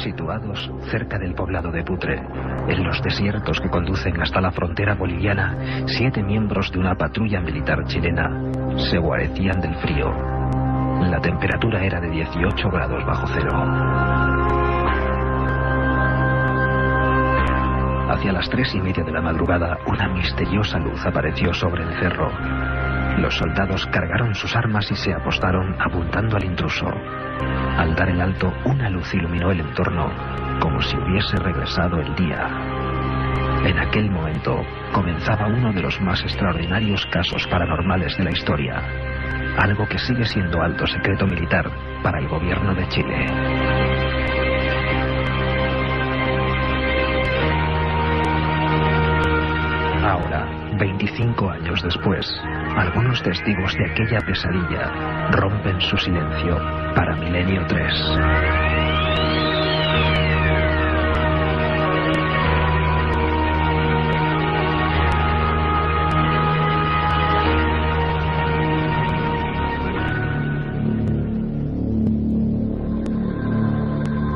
Situados cerca del poblado de Putre, en los desiertos que conducen hasta la frontera boliviana, 7 miembros de una patrulla militar chilena se guarecían del frío. La temperatura era de 18 grados bajo cero. Hacia las 3:30 de la madrugada, una misteriosa luz apareció sobre el cerro. Los soldados cargaron sus armas y se apostaron apuntando al intruso. Al dar el alto, una luz iluminó el entorno como si hubiese regresado el día. En aquel momento comenzaba uno de los más extraordinarios casos paranormales de la historia. Algo que sigue siendo alto secreto militar para el gobierno de Chile. Ahora, 25 años después, algunos testigos de aquella pesadilla rompen su silencio para Milenio 3.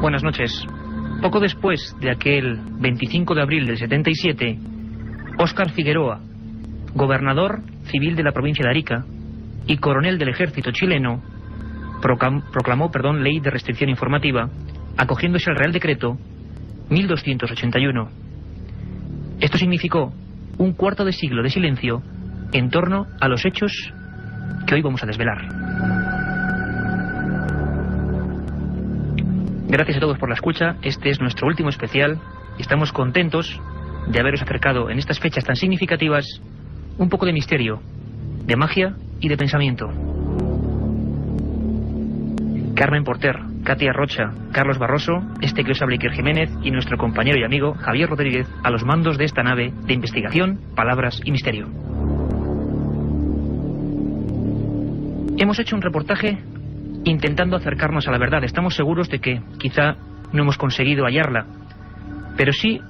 Buenas noches. Poco después de aquel 25 de abril del 77, Óscar Figueroa, gobernador civil de la provincia de Arica y coronel del ejército chileno, proclamó ley de restricción informativa, acogiéndose al Real Decreto 1281. Esto significó un cuarto de siglo de silencio en torno a los hechos que hoy vamos a desvelar. Gracias a todos por la escucha. Este es nuestro último especial y estamos contentos de haberos acercado en estas fechas tan significativas un poco de misterio, de magia y de pensamiento. Carmen Porter, Katia Rocha, Carlos Barroso, este que os habla Iker Jiménez y nuestro compañero y amigo Javier Rodríguez a los mandos de esta nave de investigación, palabras y misterio. Hemos hecho un reportaje intentando acercarnos a la verdad. Estamos seguros de que quizá no hemos conseguido hallarla, pero sí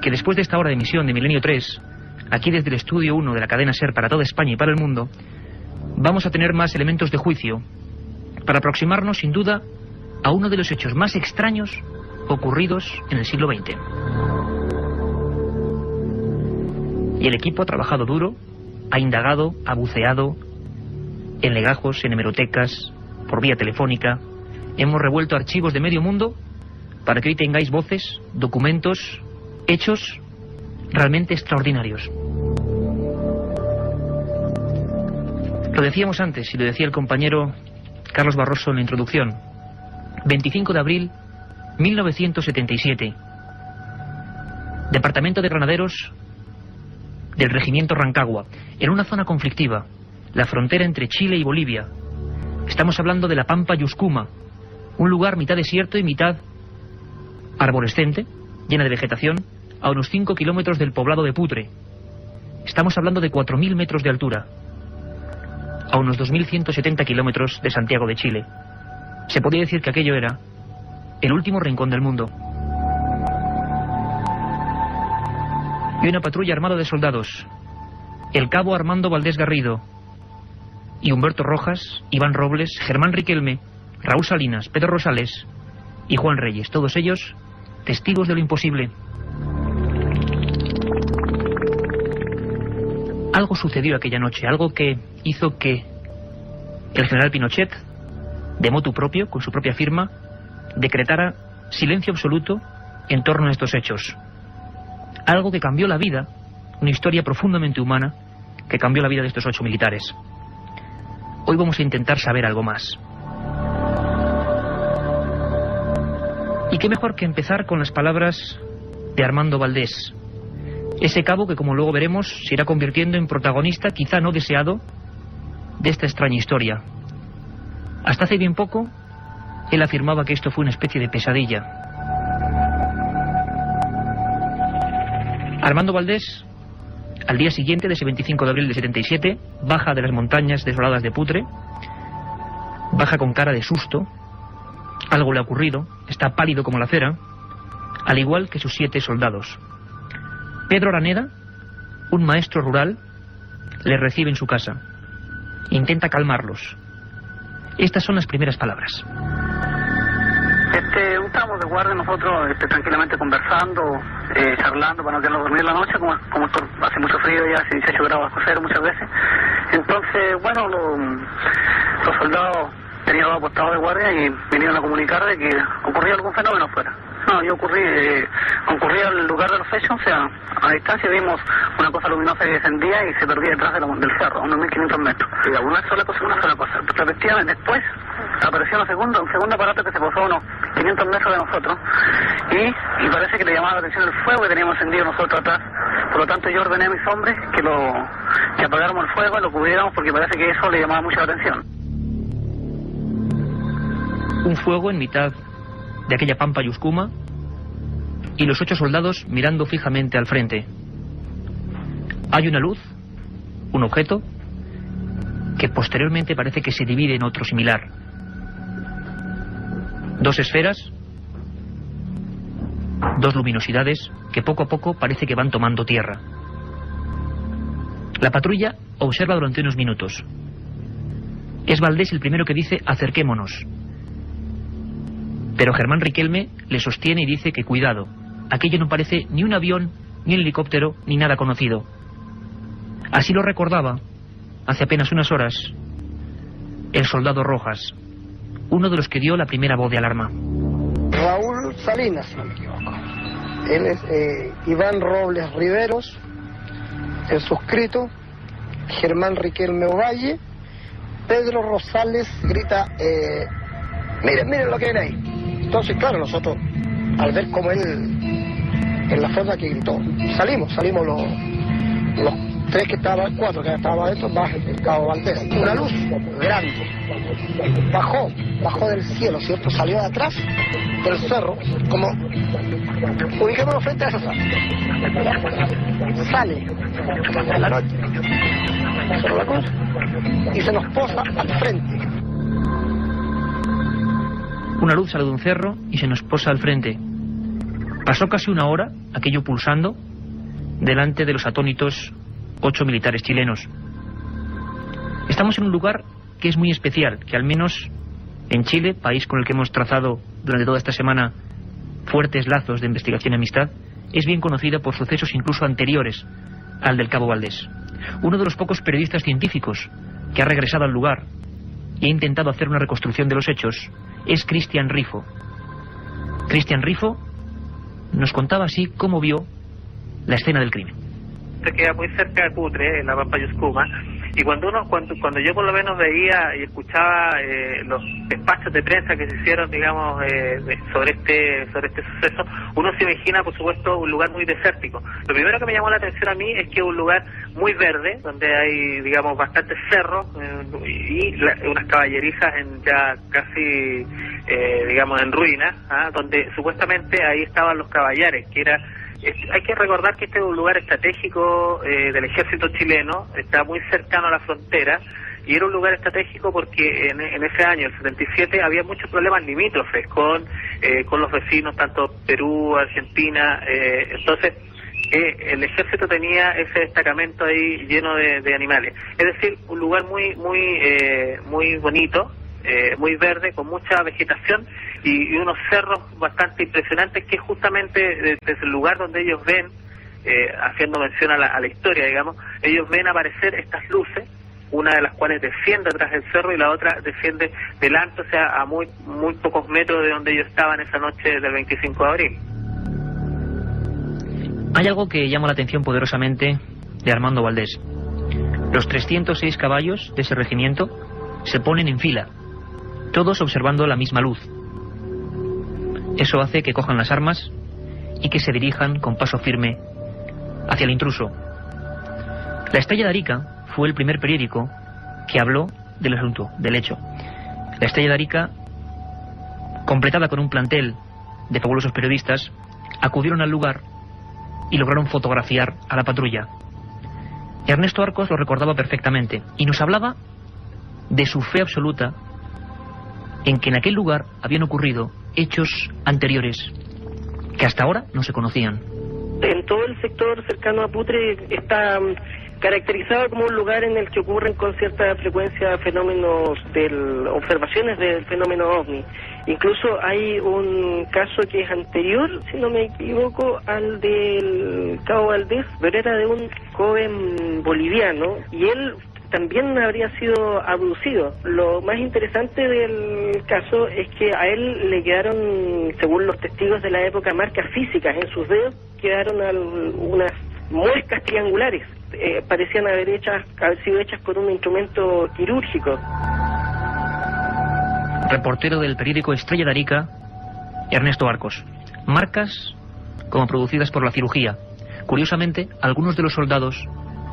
que después de esta hora de emisión de Milenio 3, aquí desde el estudio 1 de la cadena SER para toda España y para el mundo, vamos a tener más elementos de juicio para aproximarnos sin duda a uno de los hechos más extraños ocurridos en el siglo XX. Y el equipo ha trabajado duro, ha indagado, ha buceado en legajos, en hemerotecas, por vía telefónica. Hemos revuelto archivos de medio mundo para que hoy tengáis voces, documentos, hechos realmente extraordinarios. Lo decíamos antes y lo decía el compañero Carlos Barroso en la introducción. 25 de abril 1977. Departamento de Granaderos del Regimiento Rancagua, en una zona conflictiva, la frontera entre Chile y Bolivia. Estamos hablando de la Pampa Yuscuma, un lugar mitad desierto y mitad arborescente, llena de vegetación, a unos 5 kilómetros del poblado de Putre. Estamos hablando de 4.000 metros de altura, a unos 2.170 kilómetros de Santiago de Chile. Se podría decir que aquello era el último rincón del mundo. Y una patrulla armada de soldados, el cabo Armando Valdés Garrido y Humberto Rojas, Iván Robles, Germán Riquelme, Raúl Salinas, Pedro Rosales y Juan Reyes, todos ellos testigos de lo imposible. Algo sucedió aquella noche, algo que hizo que el general Pinochet, de motu propio, con su propia firma, decretara silencio absoluto en torno a estos hechos. Algo que cambió la vida, una historia profundamente humana, que cambió la vida de estos 8 militares. Hoy vamos a intentar saber algo más. Y qué mejor que empezar con las palabras de Armando Valdés, ese cabo que, como luego veremos, se irá convirtiendo en protagonista, quizá no deseado, de esta extraña historia. Hasta hace bien poco, él afirmaba que esto fue una especie de pesadilla. Armando Valdés, al día siguiente de ese 25 de abril de 77, baja de las montañas desoladas de Putre, baja con cara de susto. Algo le ha ocurrido, está pálido como la cera, al igual que sus 7 soldados. Pedro Araneda, un maestro rural, le recibe en su casa. Intenta calmarlos. Estas son las primeras palabras. Estábamos de guardia nosotros tranquilamente conversando, charlando para no quedarnos dormir la noche, como hace mucho frío ya, hace 18 grados bajo cero muchas veces. Entonces, bueno, los soldados tenían los apostados de guardia y vinieron a comunicar de que ocurría algún fenómeno afuera. No, yo concurrí al lugar de los hechos, o sea, a distancia vimos una cosa luminosa que descendía y se perdía detrás del cerro, a unos 1500 metros. Y una sola cosa. Efectivamente, después apareció un segundo aparato que se posó a unos 500 metros de nosotros y parece que le llamaba la atención el fuego que teníamos encendido nosotros atrás. Por lo tanto, yo ordené a mis hombres que apagáramos el fuego y lo cubriéramos porque parece que eso le llamaba mucho la atención. Un fuego en mitad de aquella pampa Yuscuma y los 8 soldados mirando fijamente al frente. Hay una luz, un objeto, que posteriormente parece que se divide en otro similar. 2 esferas, 2 luminosidades que poco a poco parece que van tomando tierra. La patrulla observa durante unos minutos. Es Valdés el primero que dice: acerquémonos. Pero Germán Riquelme le sostiene y dice que cuidado, aquello no parece ni un avión, ni un helicóptero, ni nada conocido. Así lo recordaba, hace apenas unas horas, el soldado Rojas, uno de los que dio la primera voz de alarma. Raúl Salinas, si no me equivoco. Él es Iván Robles Riveros, el suscrito, Germán Riquelme Ovalle, Pedro Rosales grita, miren lo que ven ahí. Entonces, claro, nosotros, al ver como él, en la forma que gritó, salimos los 3 que estaban, 4 que estaban adentro, más el cabo Valdés. Una luz grande, bajó del cielo, ¿cierto? Salió de atrás del cerro, como, ubiquémonos frente a esa sala. Sale en la noche, solo la cosa, y se nos posa al frente. Una luz sale de un cerro y se nos posa al frente. Pasó casi una hora, aquello pulsando, delante de los atónitos 8 militares chilenos. Estamos en un lugar que es muy especial, que al menos en Chile, país con el que hemos trazado durante toda esta semana fuertes lazos de investigación y amistad, es bien conocida por sucesos incluso anteriores al del cabo Valdés. Uno de los pocos periodistas científicos que ha regresado al lugar y ha intentado hacer una reconstrucción de los hechos es Cristian Rifo. Cristian Rifo nos contaba así cómo vio la escena del crimen. Se queda muy cerca de Putre, en la pampa Yuscuma, y cuando yo por lo menos veía y escuchaba los despachos de prensa que se hicieron, digamos, sobre este suceso, uno se imagina, por supuesto, un lugar muy desértico. Lo primero que me llamó la atención a mí es que es un lugar muy verde, donde hay, digamos, bastantes cerros y unas caballerizas ya casi, digamos, en ruinas, donde supuestamente ahí estaban los caballares, que era... Hay que recordar que este es un lugar estratégico del ejército chileno, está muy cercano a la frontera, y era un lugar estratégico porque en ese año, el 77, había muchos problemas limítrofes con los vecinos, tanto Perú, Argentina, entonces el ejército tenía ese destacamento ahí lleno de animales. Es decir, un lugar muy bonito, muy verde, con mucha vegetación y unos cerros bastante impresionantes, que es justamente desde el lugar donde ellos ven, haciendo mención a la historia, digamos, ellos ven aparecer estas luces, una de las cuales desciende atrás del cerro y la otra desciende delante, o sea, a muy pocos metros de donde ellos estaban esa noche del 25 de abril. Hay algo que llama la atención poderosamente de Armando Valdés. Los 306 caballos de ese regimiento se ponen en fila, todos observando la misma luz. Eso hace que cojan las armas y que se dirijan con paso firme hacia el intruso. La Estrella de Arica fue el primer periódico que habló del asunto, del hecho. La Estrella de Arica, completada con un plantel de fabulosos periodistas, acudieron al lugar y lograron fotografiar a la patrulla. Ernesto Arcos lo recordaba perfectamente y nos hablaba de su fe absoluta en que en aquel lugar habían ocurrido hechos anteriores que hasta ahora no se conocían. En todo el sector cercano a Putre está caracterizado como un lugar en el que ocurren con cierta frecuencia fenómenos observaciones del fenómeno OVNI. Incluso hay un caso que es anterior, si no me equivoco, al del Cabo Valdés, pero era de un joven boliviano, y él también habría sido abducido. Lo más interesante del caso es que a él le quedaron, según los testigos de la época, marcas físicas en sus dedos, quedaron unas muescas triangulares, parecían haber sido hechas con un instrumento quirúrgico. Reportero del periódico Estrella de Arica, Ernesto Arcos. Marcas como producidas por la cirugía. Curiosamente, algunos de los soldados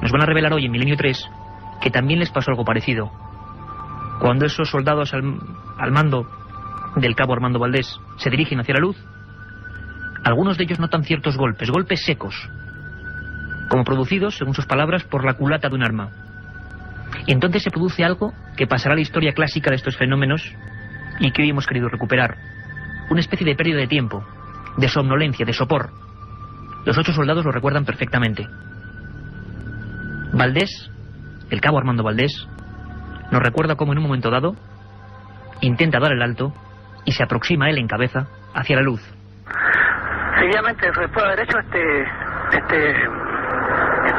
nos van a revelar hoy en Milenio 3 que también les pasó algo parecido. Cuando esos soldados al mando del cabo Armando Valdés se dirigen hacia la luz, algunos de ellos notan ciertos golpes secos, como producidos, según sus palabras, por la culata de un arma. Y entonces se produce algo que pasará a la historia clásica de estos fenómenos y que hoy hemos querido recuperar. Una especie de pérdida de tiempo, de somnolencia, de sopor. Los 8 soldados lo recuerdan perfectamente. Valdés, el cabo Armando Valdés, nos recuerda cómo en un momento dado intenta dar el alto y se aproxima él en cabeza hacia la luz. Seguidamente, después de haber hecho este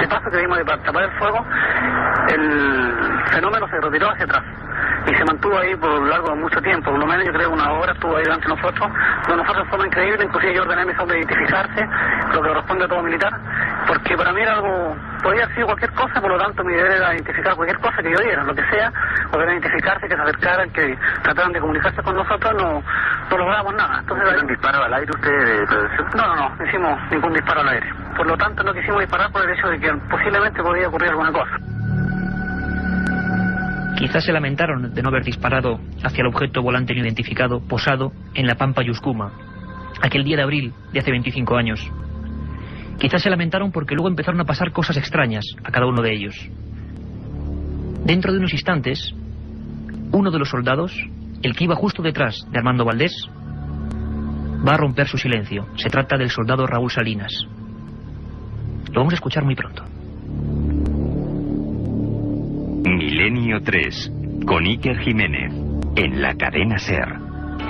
paso que vimos de tapar el fuego, el fenómeno se retiró hacia atrás y se mantuvo ahí por largo de mucho tiempo, por lo menos yo creo una hora estuvo ahí delante de nosotros de forma increíble. Inclusive yo ordené a mis hombres identificarse, lo que corresponde a todo militar, porque para mí era algo, podía haber sido cualquier cosa, por lo tanto mi deber era identificar cualquier cosa que yo diera, lo que sea, poder identificarse, que se acercaran, que trataran de comunicarse con nosotros. No logramos nada. Entonces, ¿un disparo al aire usted? No hicimos ningún disparo al aire, por lo tanto no quisimos disparar por el hecho de que posiblemente podía ocurrir alguna cosa. Quizás se lamentaron de no haber disparado hacia el objeto volante no identificado posado en la Pampa Yuscuma, aquel día de abril de hace 25 años. Quizás se lamentaron porque luego empezaron a pasar cosas extrañas a cada uno de ellos. Dentro de unos instantes, uno de los soldados, el que iba justo detrás de Armando Valdés, va a romper su silencio. Se trata del soldado Raúl Salinas. Lo vamos a escuchar muy pronto. Milenio 3, con Iker Jiménez, en la cadena SER.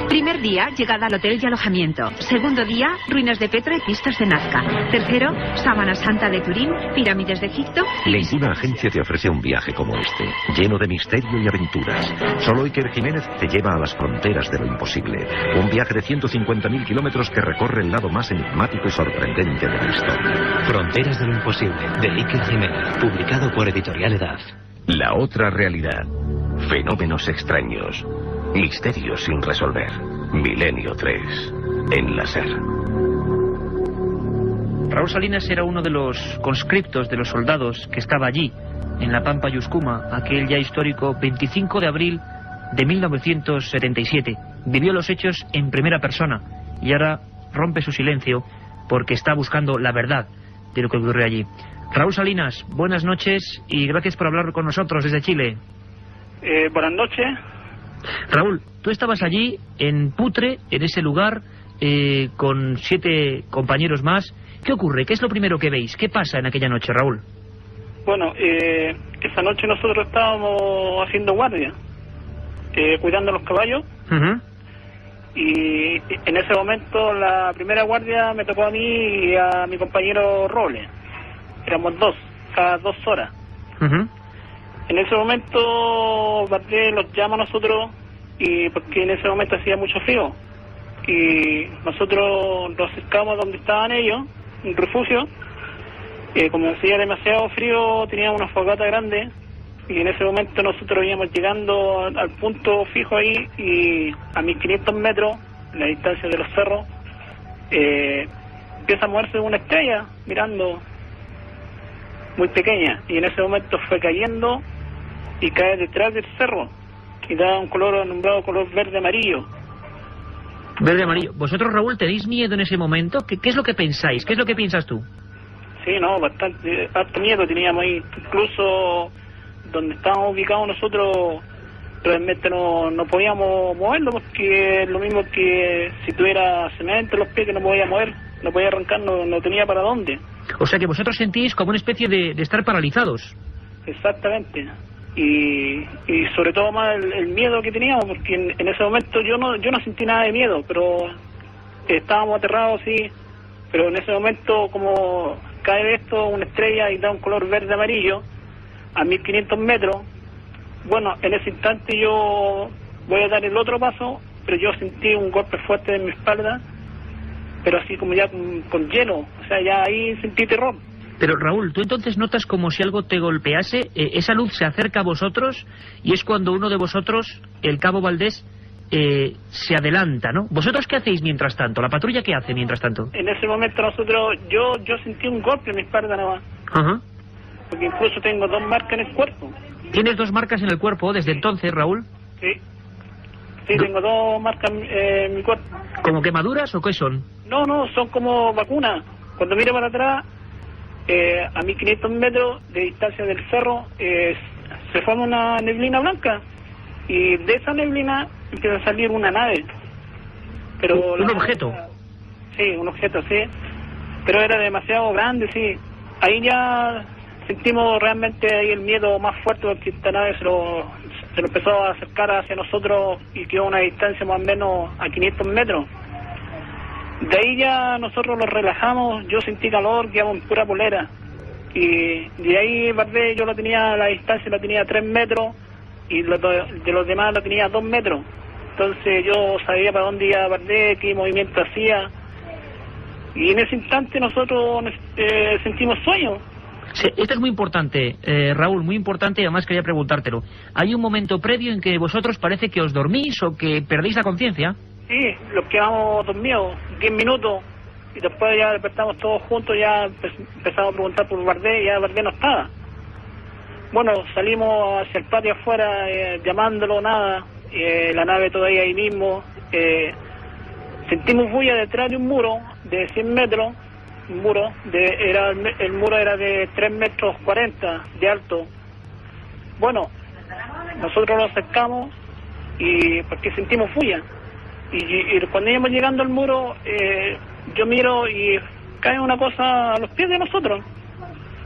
Primer día, llegada al hotel y alojamiento. Segundo día, ruinas de Petra y pistas de Nazca. Tercero, Sábana Santa de Turín, pirámides de Egipto. Ninguna agencia te ofrece un viaje como este, lleno de misterio y aventuras. Solo Iker Jiménez te lleva a las fronteras de lo imposible. Un viaje de 150.000 kilómetros que recorre el lado más enigmático y sorprendente de la historia. Fronteras de lo imposible, de Iker Jiménez, publicado por Editorial Edad. La otra realidad. Fenómenos extraños. Misterios sin resolver. Milenio 3. En la SER. Raúl Salinas era uno de los conscriptos, de los soldados que estaba allí, en la Pampa Yuscuma, aquel ya histórico 25 de abril de 1977. Vivió los hechos en primera persona y ahora rompe su silencio porque está buscando la verdad de lo que ocurrió allí. Raúl Salinas, buenas noches y gracias por hablar con nosotros desde Chile. Buenas noches. Raúl, tú estabas allí en Putre, en ese lugar, con 7 compañeros más. ¿Qué ocurre? ¿Qué es lo primero que veis? ¿Qué pasa en aquella noche, Raúl? Bueno, esa noche nosotros estábamos haciendo guardia, cuidando los caballos. Y en ese momento la primera guardia me tocó a mí y a mi compañero Robles. Éramos 2, cada 2 horas. En ese momento Valdés los llama a nosotros, y porque en ese momento hacía mucho frío, y nosotros nos acercamos donde estaban ellos, un refugio. Como hacía demasiado frío, teníamos una fogata grande, y en ese momento nosotros íbamos llegando al punto fijo ahí, y a 1500 metros, en la distancia de los cerros, empieza a moverse una estrella mirando, muy pequeña, y en ese momento fue cayendo y cae detrás del cerro y da un color nombrado color verde amarillo. Verde amarillo. ¿Vosotros, Raúl, tenéis miedo en ese momento? ¿Qué es lo que pensáis? ¿Qué es lo que piensas tú? Sí, no, bastante, harto miedo teníamos ahí. Incluso donde estábamos ubicados nosotros realmente no podíamos moverlo, porque es lo mismo que si tuviera cemento en los pies, que no podía mover, no podía arrancar, no tenía para dónde. O sea que vosotros sentís como una especie de estar paralizados. Exactamente. y sobre todo más el miedo que teníamos, porque en ese momento yo no sentí nada de miedo, pero estábamos aterrados, sí, pero en ese momento como cae de esto una estrella y da un color verde amarillo a 1500 metros, bueno, en ese instante yo voy a dar el otro paso, pero yo sentí un golpe fuerte en mi espalda, pero así como ya con hielo, o sea, ya ahí sentí terror. Pero Raúl, tú entonces notas como si algo te golpease, esa luz se acerca a vosotros y es cuando uno de vosotros, el cabo Valdés, se adelanta, ¿no? ¿Vosotros qué hacéis mientras tanto? ¿La patrulla qué hace mientras tanto? En ese momento nosotros, yo sentí un golpe en mi espalda nada más. Ajá. Porque incluso tengo 2 marcas en el cuerpo. ¿Tienes 2 marcas en el cuerpo desde entonces, Raúl? Sí. Sí, tengo 2 marcas en mi cuerpo. ¿Como quemaduras o qué son? No, son como vacunas. Cuando miro para atrás, a 1500 metros de distancia del cerro, se forma una neblina blanca. Y de esa neblina empieza a salir una nave. Pero ¿Un objeto? Sí, un objeto, sí. Pero era demasiado grande, sí. Ahí ya sentimos realmente ahí el miedo más fuerte, porque esta nave se lo empezó a acercar hacia nosotros y quedó a una distancia más o menos a 500 metros. De ahí ya nosotros nos relajamos, yo sentí calor, quedamos en pura polera. Y de ahí Valdés, yo lo tenía a la distancia, lo tenía a 3 metros y de los demás lo tenía a 2 metros. Entonces yo sabía para dónde iba Valdés, qué movimiento hacía. Y en ese instante nosotros sentimos sueño. Sí, esto es muy importante, Raúl, muy importante, y además quería preguntártelo. ¿Hay un momento previo en que vosotros parece que os dormís o que perdéis la conciencia? Sí, los quedamos dormidos 10 minutos y después ya despertamos todos juntos, ya empezamos a preguntar por Valdés y ya Valdés no estaba. Bueno, salimos hacia el patio afuera llamándolo, nada, la nave todavía ahí mismo. Sentimos bulla detrás de un muro de 100 metros, un muro, el muro era de 3 metros 40 de alto. Bueno, nosotros nos acercamos y porque sentimos bulla. Y cuando íbamos llegando al muro, yo miro y cae una cosa a los pies de nosotros,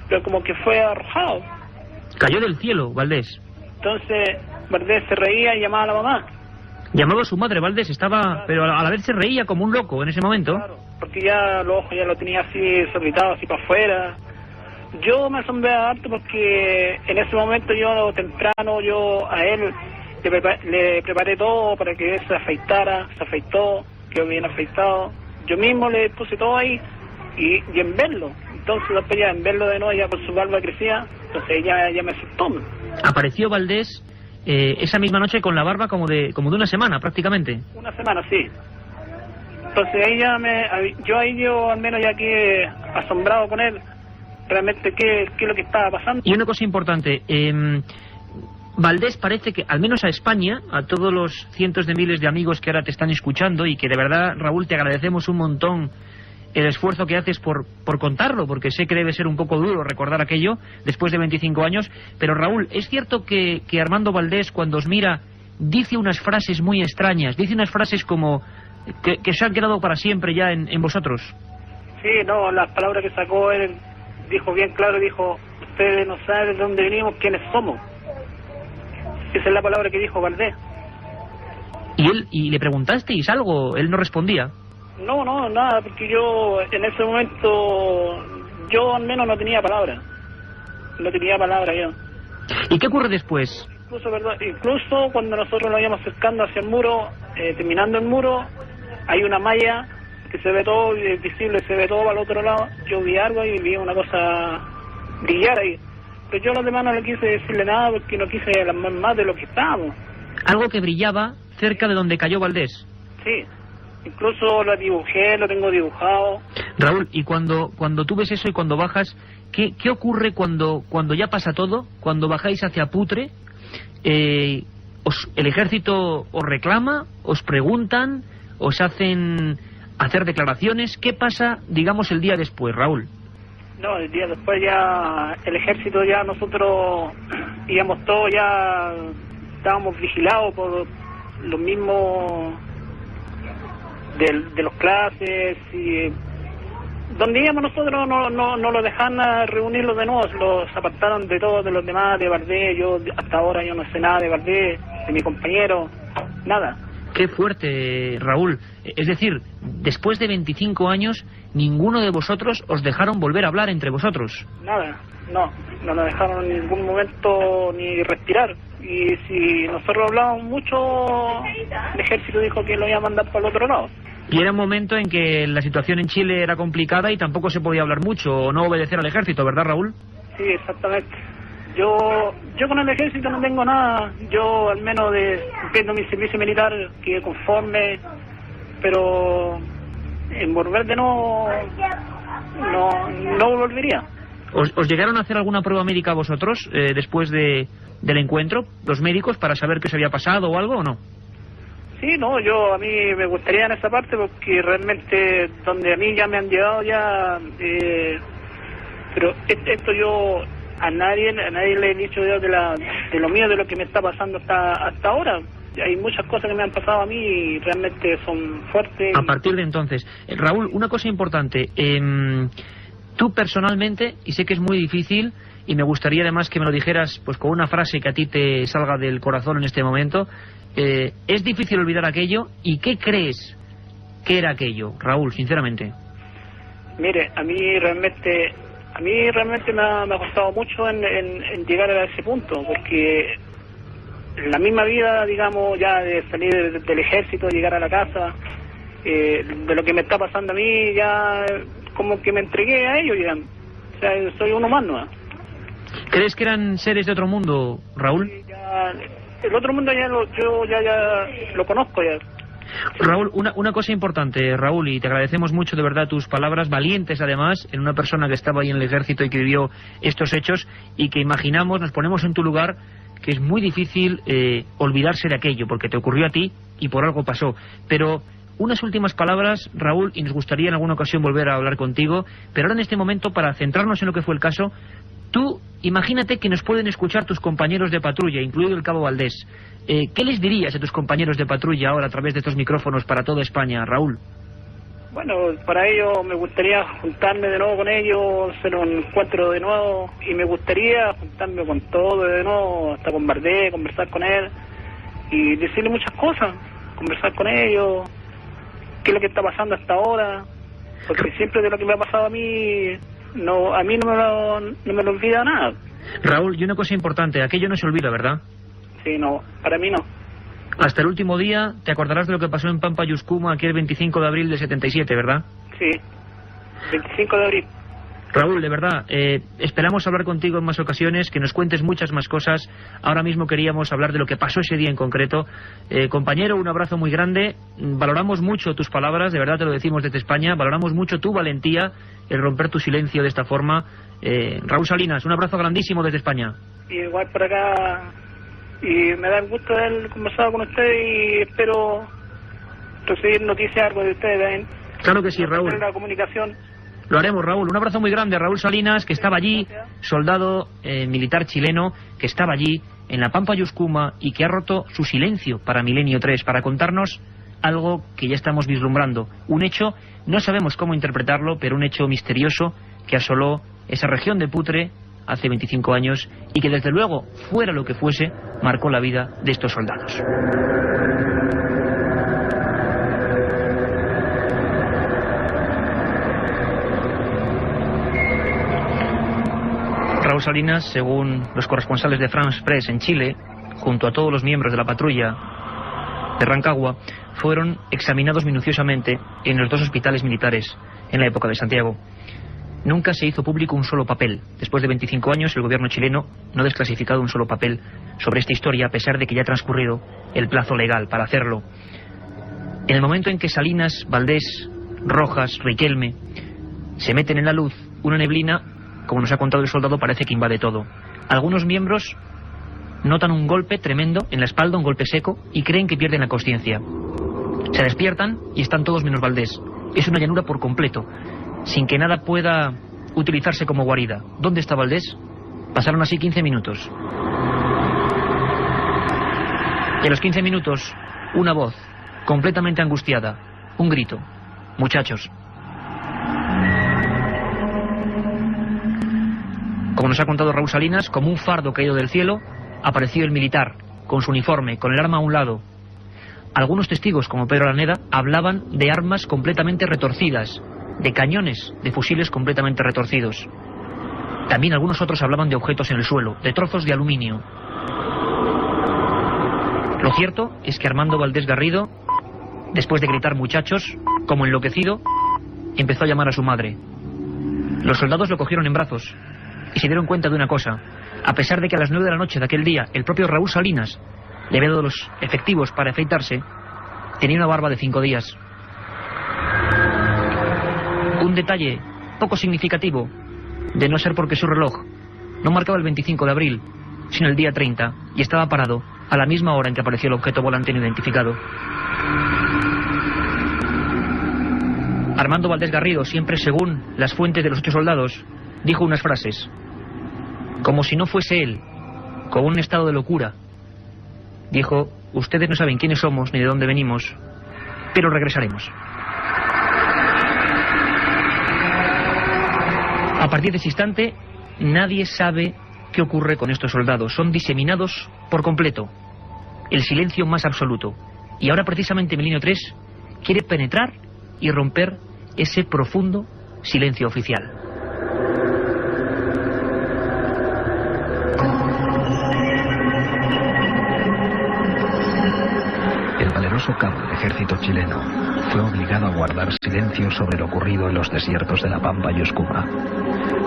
pero como que fue arrojado. Cayó del cielo, Valdés. Entonces Valdés se reía y llamaba a la mamá. Llamaba a su madre, Valdés, estaba, pero a la vez se reía como un loco en ese momento. Claro, porque ya los ojos ya lo tenía así desorbitados, así para afuera. Yo me asombré harto porque en ese momento yo temprano, a él le preparé todo para que él se afeitara, se afeitó, quedó bien afeitado. Yo mismo le puse todo ahí y en verlo. Entonces después ya en verlo de nuevo, ya con su barba crecía, entonces ya me asustó. Apareció Valdés esa misma noche con la barba como de una semana prácticamente. Una semana, sí. Entonces ahí yo al menos ya quedé asombrado con él, realmente qué es lo que estaba pasando. Y una cosa importante, Valdés parece que, al menos a España, a todos los cientos de miles de amigos que ahora te están escuchando y que de verdad, Raúl, te agradecemos un montón el esfuerzo que haces por contarlo, porque sé que debe ser un poco duro recordar aquello después de 25 años, pero Raúl, ¿es cierto que Armando Valdés, cuando os mira, dice unas frases muy extrañas, dice unas frases como que se han quedado para siempre ya en vosotros? Sí, no, las palabras que sacó él, dijo bien claro, dijo, ustedes no saben de dónde venimos, quiénes somos. Esa es la palabra que dijo Valdés. ¿Y le preguntasteis algo? Él no respondía. No, nada, porque yo en ese momento, yo al menos no tenía palabra. No tenía palabra yo. ¿Y qué ocurre después? Incluso cuando nosotros nos íbamos acercando hacia el muro, terminando el muro, hay una malla que se ve todo, es visible, se ve todo al otro lado. Yo vi algo y vi una cosa brillar ahí. Pero yo a los demás no le quise decirle nada porque no quise alarmar más de lo que estábamos. Algo que brillaba cerca de donde cayó Valdés. Sí. Incluso lo dibujé, lo tengo dibujado. Raúl, y cuando tú ves eso y cuando bajas, ¿qué ocurre cuando ya pasa todo? Cuando bajáis hacia Putre, el ejército os reclama, os preguntan, os hacen hacer declaraciones. ¿Qué pasa, digamos, el día después, Raúl? No, el día después ya el ejército, ya nosotros íbamos todos, ya estábamos vigilados por los mismos de los clases donde íbamos nosotros no lo dejaban reunirlos de nuevo, los apartaron de todos, de los demás, de Valdés. Yo hasta ahora yo no sé nada de Valdés, de mi compañero, nada. Qué fuerte, Raúl. Es decir, después de 25 años, ninguno de vosotros os dejaron volver a hablar entre vosotros. Nada, no nos dejaron en ningún momento ni respirar. Y si nosotros hablábamos mucho, el ejército dijo que lo iba a mandar para el otro lado. Y era un momento en que la situación en Chile era complicada y tampoco se podía hablar mucho o no obedecer al ejército, ¿verdad, Raúl? Sí, exactamente. Yo con el ejército no tengo nada. Yo al menos viendo mi servicio militar quedé conforme, pero en volver de nuevo no volvería. ¿Os llegaron a hacer alguna prueba médica vosotros después del encuentro, los médicos, para saber qué os había pasado o algo o no? Sí, no, a mí me gustaría en esa parte porque realmente donde a mí ya me han llevado ya, pero esto yo a nadie le he dicho yo de lo mío, de lo que me está pasando hasta ahora. Hay muchas cosas que me han pasado a mí y realmente son fuertes. A partir de entonces, Raúl, una cosa importante, tú personalmente, y sé que es muy difícil, y me gustaría además que me lo dijeras pues con una frase que a ti te salga del corazón en este momento, ¿es difícil olvidar aquello? ¿Y qué crees que era aquello, Raúl, sinceramente? Mire, a mí realmente me ha costado mucho en llegar a ese punto, porque en la misma vida, digamos, ya de salir del ejército, llegar a la casa, de lo que me está pasando a mí, ya como que me entregué a ellos, digamos. O sea, soy uno más, ¿no? ¿Crees que eran seres de otro mundo, Raúl? Sí, el otro mundo yo ya lo conozco ya. Raúl, una cosa importante, Raúl, y te agradecemos mucho de verdad tus palabras valientes, además, en una persona que estaba ahí en el ejército y que vivió estos hechos y que imaginamos, nos ponemos en tu lugar, que es muy difícil olvidarse de aquello, porque te ocurrió a ti y por algo pasó. Pero unas últimas palabras, Raúl, y nos gustaría en alguna ocasión volver a hablar contigo, pero ahora en este momento, para centrarnos en lo que fue el caso, tú imagínate que nos pueden escuchar tus compañeros de patrulla, incluido el cabo Valdés. ¿Qué les dirías a tus compañeros de patrulla ahora a través de estos micrófonos para toda España, Raúl? Bueno, para ello me gustaría juntarme de nuevo con ellos, hacer un encuentro de nuevo, y me gustaría juntarme con todo de nuevo, hasta con Valdés, conversar con él y decirle muchas cosas, conversar con ellos, qué es lo que está pasando hasta ahora, porque siempre de lo que me ha pasado a mí no me lo olvida nada. Raúl, y una cosa importante, aquello no se olvida, ¿verdad? Sí, no, para mí no. Hasta el último día te acordarás de lo que pasó en Pampa Yuscuma aquel 25 de abril del 77, ¿verdad? Sí, 25 de abril. Raúl, de verdad, esperamos hablar contigo en más ocasiones, que nos cuentes muchas más cosas. Ahora mismo queríamos hablar de lo que pasó ese día en concreto. Compañero, un abrazo muy grande. Valoramos mucho tus palabras, de verdad te lo decimos desde España. Valoramos mucho tu valentía, el romper tu silencio de esta forma. Raúl Salinas, un abrazo grandísimo desde España. Igual por acá, y me da el gusto de haber conversado con usted y espero recibir noticias algo de ustedes también. Claro que sí, Raúl. La comunicación. Lo haremos, Raúl. Un abrazo muy grande a Raúl Salinas, que estaba allí, soldado militar chileno, que estaba allí en la Pampa Yuscuma y que ha roto su silencio para Milenio 3, para contarnos algo que ya estamos vislumbrando. Un hecho, no sabemos cómo interpretarlo, pero un hecho misterioso que asoló esa región de Putre hace 25 años y que desde luego, fuera lo que fuese, marcó la vida de estos soldados. Raúl Salinas, según los corresponsales de France Press en Chile, junto a todos los miembros de la patrulla de Rancagua, fueron examinados minuciosamente en los dos hospitales militares en la época de Santiago. Nunca se hizo público un solo papel. Después de 25 años, el gobierno chileno no ha desclasificado un solo papel sobre esta historia, a pesar de que ya ha transcurrido el plazo legal para hacerlo. En el momento en que Salinas, Valdés, Rojas, Riquelme se meten en la luz, una neblina, como nos ha contado el soldado, parece que invade todo. Algunos miembros notan un golpe tremendo en la espalda, un golpe seco, y creen que pierden la consciencia. Se despiertan y están todos menos Valdés. Es una llanura por completo, sin que nada pueda utilizarse como guarida. ¿Dónde está Valdés? Pasaron así 15 minutos. Y a los 15 minutos, una voz, completamente angustiada, un grito. Muchachos. Como nos ha contado Raúl Salinas, como un fardo caído del cielo, apareció el militar, con su uniforme, con el arma a un lado. Algunos testigos, como Pedro Araneda, hablaban de armas completamente retorcidas, de cañones, de fusiles completamente retorcidos. También algunos otros hablaban de objetos en el suelo, de trozos de aluminio. Lo cierto es que Armando Valdés Garrido, después de gritar muchachos, como enloquecido, empezó a llamar a su madre. Los soldados lo cogieron en brazos y se dieron cuenta de una cosa. A pesar de que a las 9 de la noche de aquel día el propio Raúl Salinas le había dado los efectivos para afeitarse, tenía una barba de 5 días. Un detalle poco significativo, de no ser porque su reloj no marcaba el 25 de abril, sino el día 30, y estaba parado a la misma hora en que apareció el objeto volante no identificado. Armando Valdés Garrido, siempre según las fuentes de los 8 soldados, dijo unas frases, como si no fuese él, con un estado de locura. Dijo: ustedes no saben quiénes somos ni de dónde venimos, pero regresaremos. A partir de ese instante, nadie sabe qué ocurre con estos soldados. Son diseminados por completo. El silencio más absoluto. Y ahora precisamente Milenio 3 quiere penetrar y romper ese profundo silencio oficial. El valeroso cabo del ejército chileno fue obligado a guardar silencio sobre lo ocurrido en los desiertos de la Pampa y Uscuma.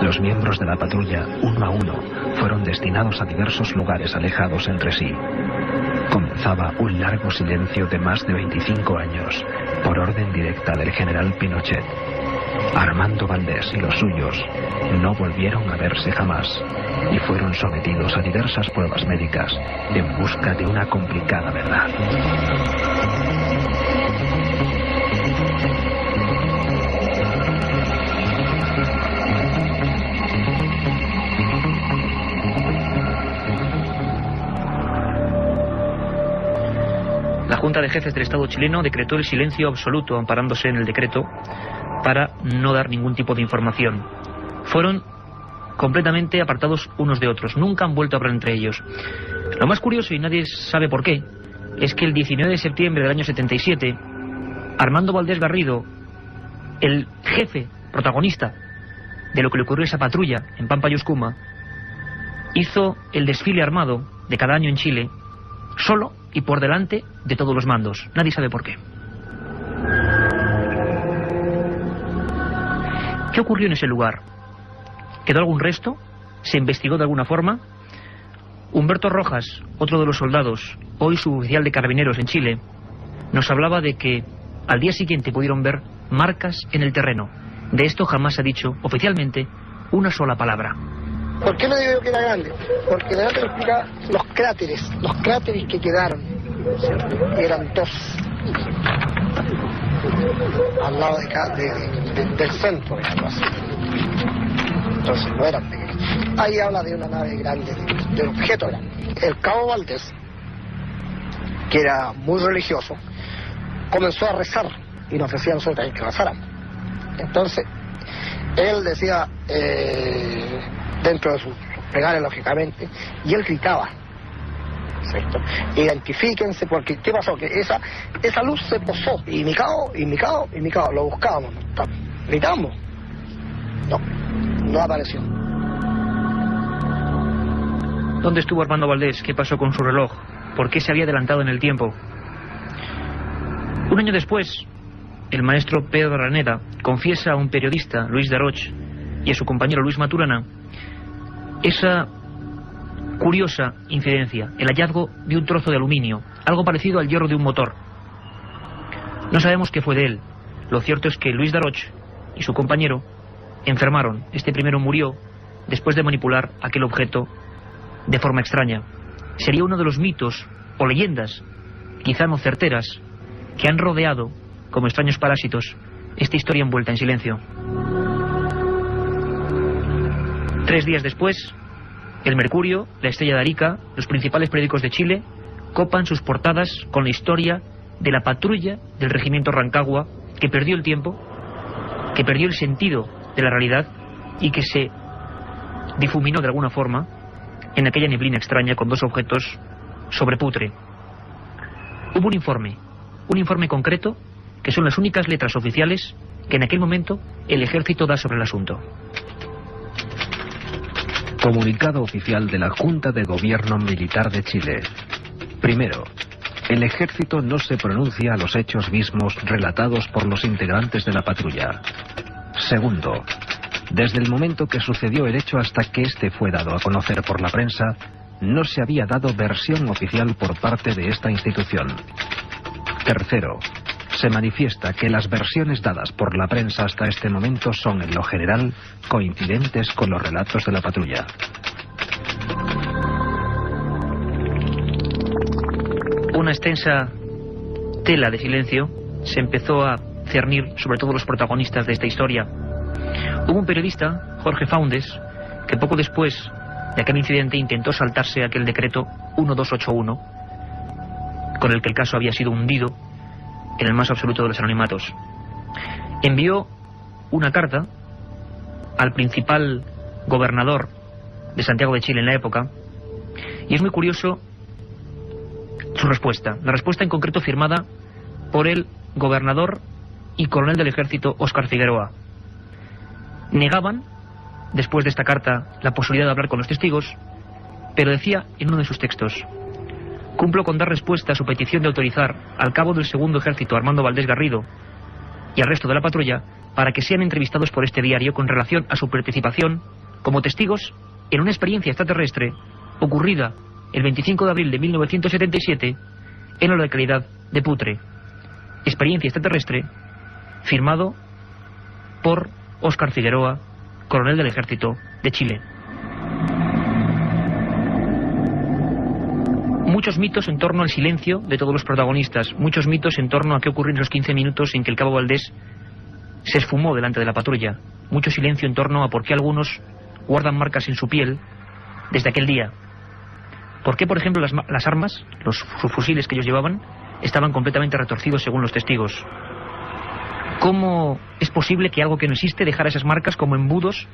Los miembros de la patrulla, uno a uno, fueron destinados a diversos lugares alejados entre sí. Comenzaba un largo silencio de más de 25 años, por orden directa del general Pinochet. Armando Valdés y los suyos no volvieron a verse jamás y fueron sometidos a diversas pruebas médicas en busca de una complicada verdad. La Junta de Jefes del Estado chileno decretó el silencio absoluto, amparándose en el decreto, para no dar ningún tipo de información. Fueron completamente apartados unos de otros, nunca han vuelto a hablar entre ellos. Lo más curioso, y nadie sabe por qué, es que el 19 de septiembre del año 77, Armando Valdés Garrido, el jefe protagonista de lo que le ocurrió a esa patrulla en Pampa y Uscuma, hizo el desfile armado de cada año en Chile, solo y por delante de todos los mandos. Nadie sabe por qué. ¿Qué ocurrió en ese lugar? ¿Quedó algún resto? ¿Se investigó de alguna forma? Humberto Rojas, otro de los soldados, hoy suboficial de Carabineros en Chile, nos hablaba de que al día siguiente pudieron ver marcas en el terreno. De esto jamás ha dicho oficialmente una sola palabra. ¿Por qué no digo que era grande? Porque la nota explica los cráteres que quedaron, ¿cierto? Eran 2 al lado del centro, digamos así. Entonces no eran pequeños. Ahí habla de una nave grande, de un objeto grande. El cabo Valdés, que era muy religioso, comenzó a rezar y nos decía a nosotros también que rezáramos. Entonces él decía, dentro de sus plegarias lógicamente, y él gritaba, ¿cierto? Identifíquense, porque ¿qué pasó? Que esa luz se posó, y mi cabo, lo buscábamos, gritamos, no apareció. ¿Dónde estuvo Armando Valdés? ¿Qué pasó con su reloj? ¿Por qué se había adelantado en el tiempo? Un año después, el maestro Pedro Araneda confiesa a un periodista, Luis de Roche, y a su compañero Luis Maturana, esa curiosa incidencia, el hallazgo de un trozo de aluminio, algo parecido al hierro de un motor. No sabemos qué fue de él. Lo cierto es que Luis de Roche y su compañero enfermaron. Este primero murió después de manipular aquel objeto de forma extraña. Sería uno de los mitos o leyendas, quizá no certeras, que han rodeado, como extraños parásitos, esta historia envuelta en silencio. 3 días después, el Mercurio, la Estrella de Arica, los principales periódicos de Chile copan sus portadas con la historia de la patrulla del regimiento Rancagua, que perdió el tiempo, que perdió el sentido de la realidad y que se difuminó de alguna forma en aquella neblina extraña con dos objetos sobre Putre. Hubo un informe concreto, que son las únicas letras oficiales que en aquel momento el ejército da sobre el asunto. Comunicado oficial de la Junta de Gobierno Militar de Chile. Primero, el ejército no se pronuncia a los hechos mismos relatados por los integrantes de la patrulla. Segundo, desde el momento que sucedió el hecho hasta que este fue dado a conocer por la prensa, no se había dado versión oficial por parte de esta institución. Tercero, se manifiesta que las versiones dadas por la prensa hasta este momento son, en lo general, coincidentes con los relatos de la patrulla. Una extensa tela de silencio se empezó a cernir sobre todos los protagonistas de esta historia. Hubo un periodista, Jorge Faundes, que poco después de aquel incidente intentó saltarse aquel decreto 1281, con el que el caso había sido hundido en el más absoluto de los anonimatos. Envió una carta al principal gobernador de Santiago de Chile en la época, y es muy curioso su respuesta. La respuesta en concreto firmada por el gobernador y coronel del ejército Óscar Figueroa. Negaban, después de esta carta, la posibilidad de hablar con los testigos, pero decía en uno de sus textos: cumplo con dar respuesta a su petición de autorizar al cabo del segundo ejército Armando Valdés Garrido y al resto de la patrulla para que sean entrevistados por este diario con relación a su participación como testigos en una experiencia extraterrestre ocurrida el 25 de abril de 1977 en la localidad de Putre. Experiencia extraterrestre firmado por Óscar Figueroa, coronel del ejército de Chile. Muchos mitos en torno al silencio de todos los protagonistas, muchos mitos en torno a qué ocurrió en esos 15 minutos en que el cabo Valdés se esfumó delante de la patrulla, mucho silencio en torno a por qué algunos guardan marcas en su piel desde aquel día. ¿Por qué, por ejemplo, las armas, los fusiles que ellos llevaban, estaban completamente retorcidos según los testigos? ¿Cómo es posible que algo que no existe dejara esas marcas como embudos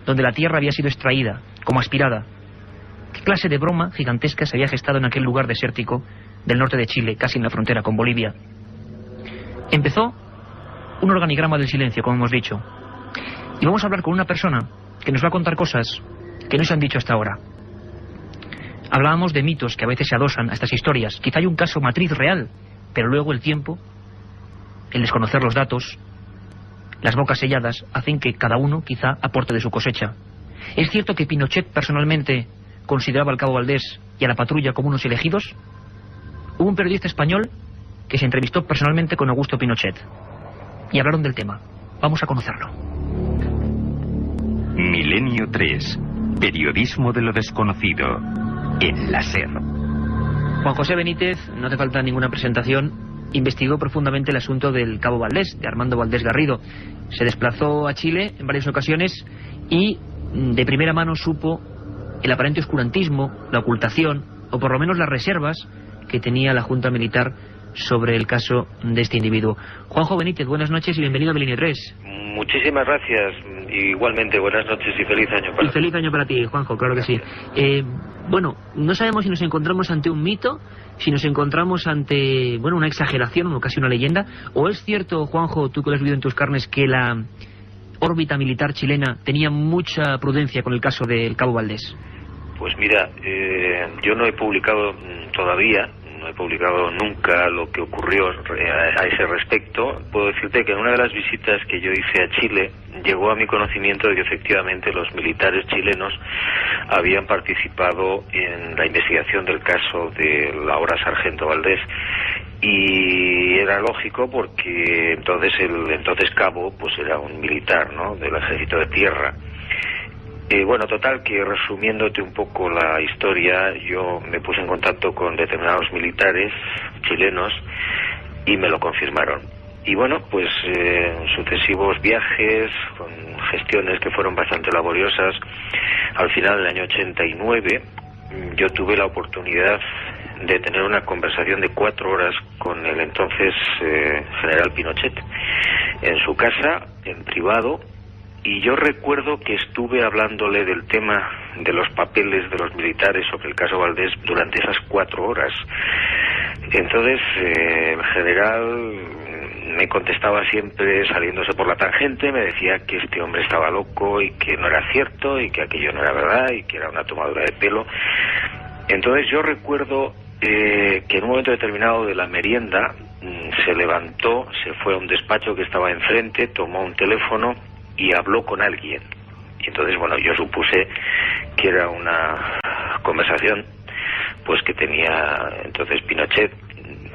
donde la tierra había sido extraída, como aspirada? ¿Qué clase de broma gigantesca se había gestado en aquel lugar desértico del norte de Chile, casi en la frontera con Bolivia? Empezó un organigrama del silencio, como hemos dicho. Y vamos a hablar con una persona que nos va a contar cosas que no se han dicho hasta ahora. Hablábamos de mitos que a veces se adosan a estas historias. Quizá hay un caso matriz real, pero luego el tiempo, el desconocer los datos, las bocas selladas, hacen que cada uno quizá aporte de su cosecha. ¿Es cierto que Pinochet personalmente consideraba al cabo Valdés y a la patrulla como unos elegidos? Hubo un periodista español que se entrevistó personalmente con Augusto Pinochet y hablaron del tema. Vamos a conocerlo. Milenio 3. Periodismo de lo desconocido. En la SER. Juan José Benítez, no hace falta ninguna presentación, investigó profundamente el asunto del cabo Valdés, de Armando Valdés Garrido. Se desplazó a Chile en varias ocasiones y de primera mano supo el aparente oscurantismo, la ocultación, o por lo menos las reservas que tenía la Junta Militar sobre el caso de este individuo. Juanjo Benítez, buenas noches y bienvenido a Milenio 3. Muchísimas gracias. Igualmente, buenas noches y feliz año para ti. Y feliz año para ti, Juanjo, claro que sí. Bueno, no sabemos si nos encontramos ante un mito, si nos encontramos ante, bueno, una exageración o casi una leyenda, o es cierto, Juanjo, tú que lo has vivido en tus carnes, que la órbita militar chilena tenía mucha prudencia con el caso del cabo Valdés. Pues mira, yo no he publicado todavía, no he publicado nunca lo que ocurrió a ese respecto. Puedo decirte que en una de las visitas que yo hice a Chile llegó a mi conocimiento de que efectivamente los militares chilenos habían participado en la investigación del caso del ahora sargento Valdés, y era lógico porque entonces el entonces cabo pues era un militar, ¿no?, del ejército de tierra. Bueno, total, que resumiéndote un poco la historia, yo me puse en contacto con determinados militares chilenos y me lo confirmaron. Y bueno, pues en sucesivos viajes, con gestiones que fueron bastante laboriosas, al final del año 89, yo tuve la oportunidad de tener una conversación de 4 horas con el entonces general Pinochet, en su casa, en privado, y yo recuerdo que estuve hablándole del tema de los papeles de los militares sobre el caso Valdés durante esas 4 horas. Entonces, el general me contestaba siempre saliéndose por la tangente, me decía que este hombre estaba loco y que no era cierto y que aquello no era verdad y que era una tomadura de pelo. Entonces yo recuerdo que en un momento determinado de la merienda se levantó, se fue a un despacho que estaba enfrente, tomó un teléfono y habló con alguien. Y entonces, bueno, yo supuse que era una conversación pues que tenía entonces Pinochet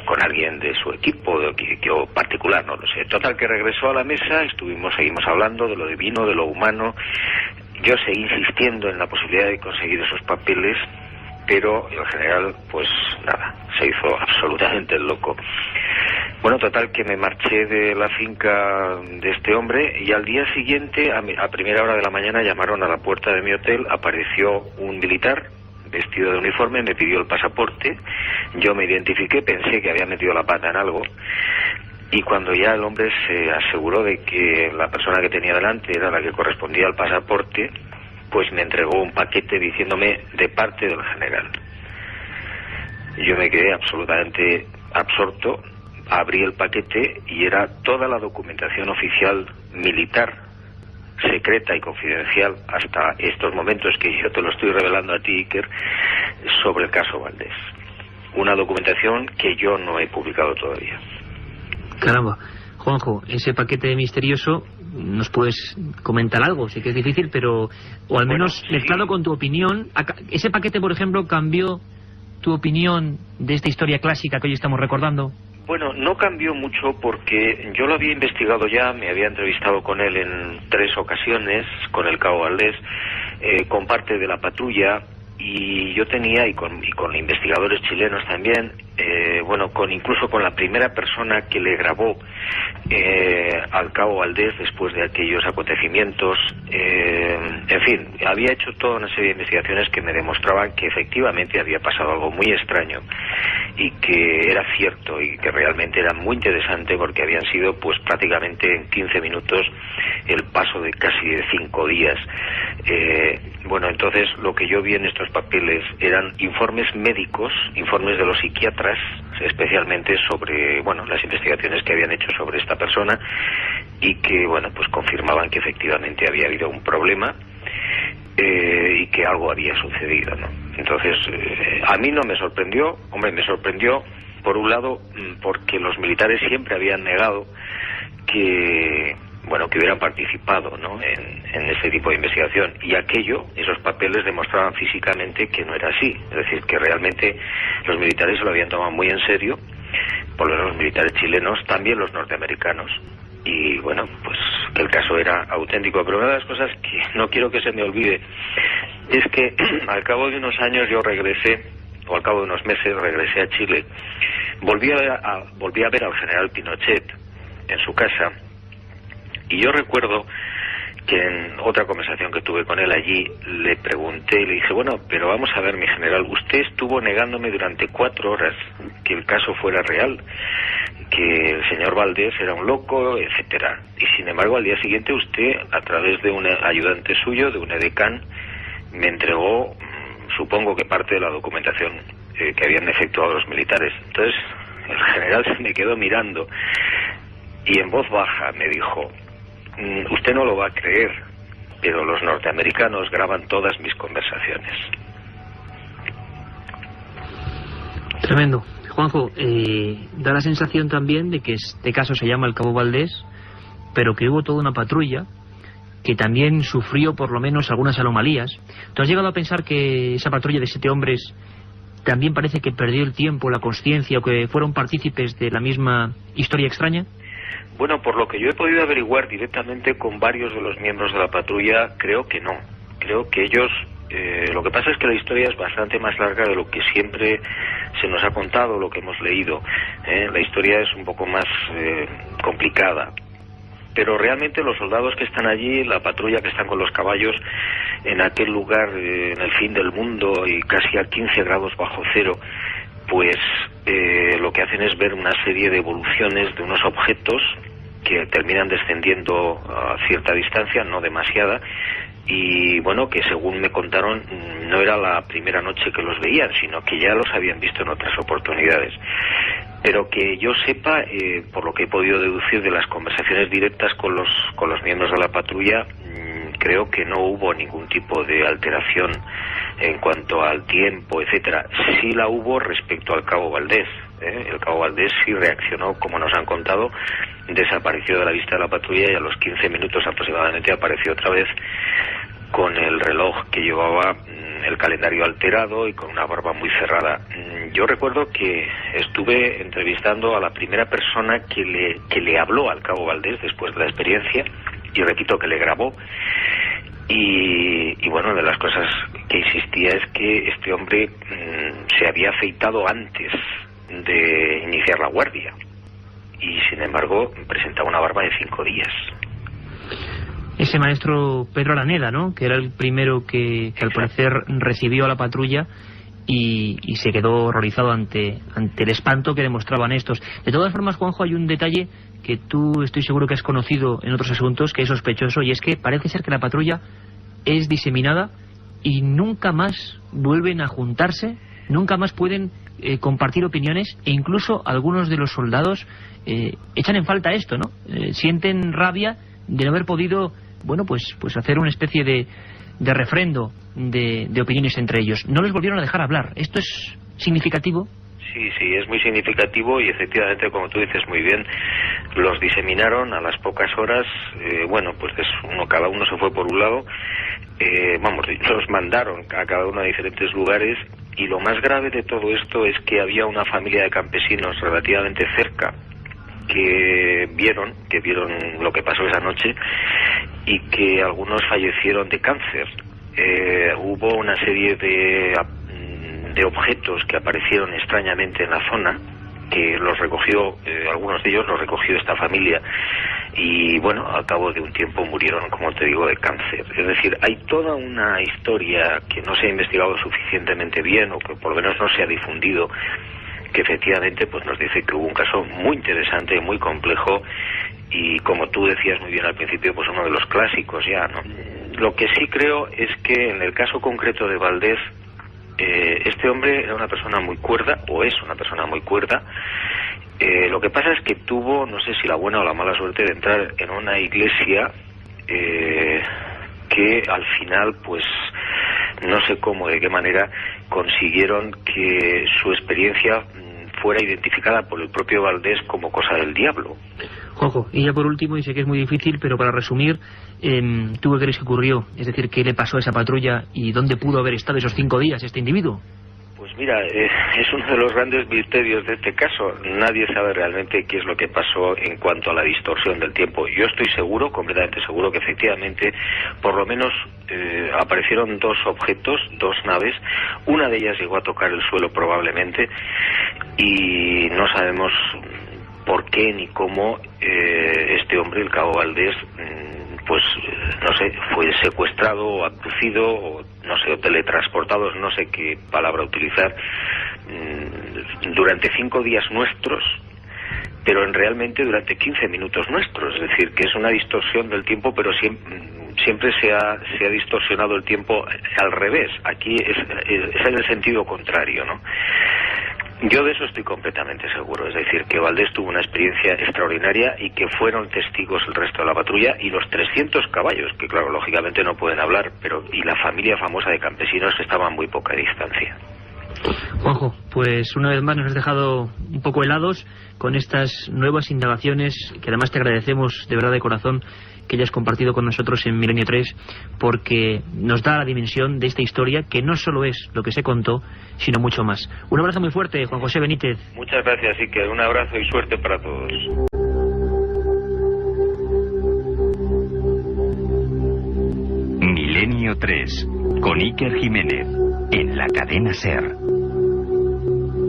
con alguien de su equipo, o particular, no lo sé. Total, que regresó a la mesa, seguimos hablando de lo divino, de lo humano. Yo seguí insistiendo en la posibilidad de conseguir esos papeles, pero el general, pues nada, se hizo absolutamente el loco. Bueno, total, que me marché de la finca de este hombre y al día siguiente, a primera hora de la mañana, llamaron a la puerta de mi hotel, apareció un militar vestido de uniforme, me pidió el pasaporte, yo me identifiqué, pensé que había metido la pata en algo, y cuando ya el hombre se aseguró de que la persona que tenía delante era la que correspondía al pasaporte, pues me entregó un paquete diciéndome de parte del general. Yo me quedé absolutamente absorto, abrí el paquete y era toda la documentación oficial militar, secreta y confidencial hasta estos momentos que yo te lo estoy revelando a ti, Iker, sobre el caso Valdés. Una documentación que yo no he publicado todavía. Caramba. Juanjo, ese paquete misterioso, ¿nos puedes comentar algo? Sé que es difícil, pero o al menos mezclado con tu opinión. ¿Ese paquete, por ejemplo, cambió tu opinión de esta historia clásica que hoy estamos recordando? Bueno, no cambió mucho porque yo lo había investigado ya, me había entrevistado con él en 3 ocasiones, con el cabo Valdés, con parte de la patrulla, y yo tenía, y con investigadores chilenos también, incluso con la primera persona que le grabó al cabo Valdés después de aquellos acontecimientos, en fin, había hecho toda una serie de investigaciones que me demostraban que efectivamente había pasado algo muy extraño y que era cierto y que realmente era muy interesante porque habían sido pues prácticamente en 15 minutos el paso de casi de 5 días. Entonces lo que yo vi en estos papeles eran informes médicos, informes de los psiquiatras, especialmente sobre las investigaciones que habían hecho sobre esta persona y que pues confirmaban que efectivamente había habido un problema y que algo había sucedido, ¿no? Entonces a mí no me sorprendió, me sorprendió por un lado porque los militares siempre habían negado que hubieran participado, ¿no?, en ese tipo de investigación, y esos papeles demostraban físicamente que no era así, es decir, que realmente los militares se lo habían tomado muy en serio, por lo menos los militares chilenos, también los norteamericanos, y que el caso era auténtico. Pero una de las cosas que no quiero que se me olvide es que al cabo de unos años yo regresé, o al cabo de unos meses regresé a Chile, volví a ver al general Pinochet en su casa. Y yo recuerdo que en otra conversación que tuve con él allí, le pregunté y le dije, pero vamos a ver, mi general, usted estuvo negándome durante 4 horas que el caso fuera real, que el señor Valdés era un loco, etcétera. Y sin embargo, al día siguiente usted, a través de un ayudante suyo, de un edecán, me entregó, supongo que parte de la documentación que habían efectuado los militares. Entonces, el general se me quedó mirando y en voz baja me dijo, usted no lo va a creer, pero los norteamericanos graban todas mis conversaciones. Tremendo. Juanjo, da la sensación también de que este caso se llama el cabo Valdés, pero que hubo toda una patrulla que también sufrió por lo menos algunas anomalías. ¿Tú has llegado a pensar que esa patrulla de 7 hombres también parece que perdió el tiempo, la consciencia, o que fueron partícipes de la misma historia extraña? Por lo que yo he podido averiguar directamente con varios de los miembros de la patrulla, creo que no. Creo que ellos... lo que pasa es que la historia es bastante más larga de lo que siempre se nos ha contado, lo que hemos leído. La historia es un poco más complicada. Pero realmente los soldados que están allí, la patrulla que están con los caballos en aquel lugar, en el fin del mundo y casi a 15 grados bajo cero, pues lo que hacen es ver una serie de evoluciones de unos objetos que terminan descendiendo a cierta distancia, no demasiada, y bueno, que según me contaron no era la primera noche que los veían, sino que ya los habían visto en otras oportunidades. Pero que yo sepa, por lo que he podido deducir de las conversaciones directas con los miembros de la patrulla, creo que no hubo ningún tipo de alteración en cuanto al tiempo, etcétera. Sí la hubo respecto al cabo Valdés. El cabo Valdés sí reaccionó, como nos han contado, desapareció de la vista de la patrulla y a los 15 minutos aproximadamente apareció otra vez con el reloj que llevaba, el calendario alterado y con una barba muy cerrada. Yo recuerdo que estuve entrevistando a la primera persona que le habló al cabo Valdés después de la experiencia, y repito que le grabó, y bueno, de las cosas que insistía es que este hombre se había afeitado antes de iniciar la guardia y sin embargo presentaba una barba de 5 días. Ese maestro Pedro Araneda, ¿no?, que era el primero que al parecer recibió a la patrulla y se quedó horrorizado ante el espanto que demostraban estos. De todas formas, Juanjo, hay un detalle que tú estoy seguro que has conocido en otros asuntos, que es sospechoso, y es que parece ser que la patrulla es diseminada y nunca más vuelven a juntarse, nunca más pueden compartir opiniones, e incluso algunos de los soldados echan en falta esto, ¿no? Sienten rabia de no haber podido, bueno, pues hacer una especie de refrendo de opiniones entre ellos. No les volvieron a dejar hablar. ¿Esto es significativo? Sí, es muy significativo y efectivamente, como tú dices muy bien, los diseminaron a las pocas horas. Bueno, pues cada uno se fue por un lado. Los mandaron a cada uno a diferentes lugares, y lo más grave de todo esto es que había una familia de campesinos relativamente cerca que vieron lo que pasó esa noche, y que algunos fallecieron de cáncer. Hubo una serie de objetos que aparecieron extrañamente en la zona, que los recogió, algunos de ellos los recogió esta familia, y bueno, al cabo de un tiempo murieron, como te digo, de cáncer. Es decir, hay toda una historia que no se ha investigado suficientemente bien, o que por lo menos no se ha difundido, que efectivamente pues nos dice que hubo un caso muy interesante, muy complejo, y como tú decías muy bien al principio, pues uno de los clásicos ya, ¿no? Lo que sí creo es que en el caso concreto de Valdés, este hombre era una persona muy cuerda, o es una persona muy cuerda. Lo que pasa es que tuvo, no sé si la buena o la mala suerte, de entrar en una iglesia que al final, pues no sé cómo, de qué manera consiguieron que su experiencia fuera identificada por el propio Valdés como cosa del diablo. Juanjo, y ya por último, y sé que es muy difícil, pero para resumir, ¿tú qué crees que ocurrió? Es decir, ¿qué le pasó a esa patrulla y dónde pudo haber estado esos 5 días este individuo? Pues mira, es uno de los grandes misterios de este caso. Nadie sabe realmente qué es lo que pasó en cuanto a la distorsión del tiempo. Yo estoy seguro, completamente seguro, que efectivamente por lo menos aparecieron 2 objetos, 2 naves. Una de ellas llegó a tocar el suelo probablemente, y no sabemos por qué ni cómo este hombre, el cabo Valdés, pues no sé, fue secuestrado o abducido, o no sé, o teletransportado, no sé qué palabra utilizar, durante 5 días nuestros, pero realmente durante 15 minutos nuestros. Es decir, que es una distorsión del tiempo, pero siempre se ha distorsionado el tiempo al revés. Aquí es en el sentido contrario, ¿no? Yo de eso estoy completamente seguro. Es decir, que Valdés tuvo una experiencia extraordinaria y que fueron testigos el resto de la patrulla y los 300 caballos, que claro, lógicamente no pueden hablar, pero y la familia famosa de campesinos estaban a muy poca distancia. Juanjo, pues una vez más nos has dejado un poco helados con estas nuevas indagaciones, que además te agradecemos de verdad de corazón que hayas compartido con nosotros en Milenio 3, porque nos da la dimensión de esta historia, que no solo es lo que se contó, sino mucho más. Un abrazo muy fuerte, Juan José Benítez. Muchas gracias, Iker. Un abrazo y suerte para todos. Milenio 3, con Iker Jiménez, en la cadena SER.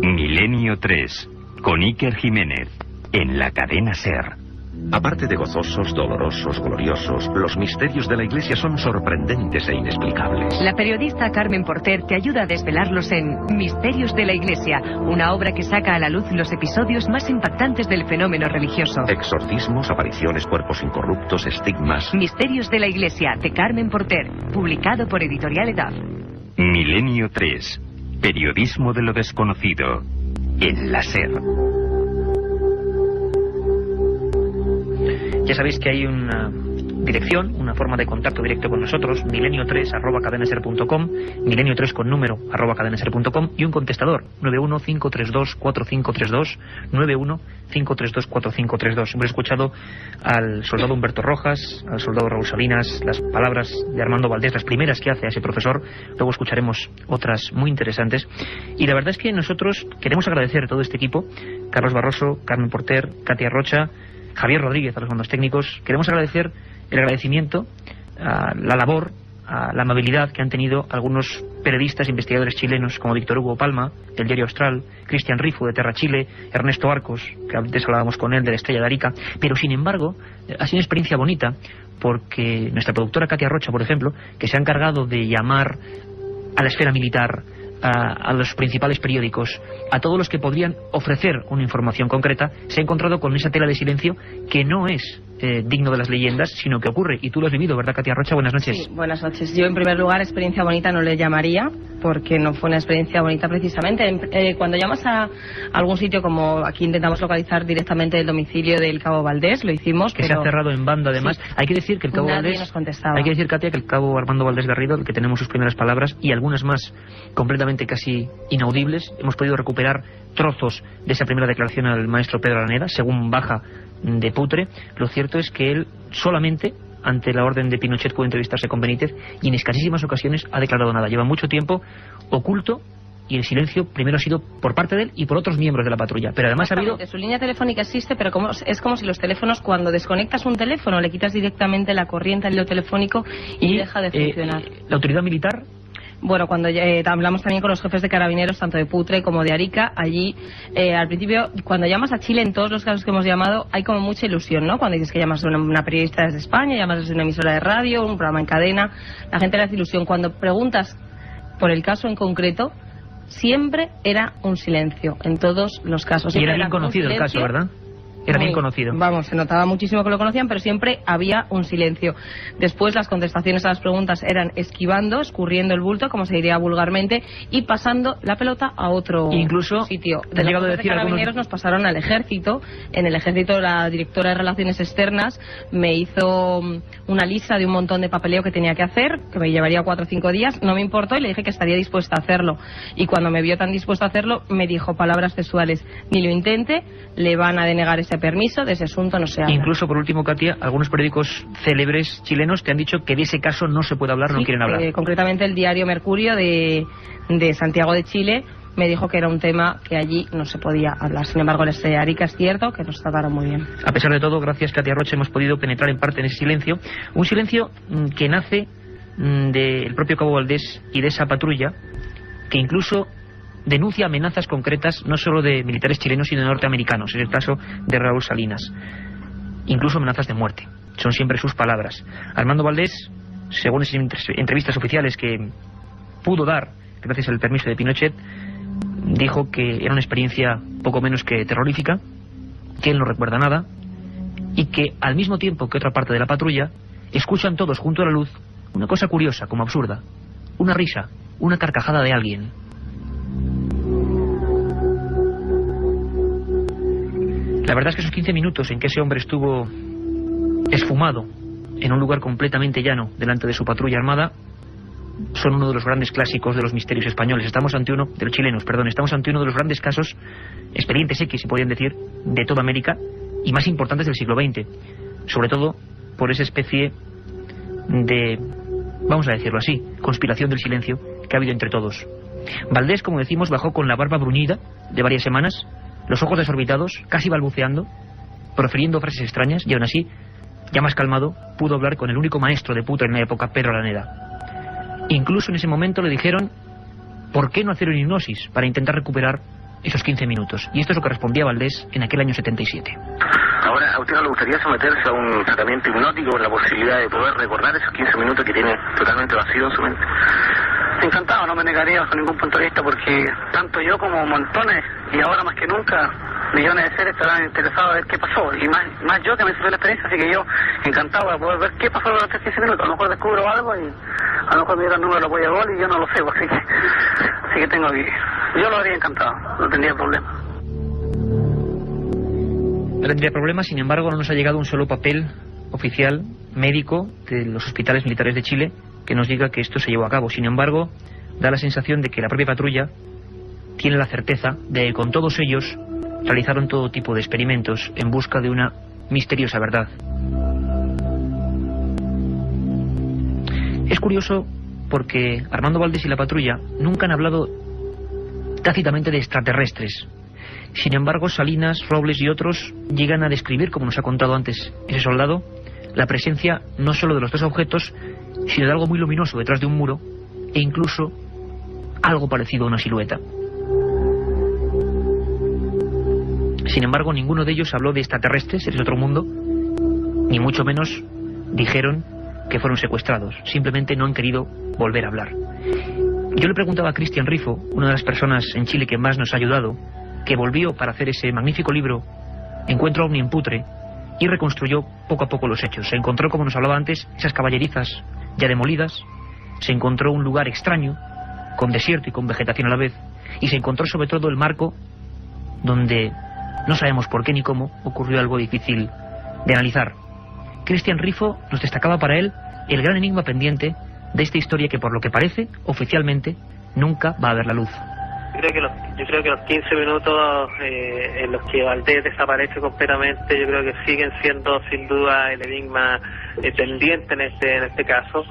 Milenio 3, con Iker Jiménez, en la cadena SER. Aparte de gozosos, dolorosos, gloriosos, los misterios de la Iglesia son sorprendentes e inexplicables. La periodista Carmen Porter te ayuda a desvelarlos en Misterios de la Iglesia, una obra que saca a la luz los episodios más impactantes del fenómeno religioso. Exorcismos, apariciones, cuerpos incorruptos, estigmas. Misterios de la Iglesia, de Carmen Porter, publicado por Editorial Edad. Milenio 3. Periodismo de lo desconocido. En la SER. Ya sabéis que hay una dirección, una forma de contacto directo con nosotros, milenio3@cadenaser.com, milenio3 con número @cadenaser.com, y un contestador, 915324532, 915324532. Hemos escuchado al soldado Humberto Rojas, al soldado Raúl Salinas, las palabras de Armando Valdés, las primeras que hace a ese profesor. Luego escucharemos otras muy interesantes. Y la verdad es que nosotros queremos agradecer a todo este equipo, Carlos Barroso, Carmen Porter, Katia Rocha, Javier Rodríguez a los mandos técnicos. Queremos agradecer el agradecimiento a la labor, a la amabilidad que han tenido algunos periodistas e investigadores chilenos como Víctor Hugo Palma, del Diario Austral, Cristian Rifo, de Terra Chile, Ernesto Arcos, que antes hablábamos con él, de la Estrella de Arica. Pero sin embargo, ha sido una experiencia bonita, porque nuestra productora Katia Rocha, por ejemplo, que se ha encargado de llamar a la esfera militar, a los principales periódicos, a todos los que podrían ofrecer una información concreta, se ha encontrado con esa tela de silencio que no es digno de las leyendas, sino que ocurre. Y tú lo has vivido, ¿verdad, Katia Rocha? Buenas noches. Sí, buenas noches. Yo, en primer lugar, experiencia bonita no le llamaría, porque no fue una experiencia bonita precisamente. Cuando llamas a algún sitio, como aquí intentamos localizar directamente el domicilio del cabo Valdés, lo hicimos, que pero se ha cerrado en banda, además. Sí. Hay que decir que el cabo Valdés, nos contestaba. Hay que decir, Katia, que el cabo Armando Valdés Garrido, el que tenemos sus primeras palabras y algunas más completamente casi inaudibles, hemos podido recuperar trozos de esa primera declaración al maestro Pedro Araneda, según baja de Putre. Lo cierto es que él solamente, ante la orden de Pinochet, pudo entrevistarse con Benítez, y en escasísimas ocasiones ha declarado nada. Lleva mucho tiempo oculto, y el silencio primero ha sido por parte de él y por otros miembros de la patrulla. Pero además ha habido... Su línea telefónica existe, pero es como si los teléfonos, cuando desconectas un teléfono, le quitas directamente la corriente al hilo telefónico y deja de funcionar. ¿La autoridad militar? Bueno, cuando hablamos también con los jefes de carabineros, tanto de Putre como de Arica, allí, al principio, cuando llamas a Chile, en todos los casos que hemos llamado, hay como mucha ilusión, ¿no? Cuando dices que llamas a una periodista desde España, llamas desde una emisora de radio, un programa en cadena, la gente le hace ilusión. Cuando preguntas por el caso en concreto, siempre era un silencio, en todos los casos. Y era bien conocido el caso, ¿verdad? Era bien conocido. Vamos, se notaba muchísimo que lo conocían, pero siempre había un silencio. Después las contestaciones a las preguntas eran esquivando, escurriendo el bulto, como se diría vulgarmente, y pasando la pelota a otro sitio. De los de carabineros nos pasaron al ejército. En el ejército la directora de Relaciones Externas me hizo una lista de un montón de papeleo que tenía que hacer, que me llevaría 4 o 5 días. No me importó y le dije que estaría dispuesta a hacerlo. Y cuando me vio tan dispuesta a hacerlo, me dijo palabras textuales: ni lo intente, le van a denegar ese permiso, de ese asunto no se habla. Incluso, por último, Katia, algunos periódicos célebres chilenos te han dicho que de ese caso no se puede hablar, no quieren hablar. Concretamente el diario Mercurio de Santiago de Chile me dijo que era un tema que allí no se podía hablar. Sin embargo, el de Arica es cierto que nos trataron muy bien. A pesar de todo, gracias, Katia Rocha, hemos podido penetrar en parte en ese silencio. Un silencio que nace del propio cabo Valdés y de esa patrulla, que incluso denuncia amenazas concretas, no solo de militares chilenos, sino de norteamericanos. Es el caso de Raúl Salinas. Incluso amenazas de muerte. Son siempre sus palabras. Armando Valdés, según esas entrevistas oficiales que pudo dar gracias al permiso de Pinochet, dijo que era una experiencia poco menos que terrorífica, que él no recuerda nada, y que al mismo tiempo que otra parte de la patrulla escuchan todos junto a la luz una cosa curiosa, como absurda: una risa, una carcajada de alguien. La verdad es que esos 15 minutos en que ese hombre estuvo esfumado en un lugar completamente llano delante de su patrulla armada son uno de los grandes clásicos de los misterios españoles. Estamos ante uno de los chilenos, perdón, estamos ante uno de los grandes casos, expedientes X, si podrían decir, de toda América y más importantes del siglo XX, sobre todo por esa especie de, vamos a decirlo así, conspiración del silencio que ha habido entre todos. Valdés, como decimos, bajó con la barba bruñida de varias semanas, los ojos desorbitados, casi balbuceando, profiriendo frases extrañas, y aún así, ya más calmado, pudo hablar con el único maestro de Putre en la época, Pedro Araneda. Incluso en ese momento le dijeron ¿por qué no hacer una hipnosis para intentar recuperar esos 15 minutos? Y esto es lo que respondía Valdés en aquel año 77. Ahora, ¿a usted no le gustaría someterse a un tratamiento hipnótico con la posibilidad de poder recordar esos 15 minutos que tiene totalmente vacío en su mente? Encantado, no me negaría bajo ningún punto de vista, porque tanto yo como montones, y ahora más que nunca, millones de seres estarán interesados a ver qué pasó, y más yo que me sirve la experiencia, así que yo encantado de poder ver qué pasó durante 15 minutos. A lo mejor descubro algo y a lo mejor me dieron el número de apoyo a gol y yo no lo sé, así que tengo que... Yo lo haría encantado, no tendría problema. No tendría problema, sin embargo no nos ha llegado un solo papel oficial médico de los hospitales militares de Chile que nos diga que esto se llevó a cabo. Sin embargo, da la sensación de que la propia patrulla tiene la certeza de que con todos ellos realizaron todo tipo de experimentos en busca de una misteriosa verdad. Es curioso porque Armando Valdés y la patrulla nunca han hablado tácitamente de extraterrestres. Sin embargo, Salinas, Robles y otros llegan a describir, como nos ha contado antes ese soldado, la presencia no solo de los dos objetos, sino de algo muy luminoso detrás de un muro e incluso algo parecido a una silueta. Sin embargo, ninguno de ellos habló de extraterrestres, seres de otro mundo, ni mucho menos dijeron que fueron secuestrados. Simplemente no han querido volver a hablar. Yo le preguntaba a Cristian Rifo, una de las personas en Chile que más nos ha ayudado, que volvió para hacer ese magnífico libro Encuentro ovni en Putre, y reconstruyó poco a poco los hechos. Se encontró, como nos hablaba antes, esas caballerizas ya demolidas, se encontró un lugar extraño, con desierto y con vegetación a la vez, y se encontró sobre todo el marco donde no sabemos por qué ni cómo ocurrió algo difícil de analizar. Cristian Rifo nos destacaba para él el gran enigma pendiente de esta historia que, por lo que parece, oficialmente nunca va a ver la luz. Yo creo que los 15 minutos en los que Valdés desaparece completamente, yo creo que siguen siendo sin duda el enigma pendiente en este caso.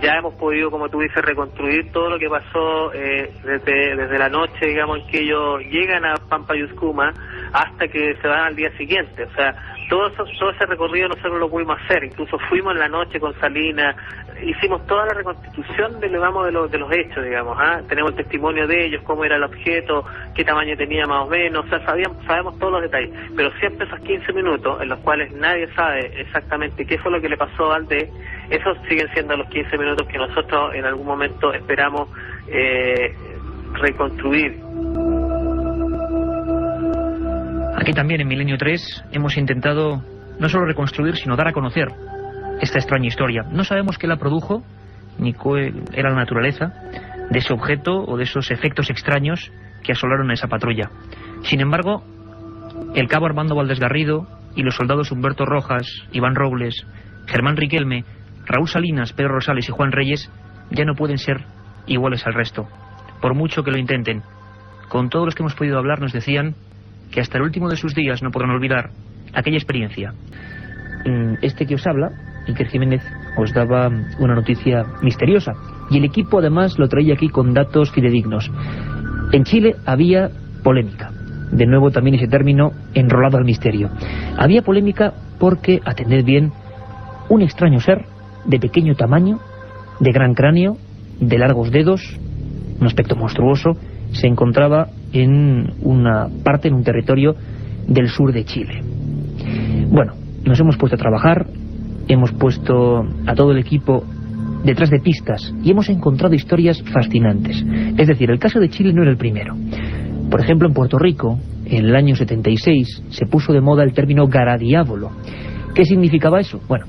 Ya hemos podido, como tú dices, reconstruir todo lo que pasó desde la noche, digamos, en que ellos llegan a Pampa Yuscuma hasta que se van al día siguiente. O sea, todo ese recorrido nosotros lo pudimos hacer. Incluso fuimos en la noche con Salinas, hicimos toda la reconstitución de los hechos, digamos. Tenemos el testimonio de ellos, cómo era el objeto, qué tamaño tenía más o menos. O sea, sabemos todos los detalles, pero siempre esos 15 minutos en los cuales nadie sabe exactamente qué fue lo que le pasó a Valdés, esos siguen siendo los 15 minutos que nosotros en algún momento esperamos reconstruir. Aquí también en Milenio 3 hemos intentado no solo reconstruir, sino dar a conocer esta extraña historia. No sabemos qué la produjo, ni cuál era la naturaleza de ese objeto o de esos efectos extraños que asolaron a esa patrulla. Sin embargo, el cabo Armando Valdés Garrido y los soldados Humberto Rojas, Iván Robles, Germán Riquelme, Raúl Salinas, Pedro Rosales y Juan Reyes ya no pueden ser iguales al resto, por mucho que lo intenten. Con todos los que hemos podido hablar nos decían que hasta el último de sus días no podrán olvidar aquella experiencia. Este que os habla, Iker Jiménez, os daba una noticia misteriosa, y el equipo además lo traía aquí con datos fidedignos. En Chile había polémica, de nuevo también ese término enrolado al misterio. Había polémica porque, atended bien, un extraño ser de pequeño tamaño, de gran cráneo, de largos dedos, un aspecto monstruoso, se encontraba en una parte, en un territorio del sur de Chile. Bueno, nos hemos puesto a trabajar, hemos puesto a todo el equipo detrás de pistas y hemos encontrado historias fascinantes. Es decir, el caso de Chile no era el primero. Por ejemplo, en Puerto Rico, en el año 76, se puso de moda el término garadiábolo. ¿Qué significaba eso? Bueno,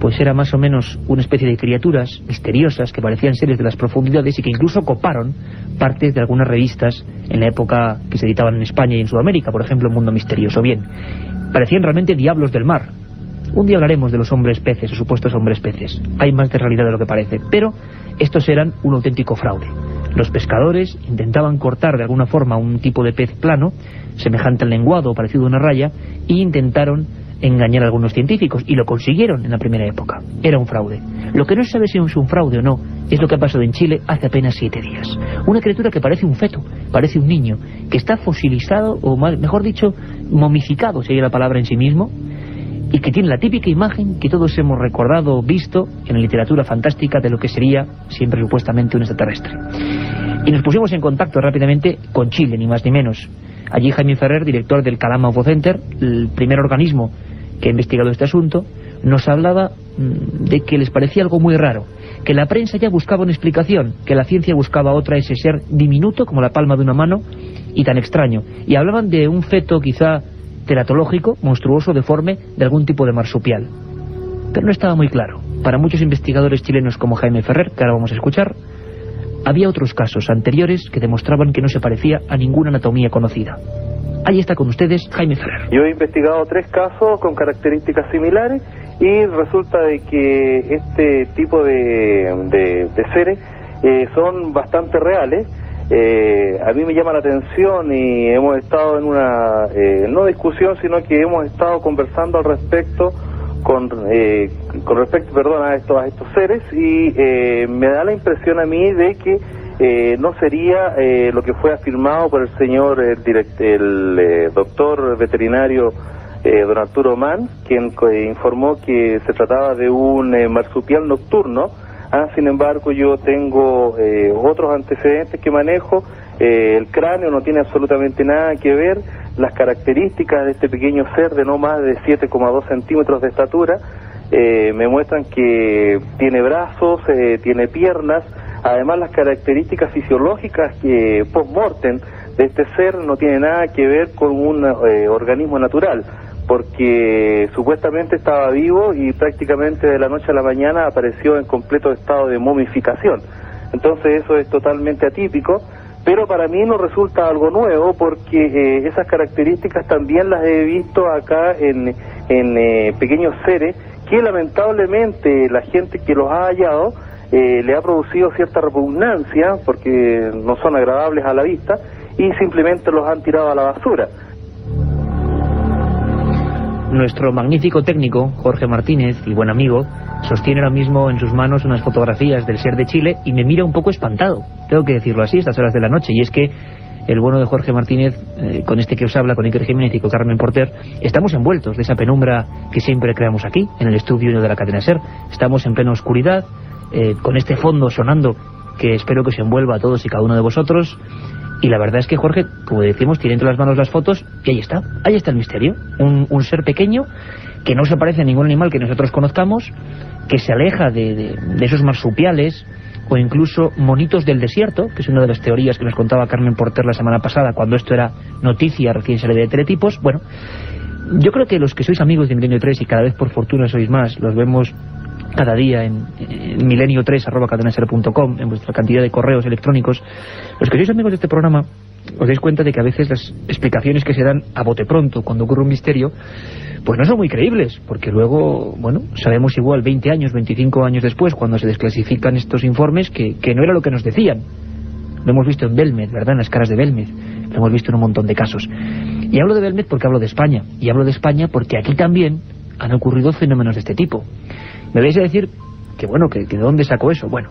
pues era más o menos una especie de criaturas misteriosas que parecían seres de las profundidades y que incluso coparon partes de algunas revistas en la época que se editaban en España y en Sudamérica, por ejemplo, Mundo Misterioso. Bien, parecían realmente diablos del mar. Un día hablaremos de los hombres peces, o supuestos hombres peces. Hay más de realidad de lo que parece, pero estos eran un auténtico fraude. Los pescadores intentaban cortar de alguna forma un tipo de pez plano, semejante al lenguado o parecido a una raya, e intentaron engañar a algunos científicos, y lo consiguieron en la primera época. Era un fraude. Lo que no se sabe si es un fraude o no es lo que ha pasado en Chile hace apenas 7 días. Una criatura que parece un feto, parece un niño, que está fosilizado, o mejor dicho, momificado, sería la palabra en sí mismo, y que tiene la típica imagen que todos hemos recordado o visto en la literatura fantástica de lo que sería siempre supuestamente un extraterrestre. Y nos pusimos en contacto rápidamente con Chile, ni más ni menos. Allí Jaime Ferrer, director del Calama UFO Center, el primer organismo que ha investigado este asunto, nos hablaba de que les parecía algo muy raro, que la prensa ya buscaba una explicación, que la ciencia buscaba otra, ese ser diminuto como la palma de una mano y tan extraño. Y hablaban de un feto quizá teratológico, monstruoso, deforme, de algún tipo de marsupial. Pero no estaba muy claro. Para muchos investigadores chilenos como Jaime Ferrer, que ahora vamos a escuchar, había otros casos anteriores que demostraban que no se parecía a ninguna anatomía conocida. Ahí está con ustedes Jaime Ferrer. Yo he investigado 3 casos con características similares y resulta de que este tipo de seres son bastante reales. A mí me llama la atención y hemos estado en una, no discusión, sino que hemos estado conversando al respecto con respecto a estos seres y me da la impresión a mí de que no sería lo que fue afirmado por el señor el doctor veterinario don Arturo Mann, quien informó que se trataba de un marsupial nocturno. Sin embargo, yo tengo otros antecedentes que manejo. El cráneo no tiene absolutamente nada que ver. Las características de este pequeño ser de no más de 7,2 centímetros de estatura me muestran que tiene brazos, tiene piernas. Además, las características fisiológicas que post-mortem de este ser no tiene nada que ver con un organismo natural, porque supuestamente estaba vivo y prácticamente de la noche a la mañana apareció en completo estado de momificación. Entonces eso es totalmente atípico, pero para mí no resulta algo nuevo, porque esas características también las he visto acá en pequeños seres que lamentablemente la gente que los ha hallado le ha producido cierta repugnancia porque no son agradables a la vista y simplemente los han tirado a la basura. Nuestro magnífico técnico, Jorge Martínez, y buen amigo, sostiene ahora mismo en sus manos unas fotografías del ser de Chile y me mira un poco espantado, tengo que decirlo así, a estas horas de la noche, y es que el bueno de Jorge Martínez, con este que os habla, con Iker Jiménez y con Carmen Porter, estamos envueltos de esa penumbra que siempre creamos aquí, en el estudio de la cadena SER. Estamos en plena oscuridad, con este fondo sonando que espero que os envuelva a todos y cada uno de vosotros. Y la verdad es que Jorge, como decimos, tiene entre las manos las fotos y ahí está el misterio. Un ser pequeño que no se parece a ningún animal que nosotros conozcamos, que se aleja de esos marsupiales o incluso monitos del desierto, que es una de las teorías que nos contaba Carmen Porter la semana pasada, cuando esto era noticia recién salida de Teletipos. Bueno, yo creo que los que sois amigos de Milenio 3 y cada vez por fortuna sois más, los vemos cada día en milenio3@cadenaser.com, en vuestra cantidad de correos electrónicos, los que sois amigos de este programa os dais cuenta de que a veces las explicaciones que se dan a bote pronto cuando ocurre un misterio pues no son muy creíbles, porque luego, bueno, sabemos igual 20 años, 25 años después, cuando se desclasifican estos informes, que no era lo que nos decían. Lo hemos visto en Belmed, ¿verdad?, en las caras de Belmed, lo hemos visto en un montón de casos. Y hablo de Belmed porque hablo de España, y hablo de España porque aquí también han ocurrido fenómenos de este tipo. Me vais a decir que bueno, que de dónde sacó eso. Bueno,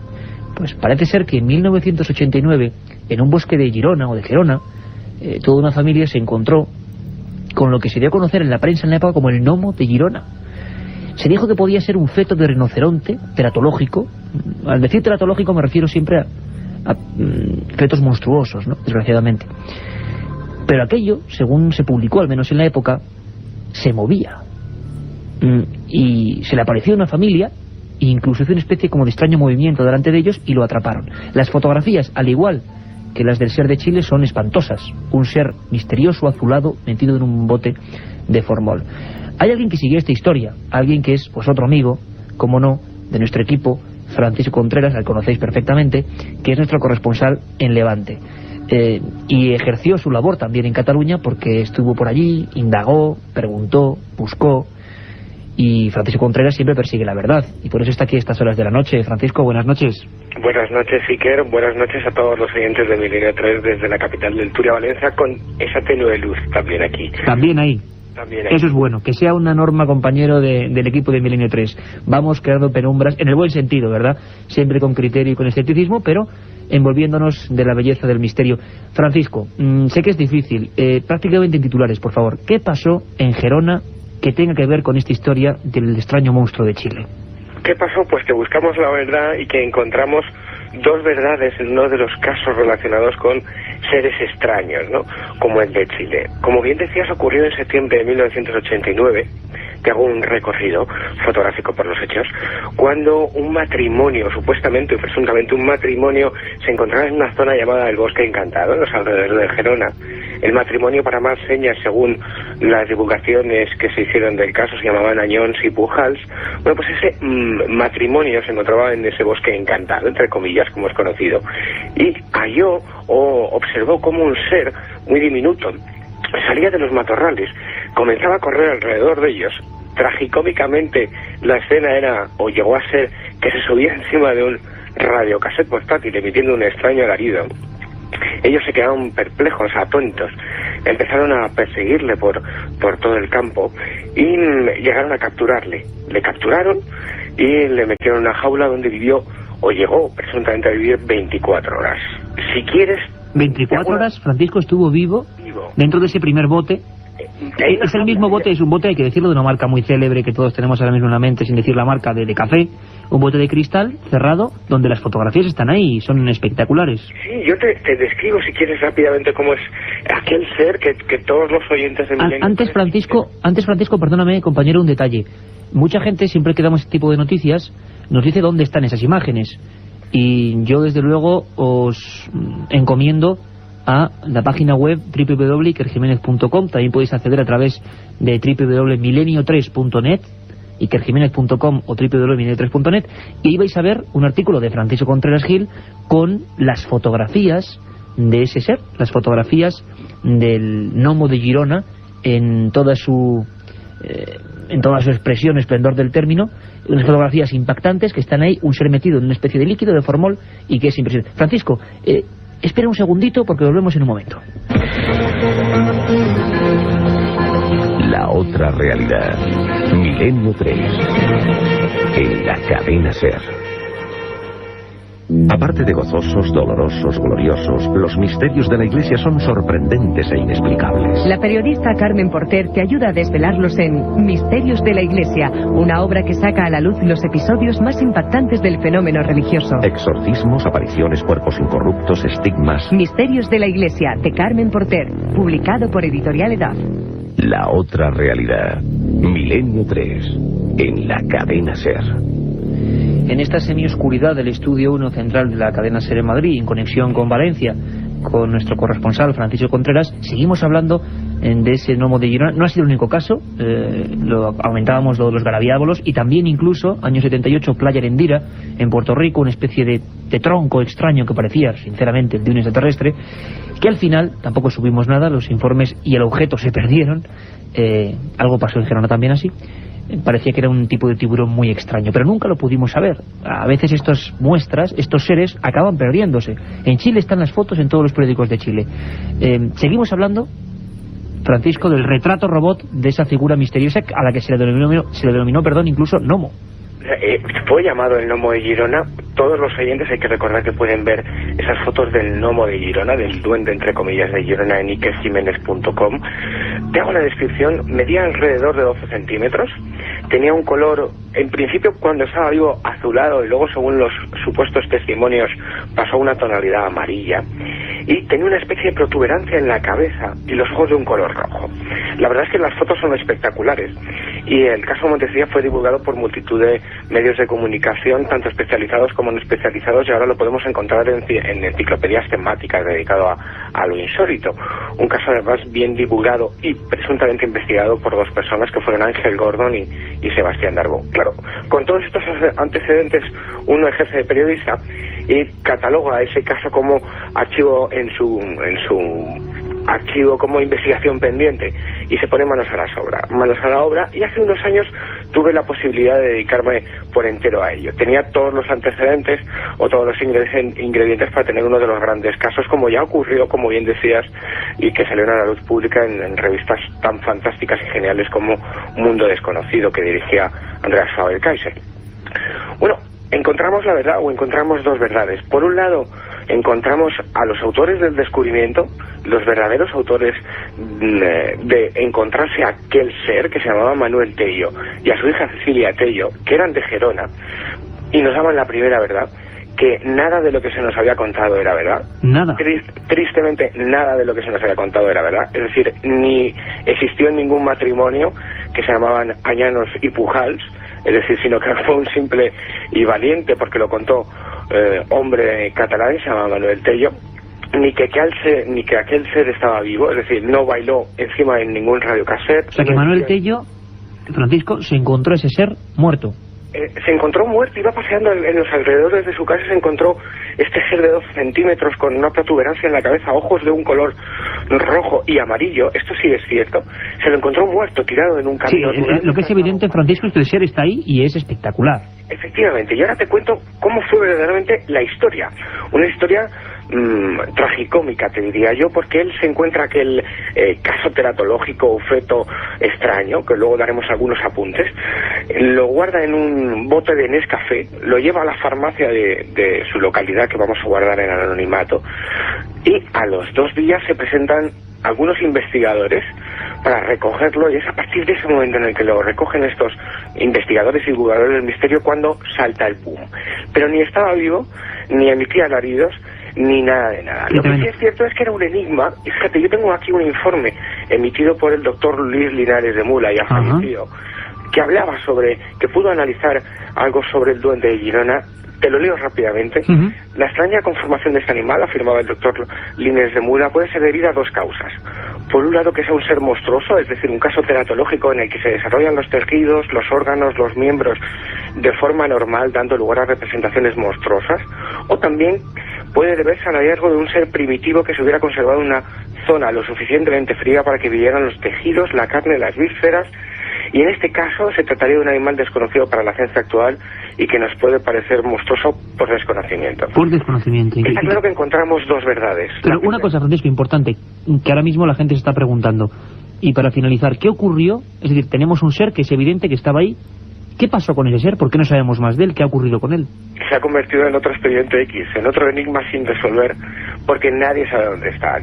pues parece ser que en 1989, en un bosque de Girona o de Gerona, toda una familia se encontró con lo que se dio a conocer en la prensa en la época como el gnomo de Girona. Se dijo que podía ser un feto de rinoceronte teratológico. Al decir teratológico me refiero siempre a fetos monstruosos, ¿no?, desgraciadamente. Pero aquello, según se publicó, al menos en la época, se movía. Y se le apareció a una familia, e incluso hizo una especie como de extraño movimiento delante de ellos y lo atraparon. Las fotografías, al igual que las del ser de Chile, son espantosas. Un ser misterioso, azulado, metido en un bote de formol. Hay alguien que sigue esta historia, alguien que es pues otro amigo, como no, de nuestro equipo, Francisco Contreras, al conocéis perfectamente, que es nuestro corresponsal en Levante. Y ejerció su labor también en Cataluña porque estuvo por allí, indagó, preguntó, buscó. Y Francisco Contreras siempre persigue la verdad, y por eso está aquí a estas horas de la noche. Francisco, buenas noches. Buenas noches, Iker. Buenas noches a todos los oyentes de Milenio 3 desde la capital del Turia, Valencia, con esa tenue luz también aquí. También ahí. Eso es bueno, que sea una norma, compañero del equipo de Milenio 3. Vamos creando penumbras, en el buen sentido, ¿verdad? Siempre con criterio y con escepticismo, pero envolviéndonos de la belleza del misterio. Francisco, sé que es difícil, prácticamente en titulares, por favor. ¿Qué pasó en Gerona que tenga que ver con esta historia del extraño monstruo de Chile? ¿Qué pasó? Pues que buscamos la verdad y que encontramos dos verdades en uno de los casos relacionados con seres extraños, ¿no? Como el de Chile. Como bien decías, ocurrió en septiembre de 1989, que hago un recorrido fotográfico por los hechos, cuando un matrimonio, supuestamente o presuntamente un matrimonio, se encontraba en una zona llamada el Bosque Encantado, en los alrededores de Gerona. El matrimonio, para más señas, según las divulgaciones que se hicieron del caso, se llamaban Añons y Pujals. Bueno, pues ese matrimonio se encontraba en ese Bosque Encantado, entre comillas, como es conocido, y halló o observó como un ser muy diminuto salía de los matorrales, comenzaba a correr alrededor de ellos. Tragicómicamente la escena era, o llegó a ser, que se subía encima de un radiocassette portátil emitiendo un extraño alarido. Ellos se quedaron perplejos, atónitos. Empezaron a perseguirle por todo el campo y llegaron a capturarle. Le capturaron y le metieron en una jaula donde vivió, o llegó presuntamente a vivir, 24 horas. Si quieres... 24 horas Francisco estuvo vivo dentro de ese primer bote. Es el mismo bote, es un bote, hay que decirlo, de una marca muy célebre que todos tenemos ahora mismo en la mente, sin decir la marca, de café. Un bote de cristal cerrado donde las fotografías están ahí y son espectaculares. Sí, yo te describo, si quieres, rápidamente cómo es aquel ser que todos los oyentes de Milenio... Antes, Francisco, perdóname, compañero, un detalle. Mucha gente, siempre que damos este tipo de noticias, nos dice dónde están esas imágenes. Y yo, desde luego, os encomiendo a la página web www.ikerjimenez.com. También podéis acceder a través de www.milenio3.net, ikerjimenez.com o www.milenio3.net, y ahí vais a ver un artículo de Francisco Contreras Gil con las fotografías de ese ser, las fotografías del gnomo de Girona en toda su expresión, esplendor del término. Unas fotografías impactantes que están ahí, un ser metido en una especie de líquido, de formol, y que es impresionante. Francisco, espera un segundito porque volvemos en un momento. La otra realidad. Milenio 3. En la cadena SER. Aparte de gozosos, dolorosos, gloriosos, los misterios de la Iglesia son sorprendentes e inexplicables. La periodista Carmen Porter te ayuda a desvelarlos en Misterios de la Iglesia, una obra que saca a la luz los episodios más impactantes del fenómeno religioso. Exorcismos, apariciones, cuerpos incorruptos, estigmas. Misterios de la Iglesia, de Carmen Porter, publicado por Editorial Edad. La otra realidad. Milenio 3. En la cadena SER. En esta semioscuridad del estudio 1 central de la cadena SER en Madrid, en conexión con Valencia, con nuestro corresponsal Francisco Contreras, seguimos hablando de ese gnomo de Girona. No ha sido el único caso, aumentábamos lo de los garabiábolos, y también incluso, año 78, Playa Arendira, en Puerto Rico, una especie de tronco extraño que parecía, sinceramente, el de un extraterrestre, que al final tampoco subimos nada, los informes y el objeto se perdieron. Algo pasó en Gerona también así. Parecía que era un tipo de tiburón muy extraño, pero nunca lo pudimos saber. A veces estas muestras, estos seres, acaban perdiéndose. En Chile están las fotos en todos los periódicos de Chile. Seguimos hablando, Francisco, del retrato robot de esa figura misteriosa a la que se le denominó, incluso gnomo. Fue llamado el gnomo de Girona. Todos los oyentes hay que recordar que pueden ver esas fotos del gnomo de Girona, del duende entre comillas de Girona, en ikerjimenez.com. Te hago la descripción. Medía alrededor de 12 centímetros, tenía un color, en principio cuando estaba vivo, azulado, y luego, según los supuestos testimonios, pasó a una tonalidad amarilla, y tenía una especie de protuberancia en la cabeza y los ojos de un color rojo. La verdad es que las fotos son espectaculares, y el caso Montesía fue divulgado por multitud de medios de comunicación, tanto especializados como no especializados, y ahora lo podemos encontrar en enciclopedias temáticas dedicado a lo insólito. Un caso además bien divulgado y presuntamente investigado por dos personas, que fueron Ángel Gordon y Sebastián Darbo. Claro, con todos estos antecedentes, uno ejerce de periodista y cataloga ese caso como archivo en su archivo, como investigación pendiente, y se pone manos a la obra, y hace unos años tuve la posibilidad de dedicarme por entero a ello. Tenía todos los antecedentes o todos los ingredientes para tener uno de los grandes casos, como ya ocurrió, como bien decías, y que salieron a la luz pública en revistas tan fantásticas y geniales como Mundo Desconocido, que dirigía Andreas Faber-Kaiser. Bueno, encontramos la verdad, o encontramos dos verdades. Por un lado, encontramos a los autores del descubrimiento, los verdaderos autores de encontrarse a aquel ser que se llamaba Manuel Tello, y a su hija Cecilia Tello, que eran de Gerona, y nos daban la primera verdad, que nada de lo que se nos había contado era verdad. Nada. Tristemente, nada de lo que se nos había contado era verdad. Es decir, ni existió ningún matrimonio que se llamaban Añanos y Pujals, es decir, sino que fue un simple y valiente, porque lo contó hombre catalán, se llama Manuel Tello, ni que aquel ser estaba vivo, es decir, no bailó encima de ningún radiocassette. O sea que Manuel Tello, Francisco, se encontró ese ser muerto. Se encontró muerto, iba paseando en los alrededores de su casa, se encontró este ser de 12 centímetros con una protuberancia en la cabeza, ojos de un color rojo y amarillo, esto sí es cierto, se lo encontró muerto, tirado en un camino. Sí, lo que es evidente, Francisco, es que el ser está ahí y es espectacular. Efectivamente, y ahora te cuento cómo fue verdaderamente la historia, una historia tragicómica, te diría yo, porque él se encuentra aquel caso teratológico o feto extraño, que luego daremos algunos apuntes, lo guarda en un bote de Nescafé, lo lleva a la farmacia de su localidad, que vamos a guardar en anonimato, y a los 2 días se presentan algunos investigadores para recogerlo, y es a partir de ese momento en el que lo recogen estos investigadores y divulgadores del misterio cuando salta el boom. Pero ni estaba vivo, ni emitía alaridos, ni nada de nada. Lo que sí es cierto es que era un enigma, y fíjate, yo tengo aquí un informe emitido por el doctor Luis Linares de Mula, ya fallecido, que hablaba sobre, que pudo analizar algo sobre el duende de Girona. Te lo leo rápidamente. La extraña conformación de este animal, afirmaba el doctor Linares de Mula, puede ser debida a 2 causas. Por un lado, que sea un ser monstruoso, es decir, un caso teratológico en el que se desarrollan los tejidos, los órganos, los miembros de forma normal, dando lugar a representaciones monstruosas, o también puede deberse al hallazgo de un ser primitivo que se hubiera conservado en una zona lo suficientemente fría para que vivieran los tejidos, la carne, las vísceras, y en este caso se trataría de un animal desconocido para la ciencia actual y que nos puede parecer monstruoso por desconocimiento. Por desconocimiento. Está claro que encontramos 2 verdades. Pero una cosa, Francisco, importante, que ahora mismo la gente se está preguntando, y para finalizar, ¿qué ocurrió? Es decir, tenemos un ser que es evidente que estaba ahí. ¿Qué pasó con ese ser? ¿Por qué no sabemos más de él? ¿Qué ha ocurrido con él? Se ha convertido en otro expediente X, en otro enigma sin resolver, porque nadie sabe dónde está.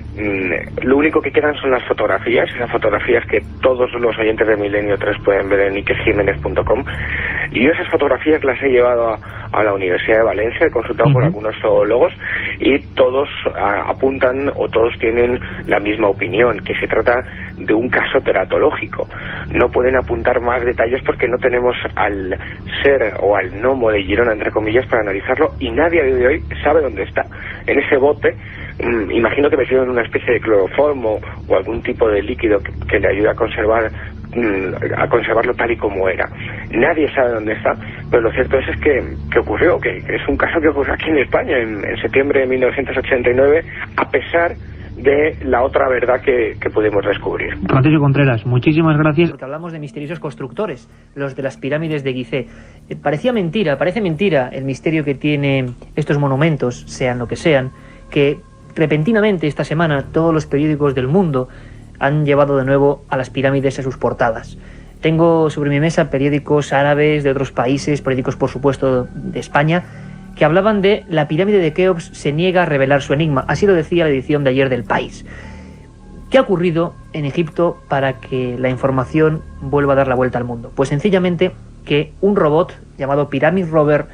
Lo único que quedan son las fotografías, esas fotografías que todos los oyentes de Milenio 3 pueden ver en ikerjimenez.com, y yo esas fotografías las he llevado a la Universidad de Valencia, he consultado con algunos zoólogos, y todos apuntan, o todos tienen la misma opinión, que se trata de un caso teratológico. No pueden apuntar más detalles porque no tenemos al ser o al gnomo de Girona, entre comillas, para analizarlo, y nadie a día de hoy sabe dónde está. En ese bote, imagino que metido en una especie de cloroformo o algún tipo de líquido que le ayuda a conservarlo tal y como era. Nadie sabe dónde está, pero lo cierto es que ocurrió, que es un caso que ocurrió aquí en España en septiembre de 1989, a pesar de la otra verdad que pudimos descubrir. Francisco Contreras, muchísimas gracias. Porque hablamos de misteriosos constructores, los de las pirámides de Gizeh. Parece mentira el misterio que tienen estos monumentos, sean lo que sean, que repentinamente esta semana todos los periódicos del mundo han llevado de nuevo a las pirámides a sus portadas. Tengo sobre mi mesa periódicos árabes de otros países, periódicos por supuesto de España, que hablaban de la pirámide de Keops se niega a revelar su enigma. Así lo decía la edición de ayer del País. ¿Qué ha ocurrido en Egipto para que la información vuelva a dar la vuelta al mundo? Pues sencillamente que un robot llamado Pyramid Rover,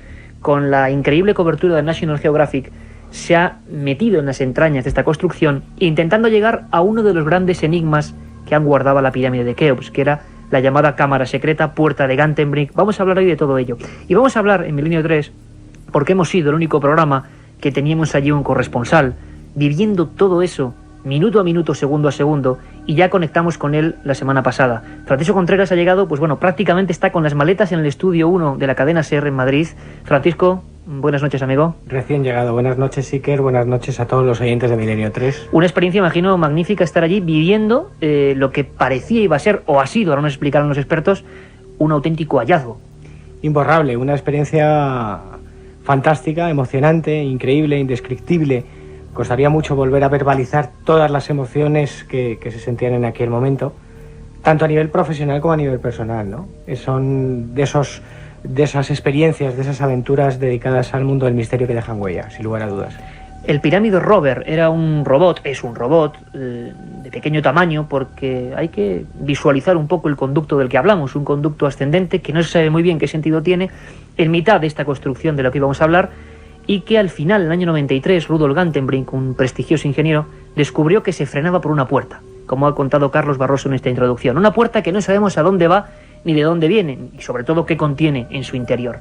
con la increíble cobertura de National Geographic, se ha metido en las entrañas de esta construcción, intentando llegar a uno de los grandes enigmas que han guardado la pirámide de Keops, que era la llamada cámara secreta, puerta de Gantenbrink. Vamos a hablar hoy de todo ello. Y vamos a hablar en Milenio 3, porque hemos sido el único programa que teníamos allí un corresponsal, viviendo todo eso, minuto a minuto, segundo a segundo, y ya conectamos con él la semana pasada. Francisco Contreras ha llegado, pues bueno, prácticamente está con las maletas en el estudio 1 de la cadena SER en Madrid. Francisco, buenas noches, amigo. Recién llegado. Buenas noches, Iker. Buenas noches a todos los oyentes de Milenio 3. Una experiencia, imagino, magnífica estar allí viviendo lo que parecía iba a ser, o ha sido, ahora nos explicaron los expertos, un auténtico hallazgo. Imborrable, una experiencia fantástica, emocionante, increíble, indescriptible. Costaría mucho volver a verbalizar todas las emociones que se sentían en aquel momento, tanto a nivel profesional como a nivel personal, ¿no? Son de esas experiencias, de esas aventuras dedicadas al mundo del misterio que dejan huella, sin lugar a dudas. El Pyramid Rover era un robot, es un robot de pequeño tamaño, porque hay que visualizar un poco el conducto del que hablamos, un conducto ascendente que no se sabe muy bien qué sentido tiene, en mitad de esta construcción de lo que íbamos a hablar, y que al final, en el año 93, Rudolf Gantenbrink, un prestigioso ingeniero, descubrió que se frenaba por una puerta, como ha contado Carlos Barroso en esta introducción. Una puerta que no sabemos a dónde va ni de dónde viene, y sobre todo qué contiene en su interior.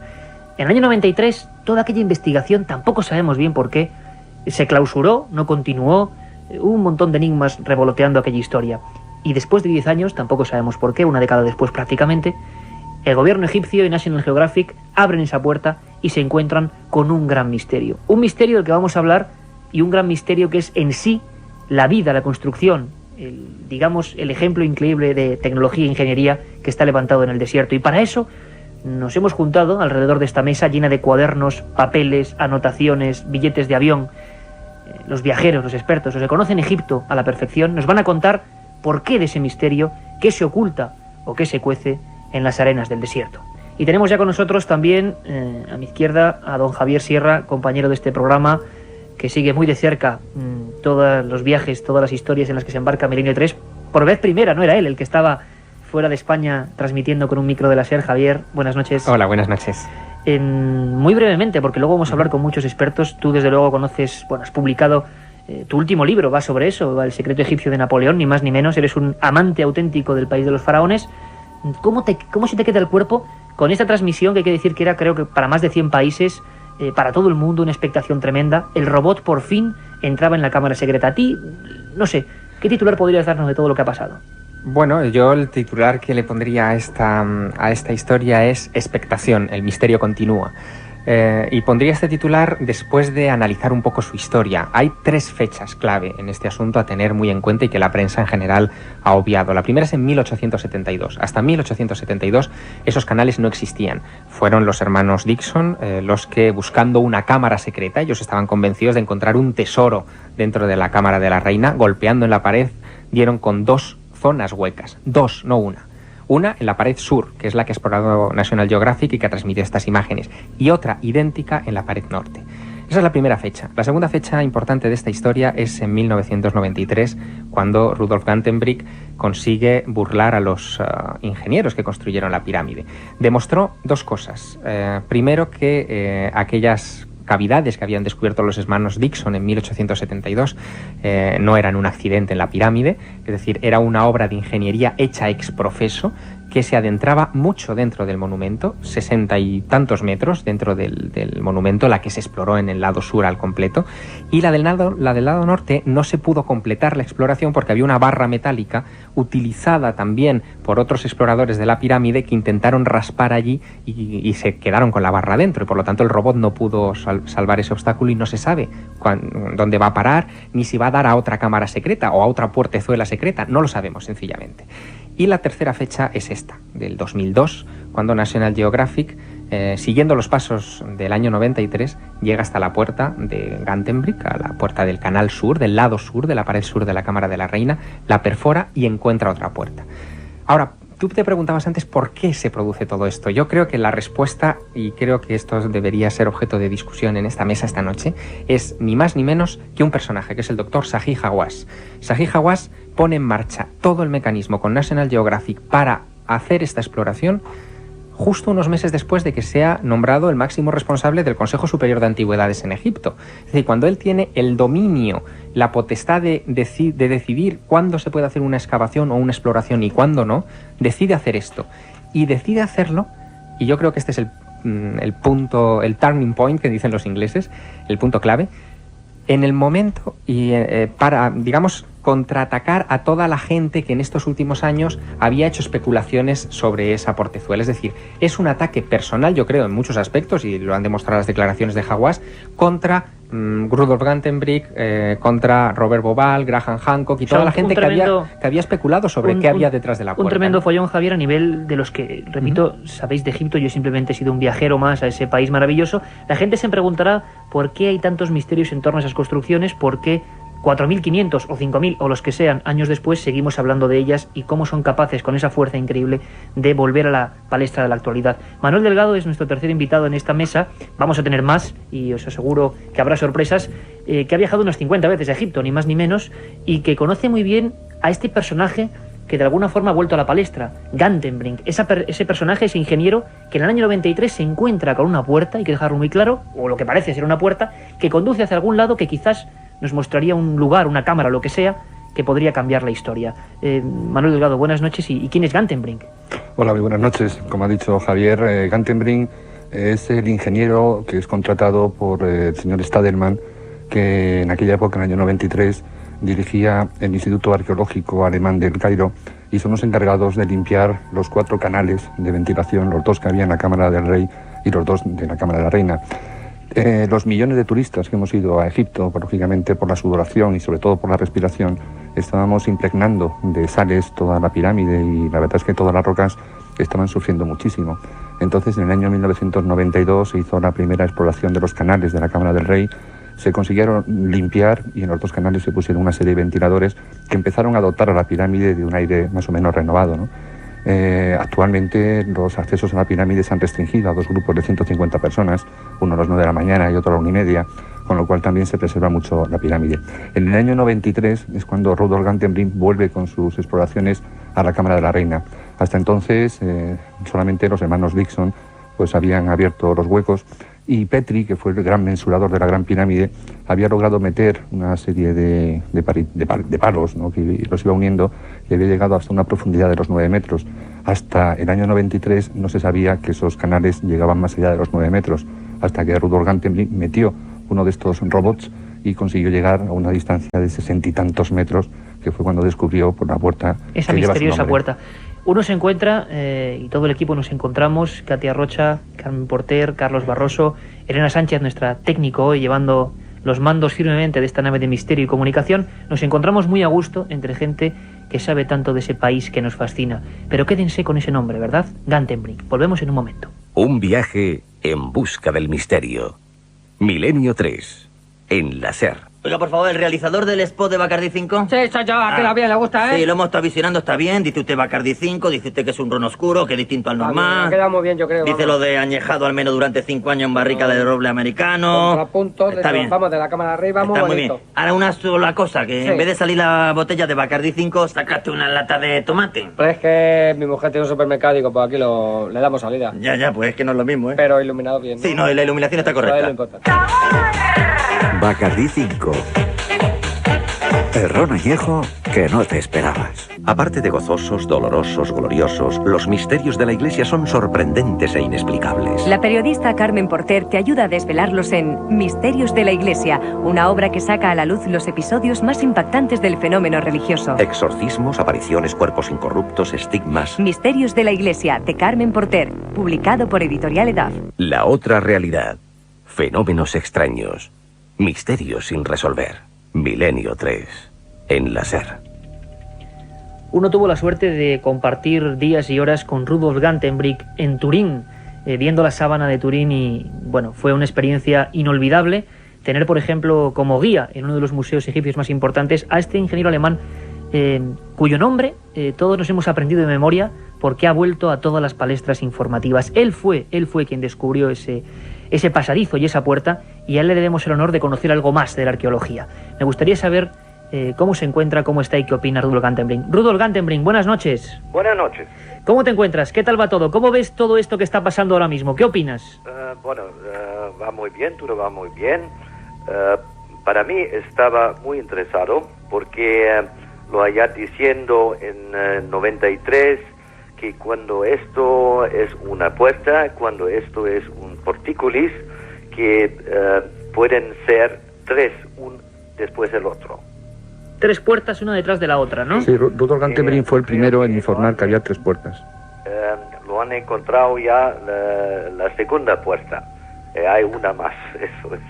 En el año 93, toda aquella investigación, tampoco sabemos bien por qué, se clausuró, no continuó, hubo un montón de enigmas revoloteando aquella historia. Y después de 10 años, tampoco sabemos por qué, una década después prácticamente, el gobierno egipcio y National Geographic abren esa puerta y se encuentran con un gran misterio. Un misterio del que vamos a hablar, y un gran misterio que es en sí la vida, la construcción, digamos, el ejemplo increíble de tecnología e ingeniería que está levantado en el desierto. Y para eso nos hemos juntado alrededor de esta mesa llena de cuadernos, papeles, anotaciones, billetes de avión. Los viajeros, los expertos, los que conocen Egipto a la perfección, nos van a contar por qué de ese misterio, qué se oculta o qué se cuece en las arenas del desierto. Y tenemos ya con nosotros también, a mi izquierda, a don Javier Sierra, compañero de este programa, que sigue muy de cerca todos los viajes, todas las historias en las que se embarca Milenio 3. Por vez primera, no era él el que estaba fuera de España transmitiendo con un micro de la SER. Javier, buenas noches. Hola, buenas noches. Muy brevemente, porque luego vamos a hablar con muchos expertos. Tú desde luego conoces, bueno, has publicado tu último libro, va sobre eso, va El secreto egipcio de Napoleón, ni más ni menos. Eres un amante auténtico del país de los faraones. ¿Cómo se te queda el cuerpo con esta transmisión, que hay que decir que era, creo que para más de 100 países, para todo el mundo, una expectación tremenda? El robot por fin entraba en la cámara secreta. A ti, no sé, ¿qué titular podrías darnos de todo lo que ha pasado? Bueno, yo el titular que le pondría a esta historia es Expectación, el misterio continúa. Y pondría este titular después de analizar un poco su historia. Hay 3 fechas clave en este asunto a tener muy en cuenta y que la prensa en general ha obviado. La primera es en 1872. Hasta 1872 esos canales no existían. Fueron los hermanos Dixon los que, buscando una cámara secreta, ellos estaban convencidos de encontrar un tesoro dentro de la cámara de la reina, golpeando en la pared, dieron con 2 zonas huecas. 2, no una. Una en la pared sur, que es la que ha explorado National Geographic y que ha transmitido estas imágenes, y otra idéntica en la pared norte. Esa es la primera fecha. La segunda fecha importante de esta historia es en 1993, cuando Rudolf Gantenbrink consigue burlar a los ingenieros que construyeron la pirámide. Demostró 2 cosas. Primero, que aquellas cavidades que habían descubierto los hermanos Dixon en 1872 no eran un accidente en la pirámide, es decir, era una obra de ingeniería hecha ex profeso que se adentraba mucho dentro del monumento, 60 y tantos metros dentro del monumento, la que se exploró en el lado sur al completo, y la del lado norte no se pudo completar la exploración porque había una barra metálica utilizada también por otros exploradores de la pirámide que intentaron raspar allí y se quedaron con la barra dentro, y por lo tanto el robot no pudo salvar ese obstáculo y no se sabe dónde va a parar, ni si va a dar a otra cámara secreta o a otra puertezuela secreta, no lo sabemos sencillamente. Y la tercera fecha es esta, del 2002, cuando National Geographic, siguiendo los pasos del año 93, llega hasta la puerta de Gantenbrink, a la puerta del canal sur, del lado sur, de la pared sur de la Cámara de la Reina, la perfora y encuentra otra puerta. Ahora, tú te preguntabas antes por qué se produce todo esto. Yo creo que la respuesta, y creo que esto debería ser objeto de discusión en esta mesa esta noche, es ni más ni menos que un personaje, que es el doctor Zahi Hawass. Zahi Hawass pone en marcha todo el mecanismo con National Geographic para hacer esta exploración justo unos meses después de que sea nombrado el máximo responsable del Consejo Superior de Antigüedades en Egipto. Es decir, cuando él tiene el dominio, la potestad de decidir cuándo se puede hacer una excavación o una exploración y cuándo no, decide hacer esto. Y decide hacerlo, y yo creo que este es el punto, el turning point que dicen los ingleses, el punto clave, en el momento y para, digamos, contraatacar a toda la gente que en estos últimos años había hecho especulaciones sobre esa portezuela. Es decir, es un ataque personal, yo creo, en muchos aspectos, y lo han demostrado las declaraciones de Hawass, contra Rudolf Gantenbrink, contra Robert Bauval, Graham Hancock y toda la gente que había especulado sobre qué había detrás de la puerta. Un tremendo follón, Javier, a nivel de los que, repito, sabéis de Egipto, yo simplemente he sido un viajero más a ese país maravilloso. La gente se preguntará por qué hay tantos misterios en torno a esas construcciones, por qué 4.500 o 5.000 o los que sean años después seguimos hablando de ellas y cómo son capaces con esa fuerza increíble de volver a la palestra de la actualidad. Manuel Delgado es nuestro tercer invitado en esta mesa. Vamos a tener más y os aseguro que habrá sorpresas, que ha viajado unas 50 veces a Egipto, ni más ni menos, y que conoce muy bien a este personaje que de alguna forma ha vuelto a la palestra, Gantenbrink, ese personaje, ese ingeniero que en el año 93 se encuentra con una puerta, hay que dejarlo muy claro, o lo que parece ser una puerta, que conduce hacia algún lado que quizás nos mostraría un lugar, una cámara, lo que sea, que podría cambiar la historia. Manuel Delgado, buenas noches. ¿Y quién es Gantenbrink? Hola, muy buenas noches. Como ha dicho Javier, Gantenbrink es el ingeniero que es contratado por el señor Stadelmann, que en aquella época, en el año 93, dirigía el Instituto Arqueológico Alemán del Cairo, y son los encargados de limpiar los 4 canales de ventilación, los 2 que había en la Cámara del Rey y los 2 de la Cámara de la Reina. Los millones de turistas que hemos ido a Egipto, lógicamente por la sudoración y sobre todo por la respiración, estábamos impregnando de sales toda la pirámide, y la verdad es que todas las rocas estaban sufriendo muchísimo. Entonces, en el año 1992 se hizo la primera exploración de los canales de la Cámara del Rey. Se consiguieron limpiar y en los 2 canales se pusieron una serie de ventiladores que empezaron a dotar a la pirámide de un aire más o menos renovado, ¿no? Actualmente los accesos a la pirámide se han restringido a 2 grupos de 150 personas, uno a las 9 de la mañana y otro a las 1:30, con lo cual también se preserva mucho la pirámide. En el año 93 es cuando Rudolf Gantenbrink vuelve con sus exploraciones a la Cámara de la Reina. Hasta entonces solamente los hermanos Dixon pues habían abierto los huecos, y Petrie, que fue el gran mensurador de la Gran Pirámide, había logrado meter una serie de palos, ¿no?, que los iba uniendo, y había llegado hasta una profundidad de los 9 metros. Hasta el año 93 no se sabía que esos canales llegaban más allá de los 9 metros, hasta que Rudolf Gantenbrink metió uno de estos robots y consiguió llegar a una distancia de 60 y tantos metros, que fue cuando descubrió por la puerta. Esa misteriosa puerta. Uno se encuentra, y todo el equipo nos encontramos, Katia Rocha, Carmen Porter, Carlos Barroso, Elena Sánchez, nuestra técnico hoy, llevando los mandos firmemente de esta nave de misterio y comunicación. Nos encontramos muy a gusto entre gente que sabe tanto de ese país que nos fascina. Pero quédense con ese nombre, ¿verdad? Gantenbrink. Volvemos en un momento. Un viaje en busca del misterio. Milenio 3, en la SER. Oiga, por favor, ¿el realizador del spot de Bacardi 5? Sí, soy yo, queda bien, le gusta, ¿eh? Sí, lo hemos estado visionando, está bien. Dice usted Bacardi 5, dice usted que es un ron oscuro, que es distinto al normal. Queda muy bien, yo creo. Dice lo de añejado al menos durante 5 años en barrica de roble americano. Contrapuntos, está bien. Vamos de la cámara arriba, está muy bien. Ahora una sola cosa, que sí, en vez de salir la botella de Bacardi 5, sacaste una lata de tomate. Pues es que mi mujer tiene un supermercado y pues aquí le damos salida. Ya, pues es que no es lo mismo, ¿eh? Pero iluminado bien, ¿no? Sí, no, la iluminación está correcta. Eso es lo importante. Bacardi 5. El ron añejo que no te esperabas. Aparte de gozosos, dolorosos, gloriosos, los misterios de la Iglesia son sorprendentes e inexplicables. La periodista Carmen Porter te ayuda a desvelarlos en Misterios de la Iglesia, una obra que saca a la luz los episodios más impactantes del fenómeno religioso. Exorcismos, apariciones, cuerpos incorruptos, estigmas. Misterios de la Iglesia, de Carmen Porter, publicado por Editorial Edad. La otra realidad. Fenómenos extraños. Misterios sin resolver. Milenio 3, en la SER. Uno tuvo la suerte de compartir días y horas con Rudolf Gantenbrink en Turín, viendo la sábana de Turín, y bueno, fue una experiencia inolvidable tener, por ejemplo, como guía en uno de los museos egipcios más importantes a este ingeniero alemán, cuyo nombre todos nos hemos aprendido de memoria porque ha vuelto a todas las palestras informativas. Él fue quien descubrió ese pasadizo y esa puerta, y a él le debemos el honor de conocer algo más de la arqueología. Me gustaría saber cómo se encuentra, cómo está y qué opina Rudolf Gantenbrink. Rudolf Gantenbrink, buenas noches. Buenas noches. ¿Cómo te encuentras? ¿Qué tal va todo? ¿Cómo ves todo esto que está pasando ahora mismo? ¿Qué opinas? Va muy bien, todo va muy bien. Para mí estaba muy interesado porque lo allá diciendo en 93 que cuando esto es una puerta, cuando esto es un portícolis, que pueden ser 3, uno después del otro. 3 puertas una detrás de la otra, ¿no? Sí, Rudolf Gantenbrink fue el primero en informar que había 3 puertas. Lo han encontrado ya la segunda puerta. Hay una más, eso es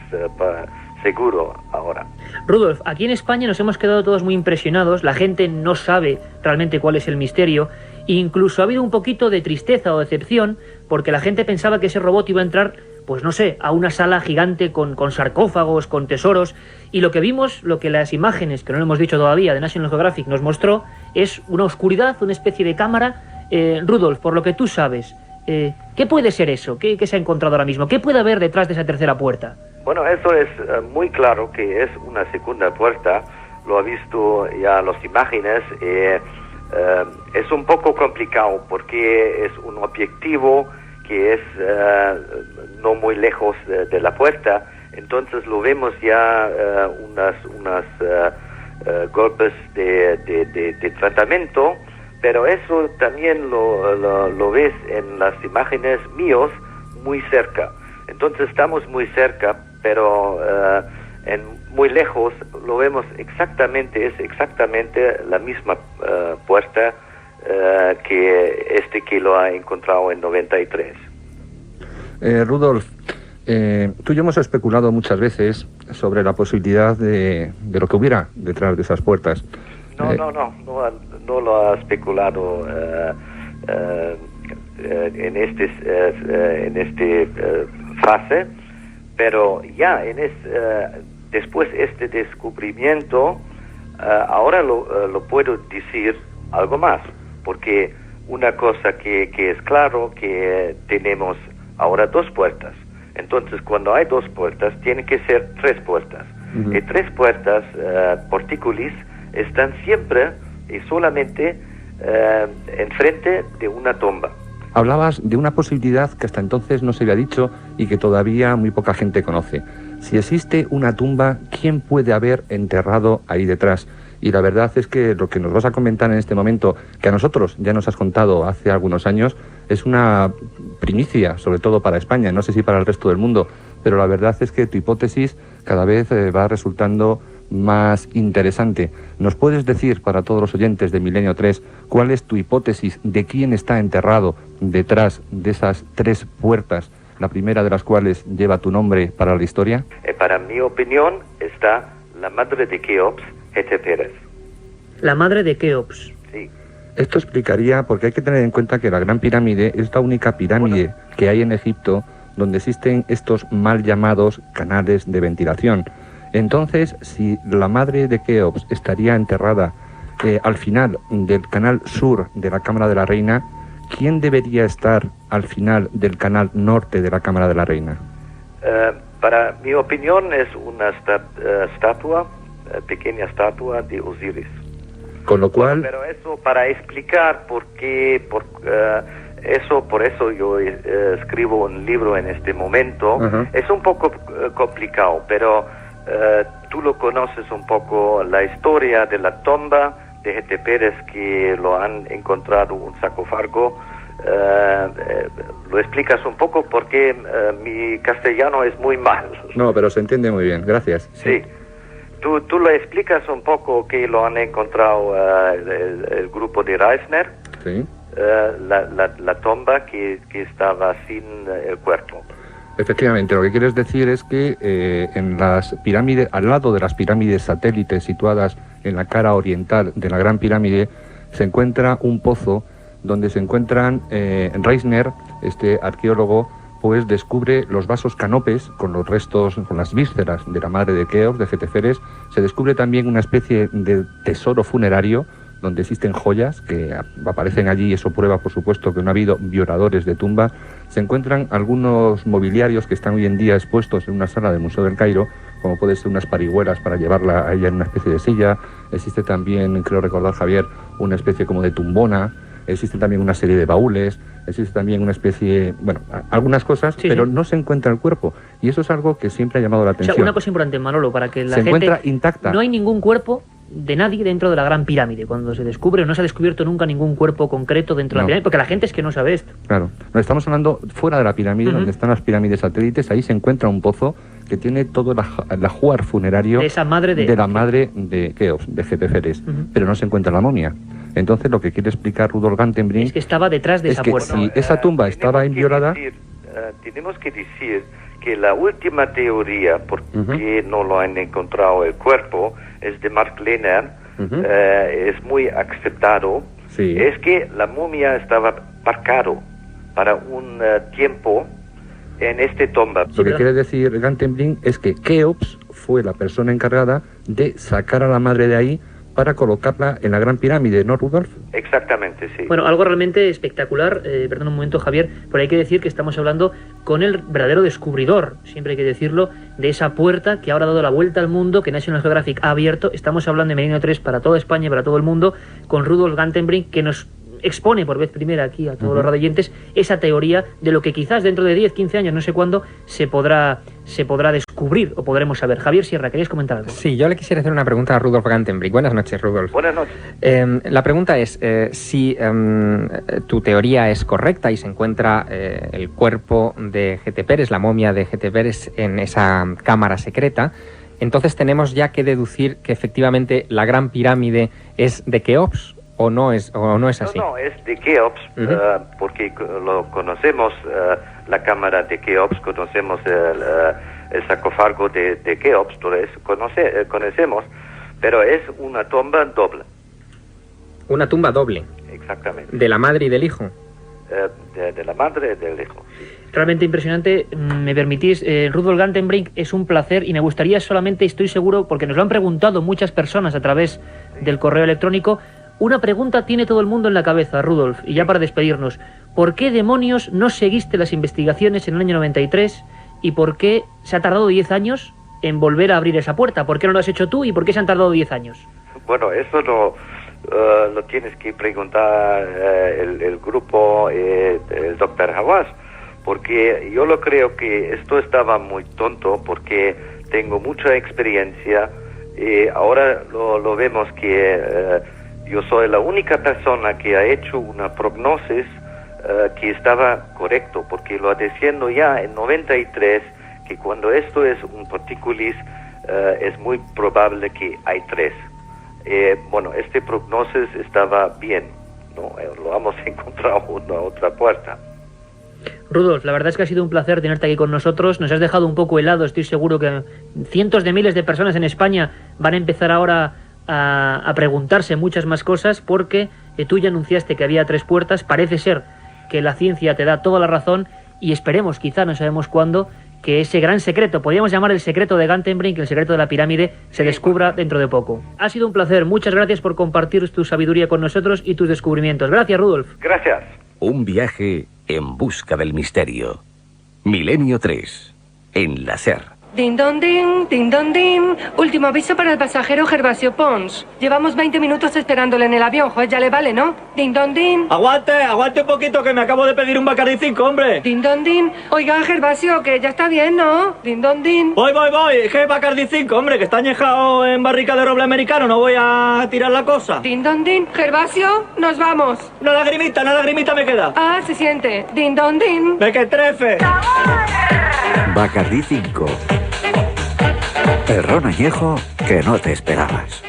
seguro ahora. Rudolf, aquí en España nos hemos quedado todos muy impresionados. La gente no sabe realmente cuál es el misterio. Incluso ha habido un poquito de tristeza o decepción porque la gente pensaba que ese robot iba a entrar, pues no sé, a una sala gigante con sarcófagos, con tesoros, y lo que vimos, lo que las imágenes, que no lo hemos dicho todavía, de National Geographic nos mostró, es una oscuridad, una especie de cámara. Rudolf, por lo que tú sabes, ¿qué puede ser eso? ¿Qué se ha encontrado ahora mismo? ¿Qué puede haber detrás de esa tercera puerta? Bueno, eso es muy claro que es una segunda puerta. Lo ha visto ya las imágenes. Es un poco complicado porque es un objetivo que es no muy lejos de la puerta, entonces lo vemos ya unas golpes de tratamiento, pero eso también lo ves en las imágenes míos muy cerca. Entonces estamos muy cerca, pero muy lejos lo vemos exactamente, es exactamente la misma puerta que lo ha encontrado en 93. Rudolf, tú y yo hemos especulado muchas veces sobre la posibilidad de lo que hubiera detrás de esas puertas. No lo ha especulado en este fase, pero ya después este descubrimiento, ahora lo puedo decir algo más, porque una cosa que es claro, que tenemos ahora 2 puertas. Entonces, cuando hay 2 puertas, tiene que ser 3 puertas. Y 3 puertas, portícolis, están siempre y solamente enfrente de una tumba. Hablabas de una posibilidad que hasta entonces no se había dicho y que todavía muy poca gente conoce. Si existe una tumba, ¿quién puede haber enterrado ahí detrás? Y la verdad es que lo que nos vas a comentar en este momento, que a nosotros ya nos has contado hace algunos años, es una primicia, sobre todo para España, no sé si para el resto del mundo, pero la verdad es que tu hipótesis cada vez va resultando más interesante. ¿Nos puedes decir, para todos los oyentes de Milenio 3, cuál es tu hipótesis de quién está enterrado detrás de esas 3 puertas, la primera de las cuales lleva tu nombre para la historia? Para mi opinión está la madre de Keops, Hetepheres. La madre de Keops. Sí. Esto explicaría, porque hay que tener en cuenta que la Gran Pirámide es la única pirámide que hay en Egipto donde existen estos mal llamados canales de ventilación. Entonces, si la madre de Keops estaría enterrada al final del canal sur de la Cámara de la Reina, ¿quién debería estar al final del canal norte de la Cámara de la Reina? Para mi opinión es una pequeña estatua de Osiris. Con lo cual... Pero eso para explicar por qué, por eso yo escribo un libro en este momento. Es un poco complicado, pero tú lo conoces un poco, la historia de la tumba de Hetepheres, que lo han encontrado un sarcófago. Lo explicas un poco porque mi castellano es muy mal. No, pero se entiende muy bien, gracias. Sí. Tú lo explicas un poco que lo han encontrado el grupo de Reisner. Sí. La tumba que estaba sin el cuerpo. Efectivamente, lo que quieres decir es que en las pirámides, al lado de las pirámides satélites situadas en la cara oriental de la Gran Pirámide, se encuentra un pozo donde se encuentran Reisner, este arqueólogo, pues descubre los vasos canopes con los restos, con las vísceras de la madre de Keops, de Hetepheres. Se descubre también una especie de tesoro funerario donde existen joyas que aparecen allí, y eso prueba, por supuesto, que no ha habido violadores de tumba. Se encuentran algunos mobiliarios que están hoy en día expuestos en una sala del Museo del Cairo, como puede ser unas parihuelas para llevarla a ella en una especie de silla. Existe también, creo recordar, Javier, una especie como de tumbona. Existe también una serie de baúles, existe también una especie, bueno, algunas cosas, sí, pero no se encuentra el cuerpo. Y eso es algo que siempre ha llamado la atención. O sea, una cosa importante, Manolo, para que la gente... Se encuentra intacta. No hay ningún cuerpo de nadie dentro de la Gran Pirámide. Cuando se descubre, no se ha descubierto nunca ningún cuerpo concreto dentro de la pirámide, porque la gente es que no sabe esto. Claro. No, estamos hablando fuera de la pirámide, donde están las pirámides satélites. Ahí se encuentra un pozo que tiene todo el ajuar funerario de esa madre de la madre de Keops, de Hetepheres, pero no se encuentra la momia. Entonces, lo que quiere explicar Rudolf Gantenbrink es que estaba detrás de esa puerta. Si esa tumba estaba inviolada... Tenemos que decir que la última teoría por qué no lo han encontrado el cuerpo es de Mark Lehner, es muy aceptado. Sí. Es que la momia estaba marcado para un tiempo en este tumba. Lo que quiere decir Gantenbrink es que Keops fue la persona encargada de sacar a la madre de ahí para colocarla en la Gran Pirámide, ¿no, Rudolf? Exactamente, sí. Bueno, algo realmente espectacular. Perdón un momento, Javier, pero hay que decir que estamos hablando con el verdadero descubridor, siempre hay que decirlo, de esa puerta que ahora ha dado la vuelta al mundo, que National Geographic ha abierto. Estamos hablando de Milenio 3 para toda España y para todo el mundo, con Rudolf Gantenbrink, que nos expone por vez primera aquí a todos los radioyentes esa teoría de lo que quizás dentro de 10, 15 años, no sé cuándo, se podrá descubrir o podremos saber. Javier Sierra, ¿querías comentar algo? Sí, yo le quisiera hacer una pregunta a Rudolf Gantenbrink. Buenas noches, Rudolf. Buenas noches. La pregunta es si tu teoría es correcta y se encuentra el cuerpo de Gete Pérez, la momia de Gete Pérez, en esa cámara secreta. Entonces tenemos ya que deducir que efectivamente la Gran Pirámide es de Keops. ¿O no es así? No, es de Keops, porque lo conocemos, la cámara de Keops, conocemos el sarcófago de Keops, todo eso conocemos, pero es una tumba doble. ¿Una tumba doble? Exactamente. ¿De la madre y del hijo? De la madre y del hijo. Realmente impresionante. Me permitís, Rudolf Gantenbrink, es un placer y me gustaría solamente, estoy seguro, porque nos lo han preguntado muchas personas a través del correo electrónico. Una pregunta tiene todo el mundo en la cabeza, Rudolf, y ya para despedirnos. ¿Por qué demonios no seguiste las investigaciones en el año 93 y por qué se ha tardado 10 años en volver a abrir esa puerta? ¿Por qué no lo has hecho tú y por qué se han tardado 10 años? Bueno, eso lo tienes que preguntar el grupo, el Dr. Hawass, porque yo lo creo que esto estaba muy tonto porque tengo mucha experiencia y ahora lo vemos que... yo soy la única persona que ha hecho una prognosis que estaba correcto, porque lo diciendo ya en 93 que cuando esto es un particulis es muy probable que hay 3. Bueno, este prognosis estaba bien, ¿no? Lo hemos encontrado una otra puerta. Rudolf, la verdad es que ha sido un placer tenerte aquí con nosotros. Nos has dejado un poco helado. Estoy seguro que cientos de miles de personas en España van a empezar ahora a preguntarse muchas más cosas, porque tú ya anunciaste que había 3 puertas. Parece ser que la ciencia te da toda la razón y esperemos, quizá no sabemos cuándo, que ese gran secreto, podríamos llamar el secreto de Gantenbrink, el secreto de la pirámide, se descubra dentro de poco. Ha sido un placer. Muchas gracias por compartir tu sabiduría con nosotros y tus descubrimientos. Gracias, Rudolf. Gracias. Un viaje en busca del misterio. Milenio 3, en la SER. Din don din. Último aviso para el pasajero Gervasio Pons. Llevamos 20 minutos esperándole en el avión, juez, ya le vale, ¿no? Din don din. Aguante un poquito, que me acabo de pedir un Bacardi 5, hombre. Din don din. Oiga, Gervasio, que ya está bien, ¿no? Din don din. Voy. Es que Bacardi 5, hombre, que está añejado en barrica de roble americano, no voy a tirar la cosa. Din don din. Gervasio, nos vamos. Una lagrimita me queda. Ah, se siente. Din don din. ¡Ve que trefe! Bacardi 5. El ron añejo que no te esperabas.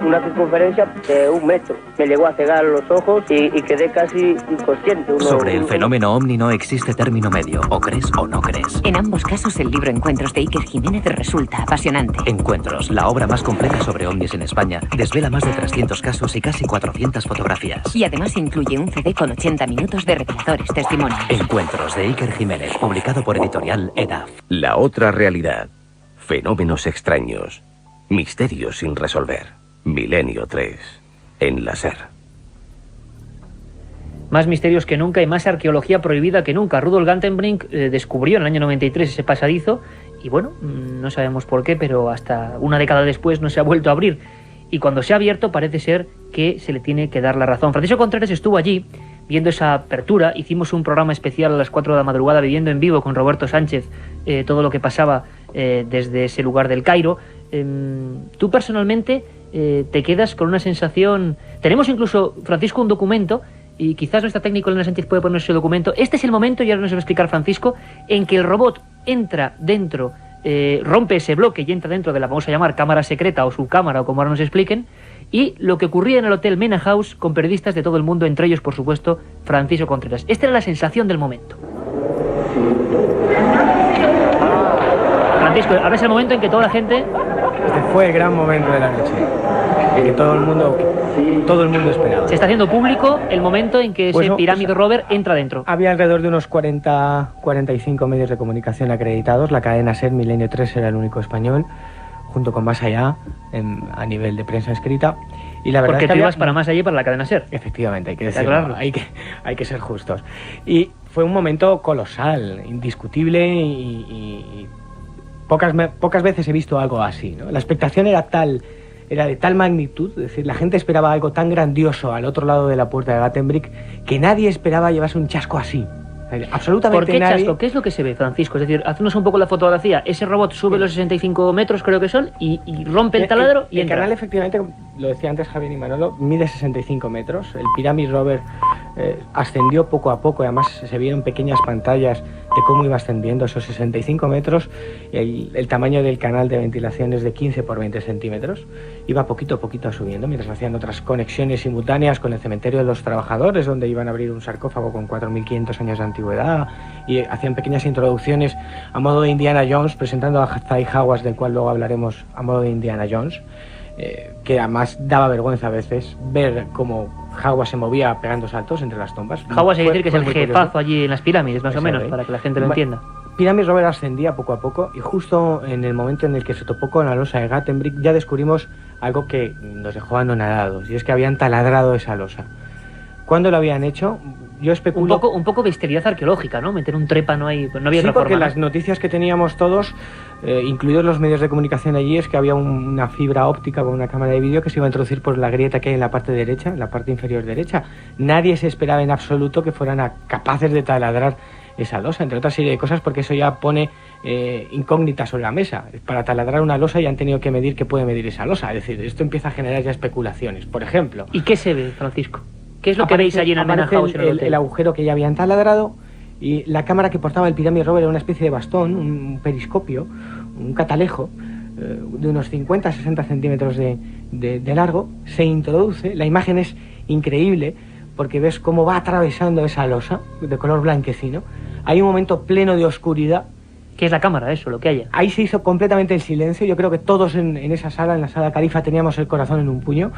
Una circunferencia de 1 metro. Me llegó a cegar los ojos y quedé casi inconsciente. Sobre el fenómeno ovni no existe término medio. O crees o no crees. En ambos casos, el libro Encuentros de Iker Jiménez resulta apasionante. Encuentros, la obra más completa sobre ovnis en España, desvela más de 300 casos y casi 400 fotografías. Y además incluye un CD con 80 minutos de reveladores testimonios. Encuentros de Iker Jiménez, publicado por editorial EDAF. La otra realidad. Fenómenos extraños. Misterios sin resolver. Milenio 3, en la SER. Más misterios que nunca y más arqueología prohibida que nunca. Rudolf Gantenbrink descubrió en el año 93 ese pasadizo y bueno, no sabemos por qué, pero hasta una década después no se ha vuelto a abrir. Y cuando se ha abierto parece ser que se le tiene que dar la razón. Francisco Contreras estuvo allí viendo esa apertura. Hicimos un programa especial a las 4 de la madrugada viviendo en vivo con Roberto Sánchez todo lo que pasaba desde ese lugar del Cairo. Tú personalmente te quedas con una sensación... Tenemos incluso, Francisco, un documento, y quizás nuestra técnico Elena Sánchez puede poner ese documento. Este es el momento, y ahora nos va a explicar Francisco, en que el robot entra dentro, rompe ese bloque y entra dentro de la, vamos a llamar, cámara secreta o subcámara, o como ahora nos expliquen, y lo que ocurría en el Hotel Mena House con periodistas de todo el mundo, entre ellos, por supuesto, Francisco Contreras. Esta era la sensación del momento. Francisco, ahora es el momento en que toda la gente... Este fue el gran momento de la noche, que todo el mundo esperaba. Se está haciendo público el momento en que ese Pirámide Rover entra dentro. Había alrededor de unos 45 medios de comunicación acreditados. La cadena SER, Milenio 3 era el único español, junto con Más Allá, a nivel de prensa escrita. Y la verdad porque es que tú ibas para Más Allá y para la cadena SER. Efectivamente, hay que decirlo, hay que ser justos. Y fue un momento colosal, indiscutible, y pocas veces he visto algo así, ¿no? La expectación era de tal magnitud, es decir, la gente esperaba algo tan grandioso al otro lado de la puerta de Gattenbrick que nadie esperaba llevarse un chasco así. Absolutamente ¿Por qué nadie. chasco? ¿Qué es lo que se ve, Francisco? Es decir, haznos un poco la fotografía. Ese robot sube los 65 metros, creo que son, y rompe el taladro y entra. El canal, efectivamente, lo decía antes Javier y Manolo, mide 65 metros. El Pyramid Rover ascendió poco a poco, y además se vieron pequeñas pantallas de cómo iba ascendiendo esos 65 metros. El tamaño del canal de ventilación es de 15 por 20 centímetros. Iba poquito a poquito subiendo, mientras hacían otras conexiones simultáneas con el cementerio de los trabajadores, donde iban a abrir un sarcófago con 4.500 años de antigüedad, y hacían pequeñas introducciones a modo de Indiana Jones, presentando a Zai Hawass, del cual luego hablaremos, a modo de Indiana Jones, que además daba vergüenza a veces ver cómo Hawass se movía pegando saltos entre las tumbas. Hawass hay que decir que es el jefazo allí en las pirámides, más o menos, para que la gente lo entienda. Pyramid Rover ascendía poco a poco, y justo en el momento en el que se topó con la losa de Gattenbrick ya descubrimos algo que nos dejó anonadados, y es que habían taladrado esa losa. ¿Cuándo lo habían hecho? Yo especulo... Un poco bestialidad arqueológica, ¿no? Meter un trépano ahí, pues no había sí, otra porque forma, ¿no? Las noticias que teníamos todos, incluidos los medios de comunicación allí, es que había una fibra óptica con una cámara de vídeo que se iba a introducir por la grieta que hay en la parte derecha, en la parte inferior derecha. Nadie se esperaba en absoluto que fueran capaces de taladrar esa losa, entre otra serie de cosas, porque eso ya pone incógnitas sobre la mesa. Para taladrar una losa ya han tenido que medir qué puede medir esa losa. Es decir, esto empieza a generar ya especulaciones. Por ejemplo... ¿Y qué se ve, Francisco? ¿Qué es lo que veis allí en el Manor House? El agujero que ya habían taladrado, y la cámara que portaba el Pyramid Rover era una especie de bastón, un periscopio, un catalejo de unos 50-60 centímetros de largo. Se introduce, la imagen es increíble porque ves cómo va atravesando esa losa de color blanquecino. Hay un momento pleno de oscuridad. ¿Qué es la cámara, eso, lo que haya? Ahí se hizo completamente el silencio. Yo creo que todos en esa sala, en la sala Califa, teníamos el corazón en un puño,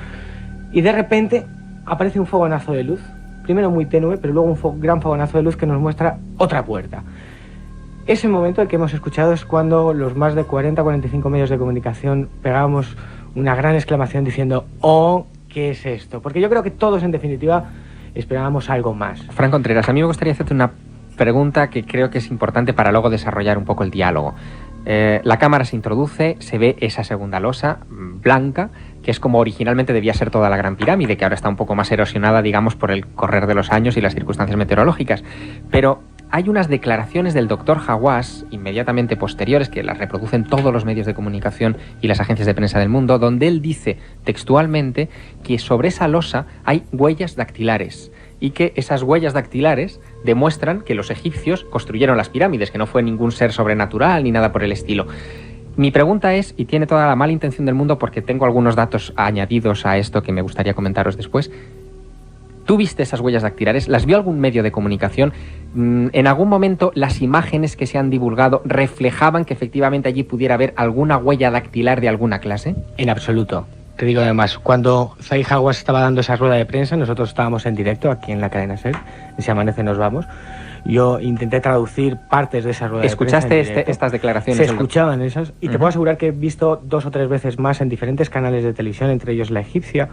y de repente aparece un fogonazo de luz, primero muy tenue, pero luego un gran fogonazo de luz que nos muestra otra puerta. Ese momento el que hemos escuchado es cuando los más de 40-45 medios de comunicación pegábamos una gran exclamación diciendo ¡oh, qué es esto! Porque yo creo que todos, en definitiva, esperábamos algo más. Fran Contreras, a mí me gustaría hacerte una pregunta que creo que es importante para luego desarrollar un poco el diálogo. La cámara se introduce, se ve esa segunda losa blanca, que es como originalmente debía ser toda la Gran Pirámide, que ahora está un poco más erosionada, digamos, por el correr de los años y las circunstancias meteorológicas. Pero hay unas declaraciones del doctor Hawass, inmediatamente posteriores, que las reproducen todos los medios de comunicación y las agencias de prensa del mundo, donde él dice textualmente que sobre esa losa hay huellas dactilares, y que esas huellas dactilares demuestran que los egipcios construyeron las pirámides, que no fue ningún ser sobrenatural ni nada por el estilo. Mi pregunta es, y tiene toda la mala intención del mundo porque tengo algunos datos añadidos a esto que me gustaría comentaros después, ¿tú viste esas huellas dactilares? ¿Las vio algún medio de comunicación? ¿En algún momento las imágenes que se han divulgado reflejaban que efectivamente allí pudiera haber alguna huella dactilar de alguna clase? En absoluto. Te digo además, cuando Zai Hawass estaba dando esa rueda de prensa, nosotros estábamos en directo aquí en la cadena SER, en Si Amanece Nos Vamos. Yo intenté traducir partes de esa rueda de prensa. ¿Escuchaste estas declaraciones? Se escuchaban esas, y te puedo asegurar que he visto 2 o 3 veces más en diferentes canales de televisión, entre ellos La Egipcia,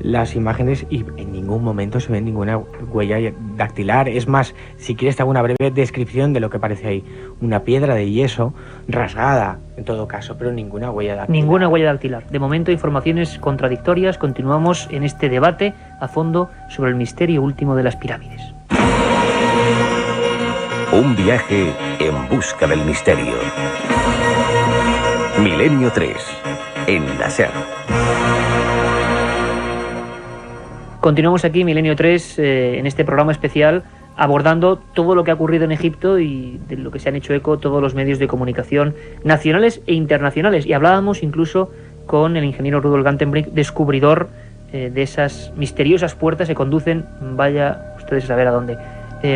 las imágenes, y en ningún momento se ve ninguna huella dactilar. Es más, si quieres te hago una breve descripción de lo que parece ahí. Una piedra de yeso rasgada, en todo caso, pero ninguna huella dactilar. Ninguna huella dactilar. De momento, informaciones contradictorias. Continuamos en este debate a fondo sobre el misterio último de las pirámides. Un viaje en busca del misterio. Milenio 3, en la SER. Continuamos aquí, Milenio 3, en este programa especial, abordando todo lo que ha ocurrido en Egipto y de lo que se han hecho eco todos los medios de comunicación nacionales e internacionales. Y hablábamos incluso con el ingeniero Rudolf Gantenbrink, descubridor de esas misteriosas puertas que conducen, vaya ustedes a saber a dónde.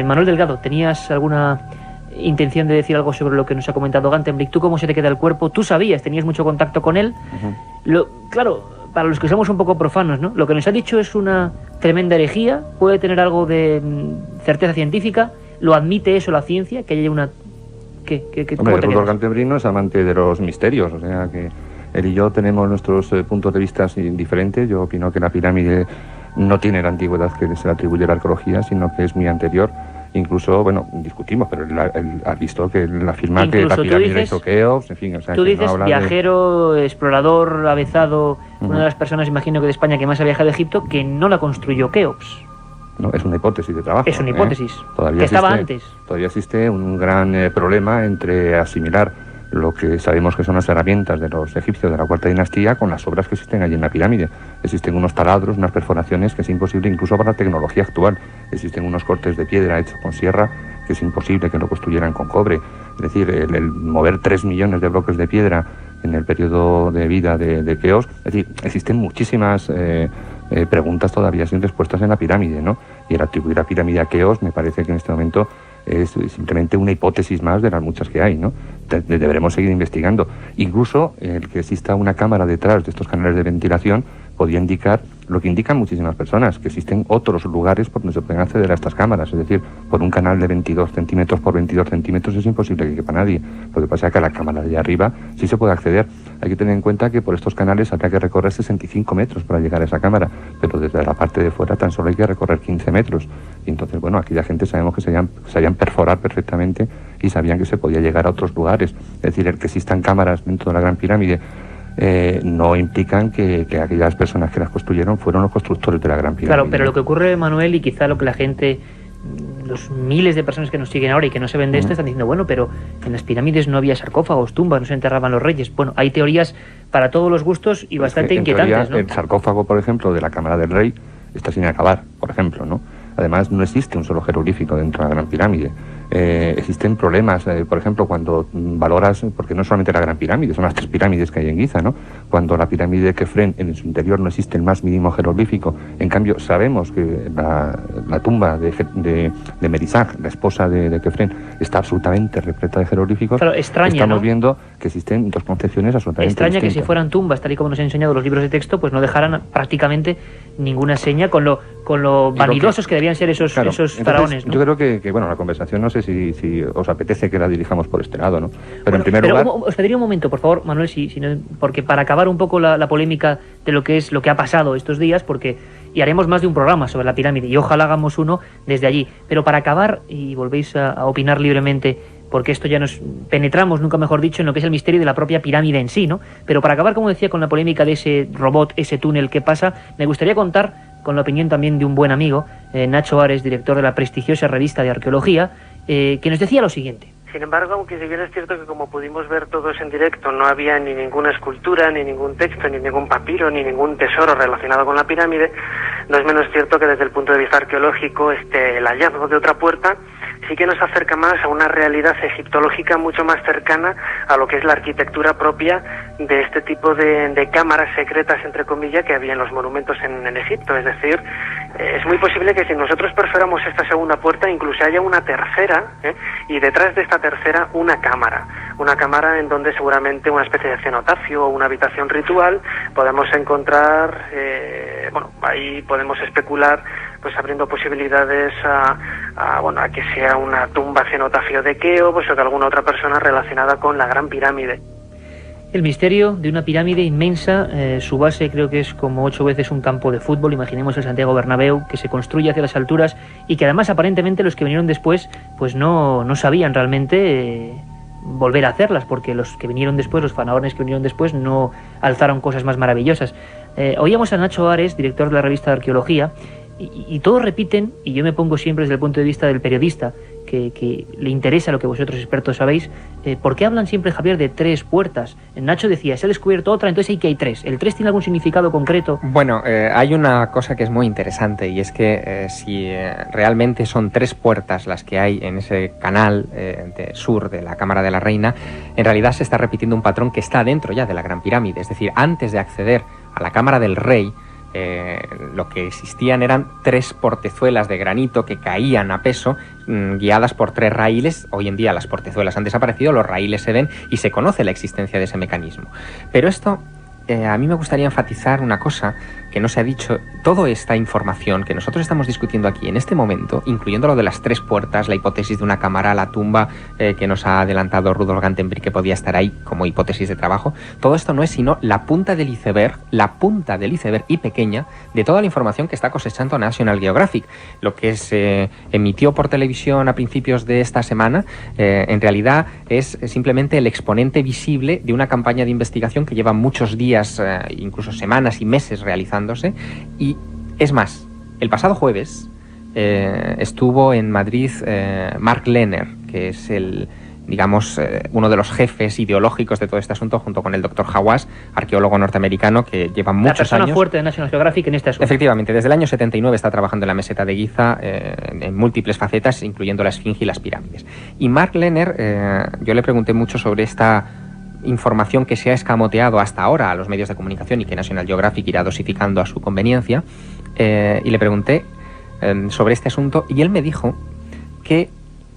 Manuel Delgado, ¿tenías alguna intención de decir algo sobre lo que nos ha comentado Gantenbrink? ¿Tú cómo se te queda el cuerpo? ¿Tú sabías? ¿Tenías mucho contacto con él? Claro, para los que somos un poco profanos, ¿no? Lo que nos ha dicho es una tremenda herejía, puede tener algo de certeza científica, ¿lo admite eso la ciencia? Que haya una... Hombre, Rudolf Gantenbrink no es amante de los misterios, o sea que Él y yo tenemos nuestros puntos de vista diferentes. Yo opino que la pirámide no tiene la antigüedad que se le atribuye a la arqueología, sino que es muy anterior. Incluso, bueno, discutimos, pero él ha visto que él afirma que la pirámide la hizo Keops, en fin, o sea, tú que dices no habla viajero, explorador, avezado, una de las personas, imagino que de España, que más ha viajado a Egipto, que no la construyó Keops. No, es una hipótesis de trabajo. Es una hipótesis, Todavía que existe, estaba antes. Todavía existe un gran problema entre asimilar lo que sabemos que son las herramientas de los egipcios de la Cuarta Dinastía con las obras que existen allí en la pirámide. Existen unos taladros, unas perforaciones que es imposible incluso para la tecnología actual. Existen unos cortes de piedra hechos con sierra que es imposible que lo construyeran con cobre. Es decir, el mover 3 millones de bloques de piedra en el periodo de vida de Keops. Es decir, existen muchísimas preguntas todavía sin respuestas en la pirámide, ¿no? Y el atribuir la pirámide a Keops me parece que en este momento es simplemente una hipótesis más de las muchas que hay, ¿no? Deberemos seguir investigando. Incluso el que exista una cámara detrás de estos canales de ventilación podría indicar lo que indican muchísimas personas, que existen otros lugares por donde se pueden acceder a estas cámaras. Es decir, por un canal de 22 centímetros por 22 centímetros es imposible que quepa nadie. Lo que pasa es que a la cámara de allá arriba sí se puede acceder. Hay que tener en cuenta que por estos canales habría que recorrer 65 metros para llegar a esa cámara, pero desde la parte de fuera tan solo hay que recorrer 15 metros. Y entonces, bueno, aquí la gente sabemos que sabían perforar perfectamente y sabían que se podía llegar a otros lugares. Es decir, el que existan cámaras dentro de la Gran Pirámide no implican que aquellas personas que las construyeron fueron los constructores de la Gran Pirámide. Claro, pero lo que ocurre, Manuel, y quizá lo que la gente, los miles de personas que nos siguen ahora y que no se ven de esto, están diciendo, bueno, pero en las pirámides no había sarcófagos, tumbas, no se enterraban los reyes. Bueno, hay teorías para todos los gustos y bastante inquietantes, teoría, ¿no? El sarcófago, por ejemplo, de la Cámara del Rey está sin acabar, por ejemplo, ¿no? Además, no existe un solo jeroglífico dentro de la Gran Pirámide. Existen problemas, por ejemplo, cuando valoras, porque no solamente la Gran Pirámide, son las 3 pirámides que hay en Giza, ¿no? Cuando la pirámide de Kefren, en su interior no existe el más mínimo jeroglífico. En cambio, sabemos que la tumba de Merizag, la esposa de Kefren, está absolutamente repleta de jeroglíficos. Claro, extraña, Estamos ¿no? viendo que existen dos concepciones absolutamente Extraña distintas. que si fueran tumbas, tal y como nos han enseñado los libros de texto, pues no dejaran prácticamente ninguna seña con lo vanidosos que debían ser esos faraones, ¿no? Yo creo que bueno, la conversación, no sé si os apetece que la dirijamos por este lado, ¿no? Pero en primer lugar... Os pediría un momento, por favor, Manuel, porque para acabar un poco la polémica de lo que ha pasado estos días, y haremos más de un programa sobre la pirámide, y ojalá hagamos uno desde allí. Pero para acabar, y volvéis a opinar libremente, porque esto ya nos penetramos, nunca mejor dicho, en lo que es el misterio de la propia pirámide en sí, ¿no? Pero para acabar, como decía, con la polémica de ese robot, ese túnel que pasa, me gustaría contar con la opinión también de un buen amigo, Nacho Ares, director de la prestigiosa revista de arqueología, que nos decía lo siguiente. Sin embargo, aunque si bien es cierto que como pudimos ver todos en directo, no había ni ninguna escultura, ni ningún texto, ni ningún papiro, ni ningún tesoro relacionado con la pirámide, no es menos cierto que desde el punto de vista arqueológico el hallazgo de otra puerta sí que nos acerca más a una realidad egiptológica mucho más cercana a lo que es la arquitectura propia de este tipo de cámaras secretas, entre comillas, que había en los monumentos en Egipto. Es decir, es muy posible que si nosotros perforamos esta segunda puerta incluso haya una tercera, y detrás de esta tercera una cámara en donde seguramente una especie de cenotafio o una habitación ritual podemos encontrar, ahí podemos especular, pues abriendo posibilidades a que sea una tumba cenotafio de Keops o de alguna otra persona relacionada con la Gran Pirámide. El misterio de una pirámide inmensa, su base creo que es como 8 veces un campo de fútbol, imaginemos el Santiago Bernabéu, que se construye hacia las alturas y que además aparentemente los que vinieron después pues no sabían realmente volver a hacerlas, porque los que vinieron después, los faraones que vinieron después, no alzaron cosas más maravillosas. Oíamos a Nacho Ares, director de la revista de arqueología, y todos repiten, y yo me pongo siempre desde el punto de vista del periodista, que le interesa lo que vosotros expertos sabéis, ¿por qué hablan siempre, Javier, de 3 puertas? Nacho decía, se ha descubierto otra, entonces hay 3. ¿El 3 tiene algún significado concreto? Bueno, hay una cosa que es muy interesante, y es que si realmente son 3 puertas las que hay en ese canal sur de la Cámara de la Reina, en realidad se está repitiendo un patrón que está dentro ya de la Gran Pirámide. Es decir, antes de acceder a la Cámara del Rey, lo que existían eran 3 portezuelas de granito que caían a peso, guiadas por 3 raíles. Hoy en día las portezuelas han desaparecido, los raíles se ven y se conoce la existencia de ese mecanismo. Pero esto a mí me gustaría enfatizar una cosa que no se ha dicho. Toda esta información que nosotros estamos discutiendo aquí en este momento, incluyendo lo de las 3 puertas, la hipótesis de una cámara, la tumba que nos ha adelantado Rudolf Gantenbrink, que podía estar ahí como hipótesis de trabajo, todo esto no es sino la punta del iceberg y pequeña de toda la información que está cosechando National Geographic. Lo que se emitió por televisión a principios de esta semana, en realidad es simplemente el exponente visible de una campaña de investigación que lleva muchos días, incluso semanas y meses realizándose. Y es más, el pasado jueves estuvo en Madrid Mark Lehner, que es uno de los jefes ideológicos de todo este asunto, junto con el Dr. Hawass, arqueólogo norteamericano que lleva muchos años... La persona fuerte de National Geographic en este asunto. Efectivamente, desde el año 79 está trabajando en la meseta de Giza en múltiples facetas, incluyendo la Esfinge y las pirámides. Y Mark Lehner, yo le pregunté mucho sobre esta información que se ha escamoteado hasta ahora a los medios de comunicación y que National Geographic irá dosificando a su conveniencia, y le pregunté sobre este asunto, y él me dijo que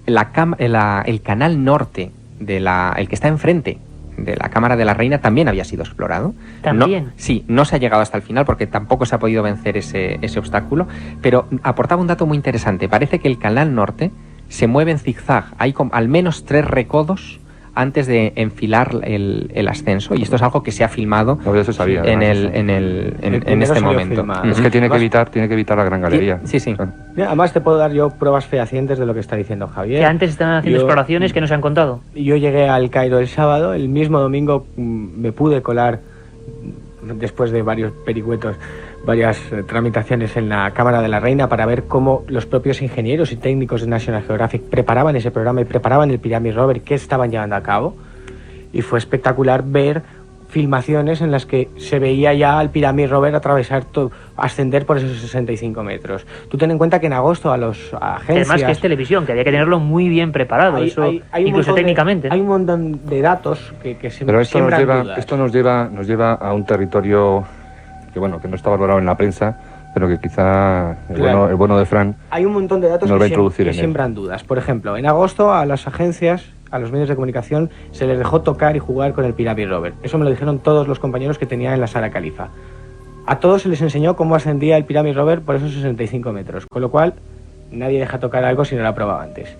el canal norte, el que está enfrente de la Cámara de la Reina, también había sido explorado. ¿También? No se ha llegado hasta el final porque tampoco se ha podido vencer ese obstáculo, pero aportaba un dato muy interesante. Parece que el canal norte se mueve en zigzag. Hay al menos 3 recodos antes de enfilar el ascenso, y esto es algo que se ha filmado en este momento. Es que tiene que evitar la Gran Galería. Sí. Además te puedo dar yo pruebas fehacientes de lo que está diciendo Javier. Que antes estaban haciendo exploraciones que nos han contado. Yo llegué al Cairo el sábado, el mismo domingo me pude colar, después de varios pericuetos, varias tramitaciones en la Cámara de la Reina, para ver cómo los propios ingenieros y técnicos de National Geographic preparaban ese programa y preparaban el Pyramid Rover que estaban llevando a cabo. Y fue espectacular ver filmaciones en las que se veía ya al Pyramid Rover ascender por esos 65 metros. Tú ten en cuenta que en agosto a las agencias... Además que es televisión, que había que tenerlo muy bien preparado, incluso técnicamente. Hay un montón de datos que se Pero esto nos lleva dudas. a un territorio que no está valorado en la prensa, pero que quizá el bueno de Fran hay un montón de datos que siembran dudas. Por ejemplo, en agosto a las agencias, a los medios de comunicación, se les dejó tocar y jugar con el Pyramid Rover. Eso me lo dijeron todos los compañeros que tenía en la sala Califa. A todos se les enseñó cómo ascendía el Pyramid Rover por esos 65 metros, con lo cual nadie deja tocar algo si no lo ha probado antes.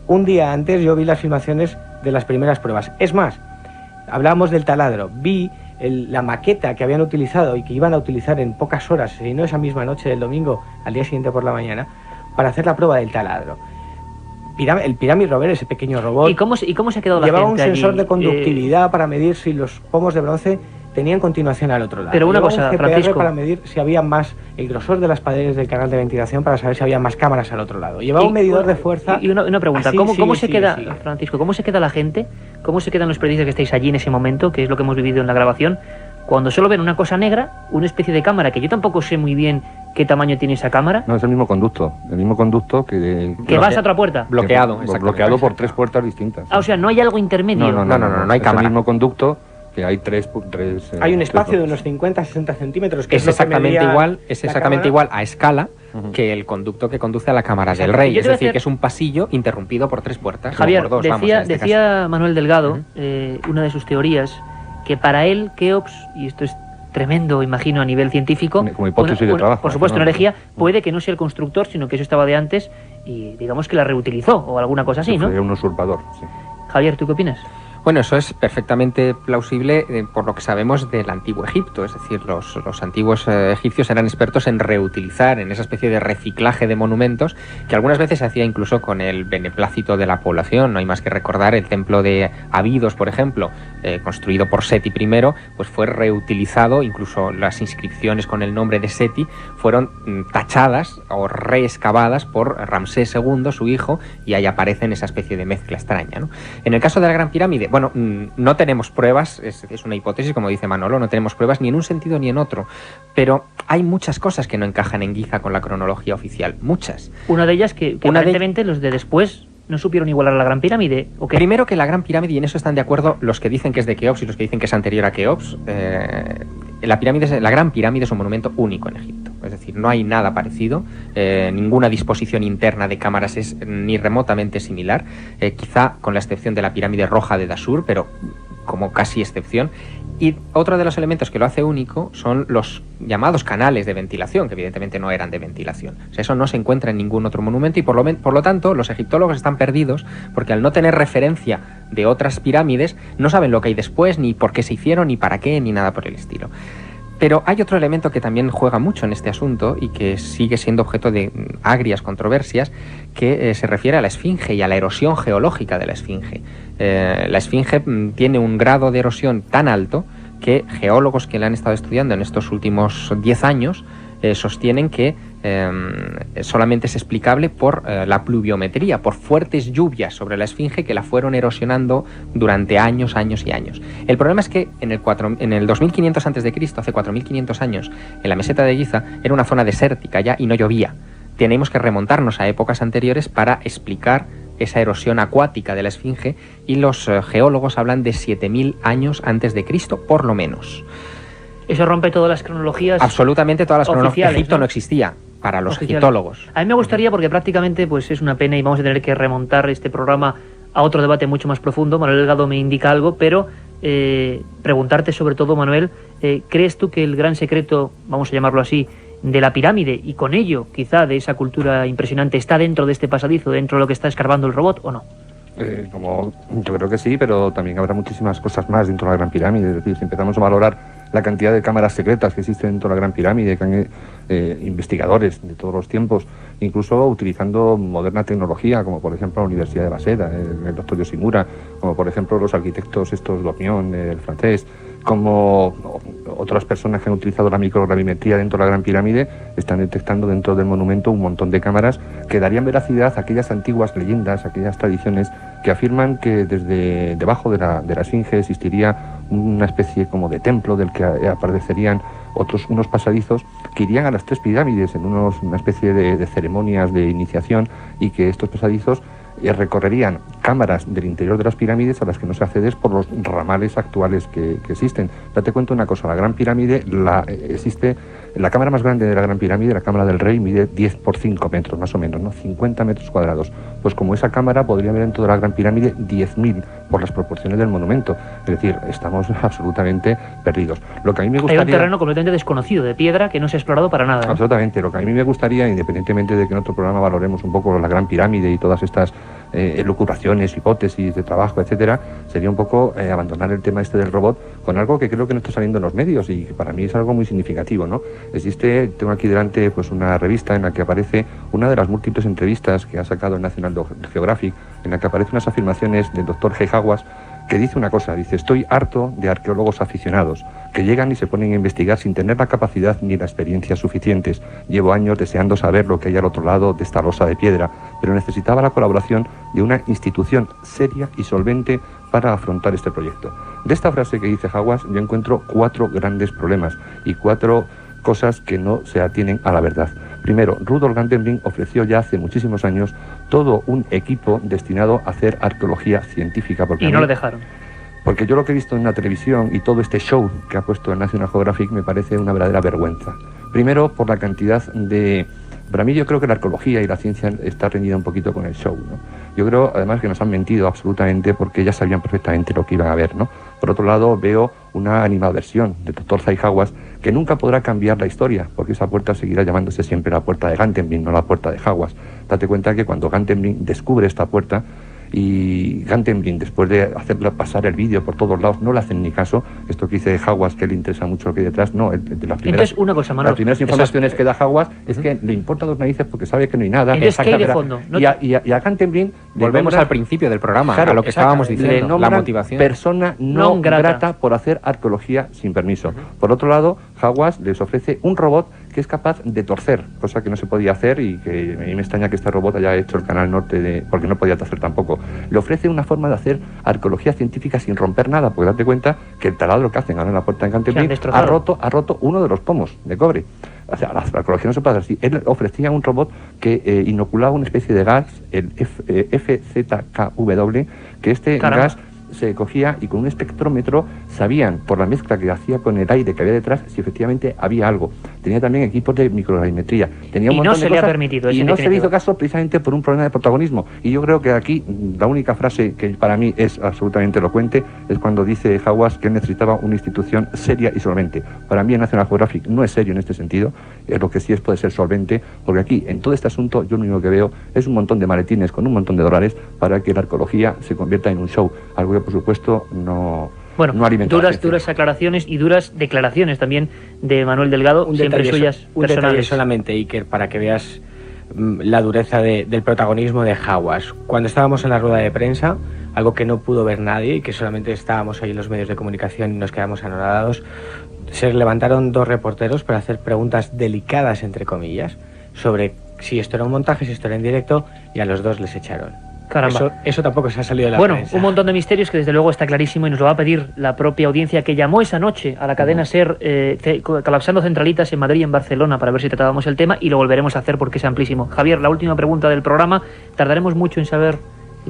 Un día antes yo vi las filmaciones de las primeras pruebas. Es más, hablábamos del taladro. Vi la maqueta que habían utilizado y que iban a utilizar en pocas horas, si no esa misma noche del domingo, al día siguiente por la mañana, para hacer la prueba del taladro. El Pyramid Rover, ese pequeño robot... ¿Y cómo se ha quedado la gente llevaba un sensor allí? De conductividad para medir si los pomos de bronce tenían continuación al otro lado. Pero una cosa, un GPR Francisco, para medir si había más, el grosor de las paredes del canal de ventilación, para saber si había más cámaras al otro lado. Llevaba un medidor de fuerza... Y una pregunta, ¿cómo se queda, Francisco, cómo se queda la gente, cómo se quedan los periodistas que estáis allí en ese momento, que es lo que hemos vivido en la grabación, cuando solo ven una cosa negra, una especie de cámara, que yo tampoco sé muy bien qué tamaño tiene esa cámara? No, es el mismo conducto que vas a otra puerta. Bloqueado por 3 puertas distintas. O sea, no hay algo intermedio. No hay cámara. Es el mismo conducto, que hay tres hay un espacio de unos 50-60 centímetros que es exactamente igual a escala que el conducto que conduce a la Cámara del Rey. Es decir, que es un pasillo interrumpido por 3 puertas. Javier, por 2, decía Manuel Delgado, una de sus teorías, que para él Keops, y esto es tremendo, imagino, a nivel científico, como hipótesis de trabajo, por supuesto, una herejía, puede que no sea el constructor, sino que eso estaba de antes y digamos que la reutilizó o alguna cosa así, ¿no? Sería un usurpador, sí. Javier, ¿tú qué opinas? Bueno, eso es perfectamente plausible por lo que sabemos del antiguo Egipto. Es decir, los antiguos egipcios eran expertos en reutilizar, en esa especie de reciclaje de monumentos, que algunas veces se hacía incluso con el beneplácito de la población. No hay más que recordar el templo de Abidos, por ejemplo, construido por Seti I, pues fue reutilizado, incluso las inscripciones con el nombre de Seti fueron tachadas o reexcavadas por Ramsés II, su hijo, y ahí aparecen esa especie de mezcla extraña, ¿no? En el caso de la Gran Pirámide, bueno, no tenemos pruebas, es una hipótesis, como dice Manolo, no tenemos pruebas ni en un sentido ni en otro, pero hay muchas cosas que no encajan en Giza con la cronología oficial, muchas. Una de ellas que aparentemente los de después no supieron igualar a la Gran Pirámide, ¿o qué? Primero, que la Gran Pirámide, y en eso están de acuerdo los que dicen que es de Keops y los que dicen que es anterior a Keops, la Gran Pirámide es un monumento único en Egipto. Es decir, no hay nada parecido, ninguna disposición interna de cámaras es ni remotamente similar, quizá con la excepción de la pirámide roja de Dashur, pero como casi excepción. Y otro de los elementos que lo hace único son los llamados canales de ventilación, que evidentemente no eran de ventilación. O sea, eso no se encuentra en ningún otro monumento y por lo tanto los egiptólogos están perdidos porque al no tener referencia de otras pirámides no saben lo que hay después, ni por qué se hicieron, ni para qué, ni nada por el estilo. Pero hay otro elemento que también juega mucho en este asunto y que sigue siendo objeto de agrias controversias, que se refiere a la esfinge y a la erosión geológica de la esfinge. La esfinge tiene un grado de erosión tan alto que geólogos que la han estado estudiando en estos últimos 10 años sostienen que solamente es explicable por la pluviometría, por fuertes lluvias sobre la esfinge que la fueron erosionando durante años y años. El problema es que en el 2500 a.C., hace 4500 años, en la meseta de Giza era una zona desértica ya y no llovía. Tenemos que remontarnos a épocas anteriores para explicar esa erosión acuática de la esfinge y los geólogos hablan de 7000 años antes de Cristo, por lo menos. Eso rompe todas las cronologías. Absolutamente todas las cronologías. Egipto ¿no? No existía para los oficiales. egiptólogos. A mí me gustaría, porque prácticamente pues es una pena y vamos a tener que remontar este programa a otro debate mucho más profundo. Manuel Delgado me indica algo, pero preguntarte sobre todo, Manuel, ¿crees tú que el gran secreto, vamos a llamarlo así, de la pirámide y con ello quizá de esa cultura impresionante está dentro de este pasadizo, dentro de lo que está escarbando el robot o no? Yo creo que sí, pero también habrá muchísimas cosas más dentro de la Gran Pirámide. Es decir, si empezamos a valorar la cantidad de cámaras secretas que existen dentro de la Gran Pirámide, que han investigadores de todos los tiempos, incluso utilizando moderna tecnología, como por ejemplo la Universidad de Waseda, el doctor Yoshimura, como por ejemplo los arquitectos estos Lopion, el francés, como otras personas que han utilizado la microgravimetría dentro de la Gran Pirámide, están detectando dentro del monumento un montón de cámaras que darían veracidad a aquellas antiguas leyendas, a aquellas tradiciones que afirman que desde debajo de la esfinge existiría una especie como de templo del que aparecerían unos pasadizos que irían a las 3 pirámides en una especie de ceremonias de iniciación, y que estos pasadizos recorrerían cámaras del interior de las pirámides a las que no se accede por los ramales actuales que existen. Date cuenta una cosa, la Gran Pirámide, existe la cámara más grande de la Gran Pirámide, la Cámara del Rey, mide 10 por 5 metros más o menos, ¿no? 50 metros cuadrados. Pues como esa cámara podría haber en toda la Gran Pirámide 10.000 por las proporciones del monumento. Es decir, estamos absolutamente perdidos. Lo que a mí me gustaría... Hay un terreno completamente desconocido, de piedra, que no se ha explorado para nada, ¿no? Absolutamente. Lo que a mí me gustaría, independientemente de que en otro programa valoremos un poco la Gran Pirámide y todas estas elucubraciones, hipótesis de trabajo, etcétera, sería un poco abandonar el tema este del robot con algo que creo que no está saliendo en los medios y que para mí es algo muy significativo, ¿no? Tengo aquí delante pues una revista en la que aparece una de las múltiples entrevistas que ha sacado el National Geographic, en la que aparecen unas afirmaciones del doctor G. Hawass, que dice una cosa, dice: estoy harto de arqueólogos aficionados que llegan y se ponen a investigar sin tener la capacidad ni la experiencia suficientes. Llevo años deseando saber lo que hay al otro lado de esta losa de piedra, pero necesitaba la colaboración de una institución seria y solvente para afrontar este proyecto. De esta frase que dice Hawass yo encuentro 4 grandes problemas y 4 cosas que no se atienen a la verdad. Primero, Rudolf Gantenbrink ofreció ya hace muchísimos años todo un equipo destinado a hacer arqueología científica. Y no lo dejaron. Porque yo lo que he visto en la televisión y todo este show que ha puesto el National Geographic me parece una verdadera vergüenza. Primero, por la cantidad de... Para mí yo creo que la arqueología y la ciencia está reñida un poquito con el show, ¿no? Yo creo además que nos han mentido absolutamente porque ya sabían perfectamente lo que iban a ver, ¿no? Por otro lado, veo una animadversión del doctor Zahi Hawass que nunca podrá cambiar la historia, porque esa puerta seguirá llamándose siempre la puerta de Gantenbrink, no la puerta de Hawass. Date cuenta que cuando Gantenbrink descubre esta puerta, y Gantenbrink, después de hacerla pasar el vídeo por todos lados, no le hacen ni caso. Esto que dice Hawass, que le interesa mucho lo que hay detrás, no, de las primeras, entonces, una cosa, Manuel, las primeras informaciones que da Hawass es que le importa 2 narices porque sabe que no hay nada. Entonces, ¿qué hay de fondo? Y a Gantenbrink volvemos al principio del programa, claro, a lo que estábamos diciendo, la motivación. Persona no grata por hacer arqueología sin permiso. Por otro lado, Hawass les ofrece un robot que es capaz de torcer, cosa que no se podía hacer y que a mí me extraña que este robot haya hecho el Canal Norte, porque no podía torcer tampoco. Le ofrece una forma de hacer arqueología científica sin romper nada, porque date cuenta que el taladro que hacen ahora en la puerta de Gantenbrink ha roto uno de los pomos de cobre. O sea, la arqueología no se puede hacer así. Él ofrecía un robot que inoculaba una especie de gas, el FZKW, que este gas se cogía y con un espectrómetro sabían, por la mezcla que hacía con el aire que había detrás, si efectivamente había algo. tenía también equipos de microgravimetría, tenía un y montón no se de le cosas, ha permitido. y no se le hizo caso precisamente por un problema de protagonismo. Y yo creo que aquí la única frase que para mí es absolutamente elocuente es cuando dice Hawass que él necesitaba una institución seria y solvente. Para mí el National Geographic no es serio en este sentido, lo que sí puede ser solvente, porque aquí en todo este asunto yo lo único que veo es un montón de maletines con un montón de dólares para que la arqueología se convierta en un show, algo que por supuesto no alimenta duras aclaraciones y duras declaraciones también de Manuel Delgado, siempre suyas personales. Un detalle solamente, Iker, para que veas la dureza del protagonismo de Hawass. Cuando estábamos en la rueda de prensa, algo que no pudo ver nadie y que solamente estábamos ahí en los medios de comunicación y nos quedamos anonadados, se levantaron 2 reporteros para hacer preguntas delicadas, entre comillas, sobre si esto era un montaje, si esto era en directo, y a los 2 les echaron. Caramba. Eso tampoco se ha salido de la prensa. Un montón de misterios que desde luego está clarísimo y nos lo va a pedir la propia audiencia que llamó esa noche a la cadena SER colapsando centralitas en Madrid y en Barcelona para ver si tratábamos el tema, y lo volveremos a hacer porque es amplísimo. Javier, la última pregunta del programa. Tardaremos mucho en saber,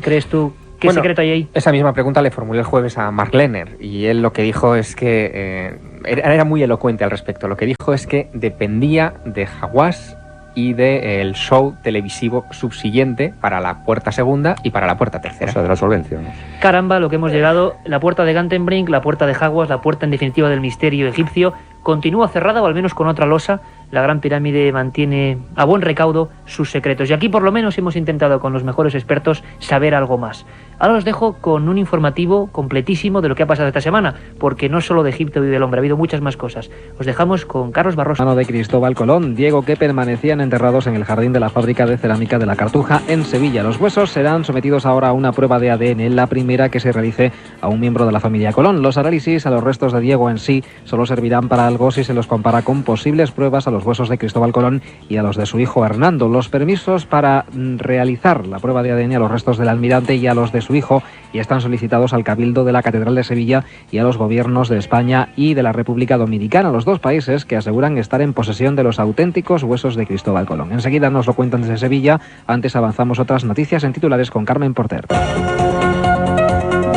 ¿crees tú, qué secreto hay ahí? Esa misma pregunta le formulé el jueves a Mark Lehner y él lo que dijo es que era muy elocuente al respecto. Lo que dijo es que dependía de Hawass y del show televisivo subsiguiente para la puerta segunda y para la puerta tercera. O sea, de la solvencia, ¿no? Caramba, lo que hemos llegado, la puerta de Gantenbrink, la puerta de Hawass, la puerta en definitiva del misterio egipcio, continúa cerrada o al menos con otra losa. La Gran Pirámide mantiene a buen recaudo sus secretos y aquí por lo menos hemos intentado con los mejores expertos saber algo más. Ahora os dejo con un informativo completísimo de lo que ha pasado esta semana, porque no solo de Egipto vive el hombre, ha habido muchas más cosas. Os dejamos con Carlos Barroso. Mano de Cristóbal Colón, Diego, que permanecían enterrados en el jardín de la fábrica de cerámica de la Cartuja en Sevilla. Los huesos serán sometidos ahora a una prueba de ADN, la primera que se realice a un miembro de la familia Colón. Los análisis a los restos de Diego en sí solo servirán para algo si se los compara con posibles pruebas a los huesos de Cristóbal Colón y a los de su hijo Hernando. Los permisos para realizar la prueba de ADN a los restos del almirante y a los de su hijo ya están solicitados al Cabildo de la Catedral de Sevilla y a los gobiernos de España y de la República Dominicana, los 2 países que aseguran estar en posesión de los auténticos huesos de Cristóbal Colón. Enseguida nos lo cuentan desde Sevilla. Antes avanzamos otras noticias en titulares con Carmen Porter.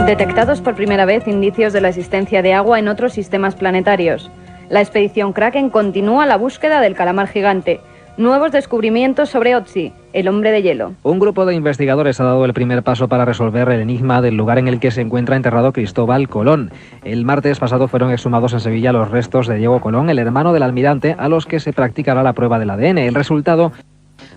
Detectados por primera vez indicios de la existencia de agua en otros sistemas planetarios. La expedición Kraken continúa la búsqueda del calamar gigante. Nuevos descubrimientos sobre Otzi, el hombre de hielo. Un grupo de investigadores ha dado el primer paso para resolver el enigma del lugar en el que se encuentra enterrado Cristóbal Colón. El martes pasado fueron exhumados en Sevilla los restos de Diego Colón, el hermano del almirante, a los que se practicará la prueba del ADN. El resultado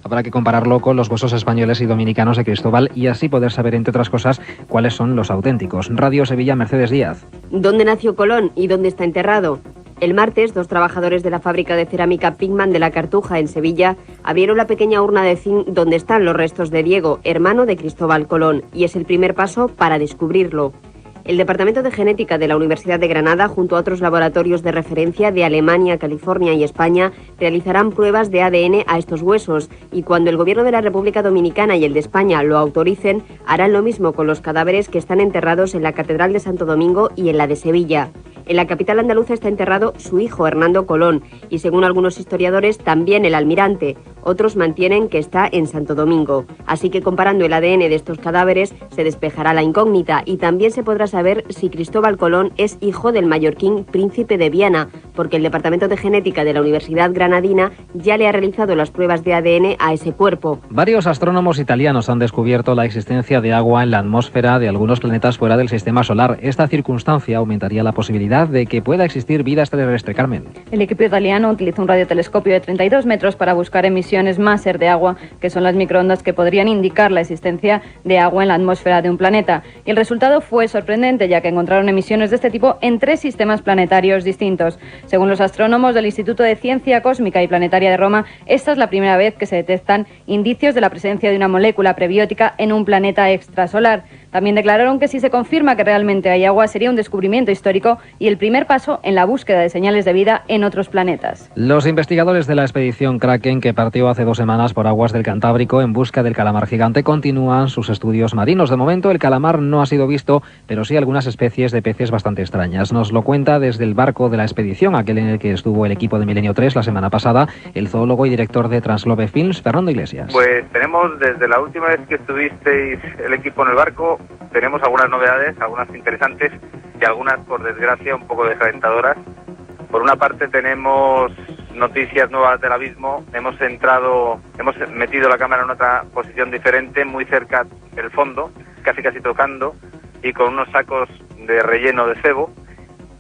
habrá que compararlo con los huesos españoles y dominicanos de Cristóbal y así poder saber, entre otras cosas, cuáles son los auténticos. Radio Sevilla, Mercedes Díaz. ¿Dónde nació Colón y dónde está enterrado? El martes, 2 trabajadores de la fábrica de cerámica Pigman de la Cartuja, en Sevilla, abrieron la pequeña urna de zinc donde están los restos de Diego, hermano de Cristóbal Colón, y es el primer paso para descubrirlo. El Departamento de Genética de la Universidad de Granada, junto a otros laboratorios de referencia de Alemania, California y España, realizarán pruebas de ADN a estos huesos y cuando el Gobierno de la República Dominicana y el de España lo autoricen, harán lo mismo con los cadáveres que están enterrados en la Catedral de Santo Domingo y en la de Sevilla. En la capital andaluza está enterrado su hijo, Hernando Colón, y según algunos historiadores, también el almirante. Otros mantienen que está en Santo Domingo. Así que comparando el ADN de estos cadáveres, se despejará la incógnita y también se podrá saber si Cristóbal Colón es hijo del mallorquín príncipe de Viana, porque el Departamento de Genética de la Universidad Granadina ya le ha realizado las pruebas de ADN a ese cuerpo. Varios astrónomos italianos han descubierto la existencia de agua en la atmósfera de algunos planetas fuera del sistema solar. Esta circunstancia aumentaría la posibilidad de que pueda existir vida extraterrestre. Carmen. El equipo italiano utilizó un radiotelescopio de 32 metros para buscar emisiones máser de agua, que son las microondas que podrían indicar la existencia de agua en la atmósfera de un planeta. Y el resultado fue sorprendente, ya que encontraron emisiones de este tipo en 3 sistemas planetarios distintos. Según los astrónomos del Instituto de Ciencia Cósmica y Planetaria de Roma, esta es la primera vez que se detectan indicios de la presencia de una molécula prebiótica en un planeta extrasolar. También declararon que si se confirma que realmente hay agua, sería un descubrimiento histórico y el primer paso en la búsqueda de señales de vida en otros planetas. Los investigadores de la expedición Kraken, que partió hace 2 semanas por aguas del Cantábrico en busca del calamar gigante, continúan sus estudios marinos. De momento el calamar no ha sido visto, pero sí algunas especies de peces bastante extrañas. Nos lo cuenta desde el barco de la expedición, aquel en el que estuvo el equipo de Milenio 3 la semana pasada, el zoólogo y director de Translobe Films, Fernando Iglesias. Pues tenemos, desde la última vez que estuvisteis el equipo en el barco, tenemos algunas novedades, algunas interesantes y algunas, por desgracia, un poco desalentadoras. Por una parte tenemos noticias nuevas del abismo, hemos metido la cámara en otra posición diferente, muy cerca del fondo, casi tocando, y con unos sacos de relleno de cebo,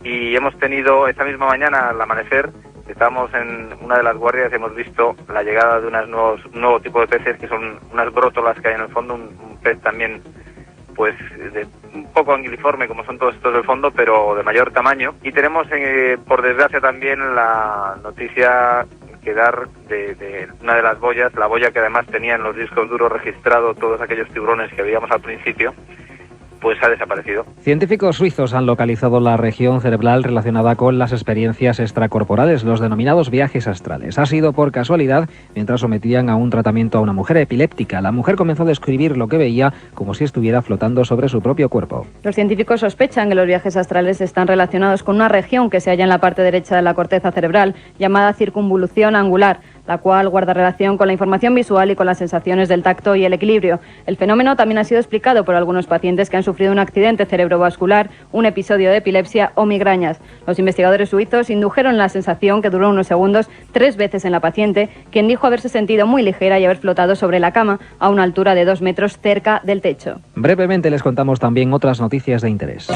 y hemos tenido esta misma mañana al amanecer, estábamos en una de las guardias y hemos visto la llegada de un nuevo tipo de peces, que son unas brótolas que hay en el fondo, un pez también pues un poco anguiliforme como son todos estos del fondo, pero de mayor tamaño. Y tenemos por desgracia también la noticia que dar de una de las boyas, la boya que además tenía en los discos duros registrado todos aquellos tiburones que veíamos al principio, pues ha desaparecido. Científicos suizos han localizado la región cerebral relacionada con las experiencias extracorporales, los denominados viajes astrales. Ha sido por casualidad mientras sometían a un tratamiento a una mujer epiléptica. La mujer comenzó a describir lo que veía como si estuviera flotando sobre su propio cuerpo. Los científicos sospechan que los viajes astrales están relacionados con una región que se halla en la parte derecha de la corteza cerebral, llamada circunvolución angular, la cual guarda relación con la información visual y con las sensaciones del tacto y el equilibrio. El fenómeno también ha sido explicado por algunos pacientes que han sufrido un accidente cerebrovascular, un episodio de epilepsia o migrañas. Los investigadores suizos indujeron la sensación, que duró unos segundos, 3 veces en la paciente, quien dijo haberse sentido muy ligera y haber flotado sobre la cama a una altura de 2 metros cerca del techo. Brevemente les contamos también otras noticias de interés.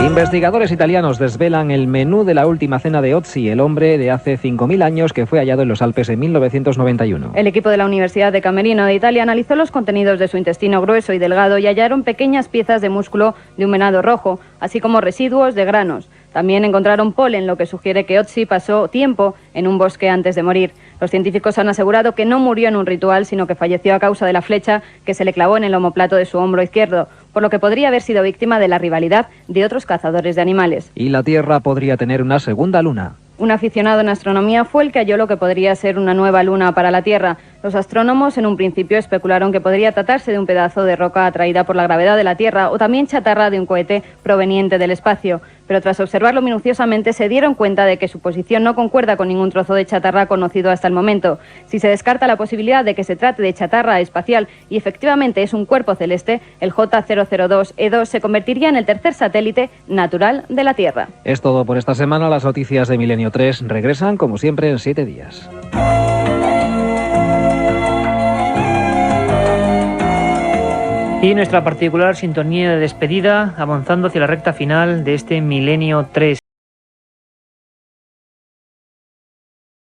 Investigadores italianos desvelan el menú de la última cena de Ötzi, el hombre de hace 5.000 años que fue hallado en los Alpes en 1991. El equipo de la Universidad de Camerino de Italia analizó los contenidos de su intestino grueso y delgado y hallaron pequeñas piezas de músculo de un venado rojo, así como residuos de granos. También encontraron polen, lo que sugiere que Ötzi pasó tiempo en un bosque antes de morir. Los científicos han asegurado que no murió en un ritual, sino que falleció a causa de la flecha que se le clavó en el omoplato de su hombro izquierdo, por lo que podría haber sido víctima de la rivalidad de otros cazadores de animales. Y la Tierra podría tener una segunda luna. Un aficionado en astronomía fue el que halló lo que podría ser una nueva luna para la Tierra. Los astrónomos en un principio especularon que podría tratarse de un pedazo de roca atraída por la gravedad de la Tierra o también chatarra de un cohete proveniente del espacio. Pero tras observarlo minuciosamente se dieron cuenta de que su posición no concuerda con ningún trozo de chatarra conocido hasta el momento. Si se descarta la posibilidad de que se trate de chatarra espacial y efectivamente es un cuerpo celeste, el J002E2 se convertiría en el tercer satélite natural de la Tierra. Es todo por esta semana. Las noticias de Milenio 3 regresan como siempre en 7 días. Y nuestra particular sintonía de despedida, avanzando hacia la recta final de este Milenio 3.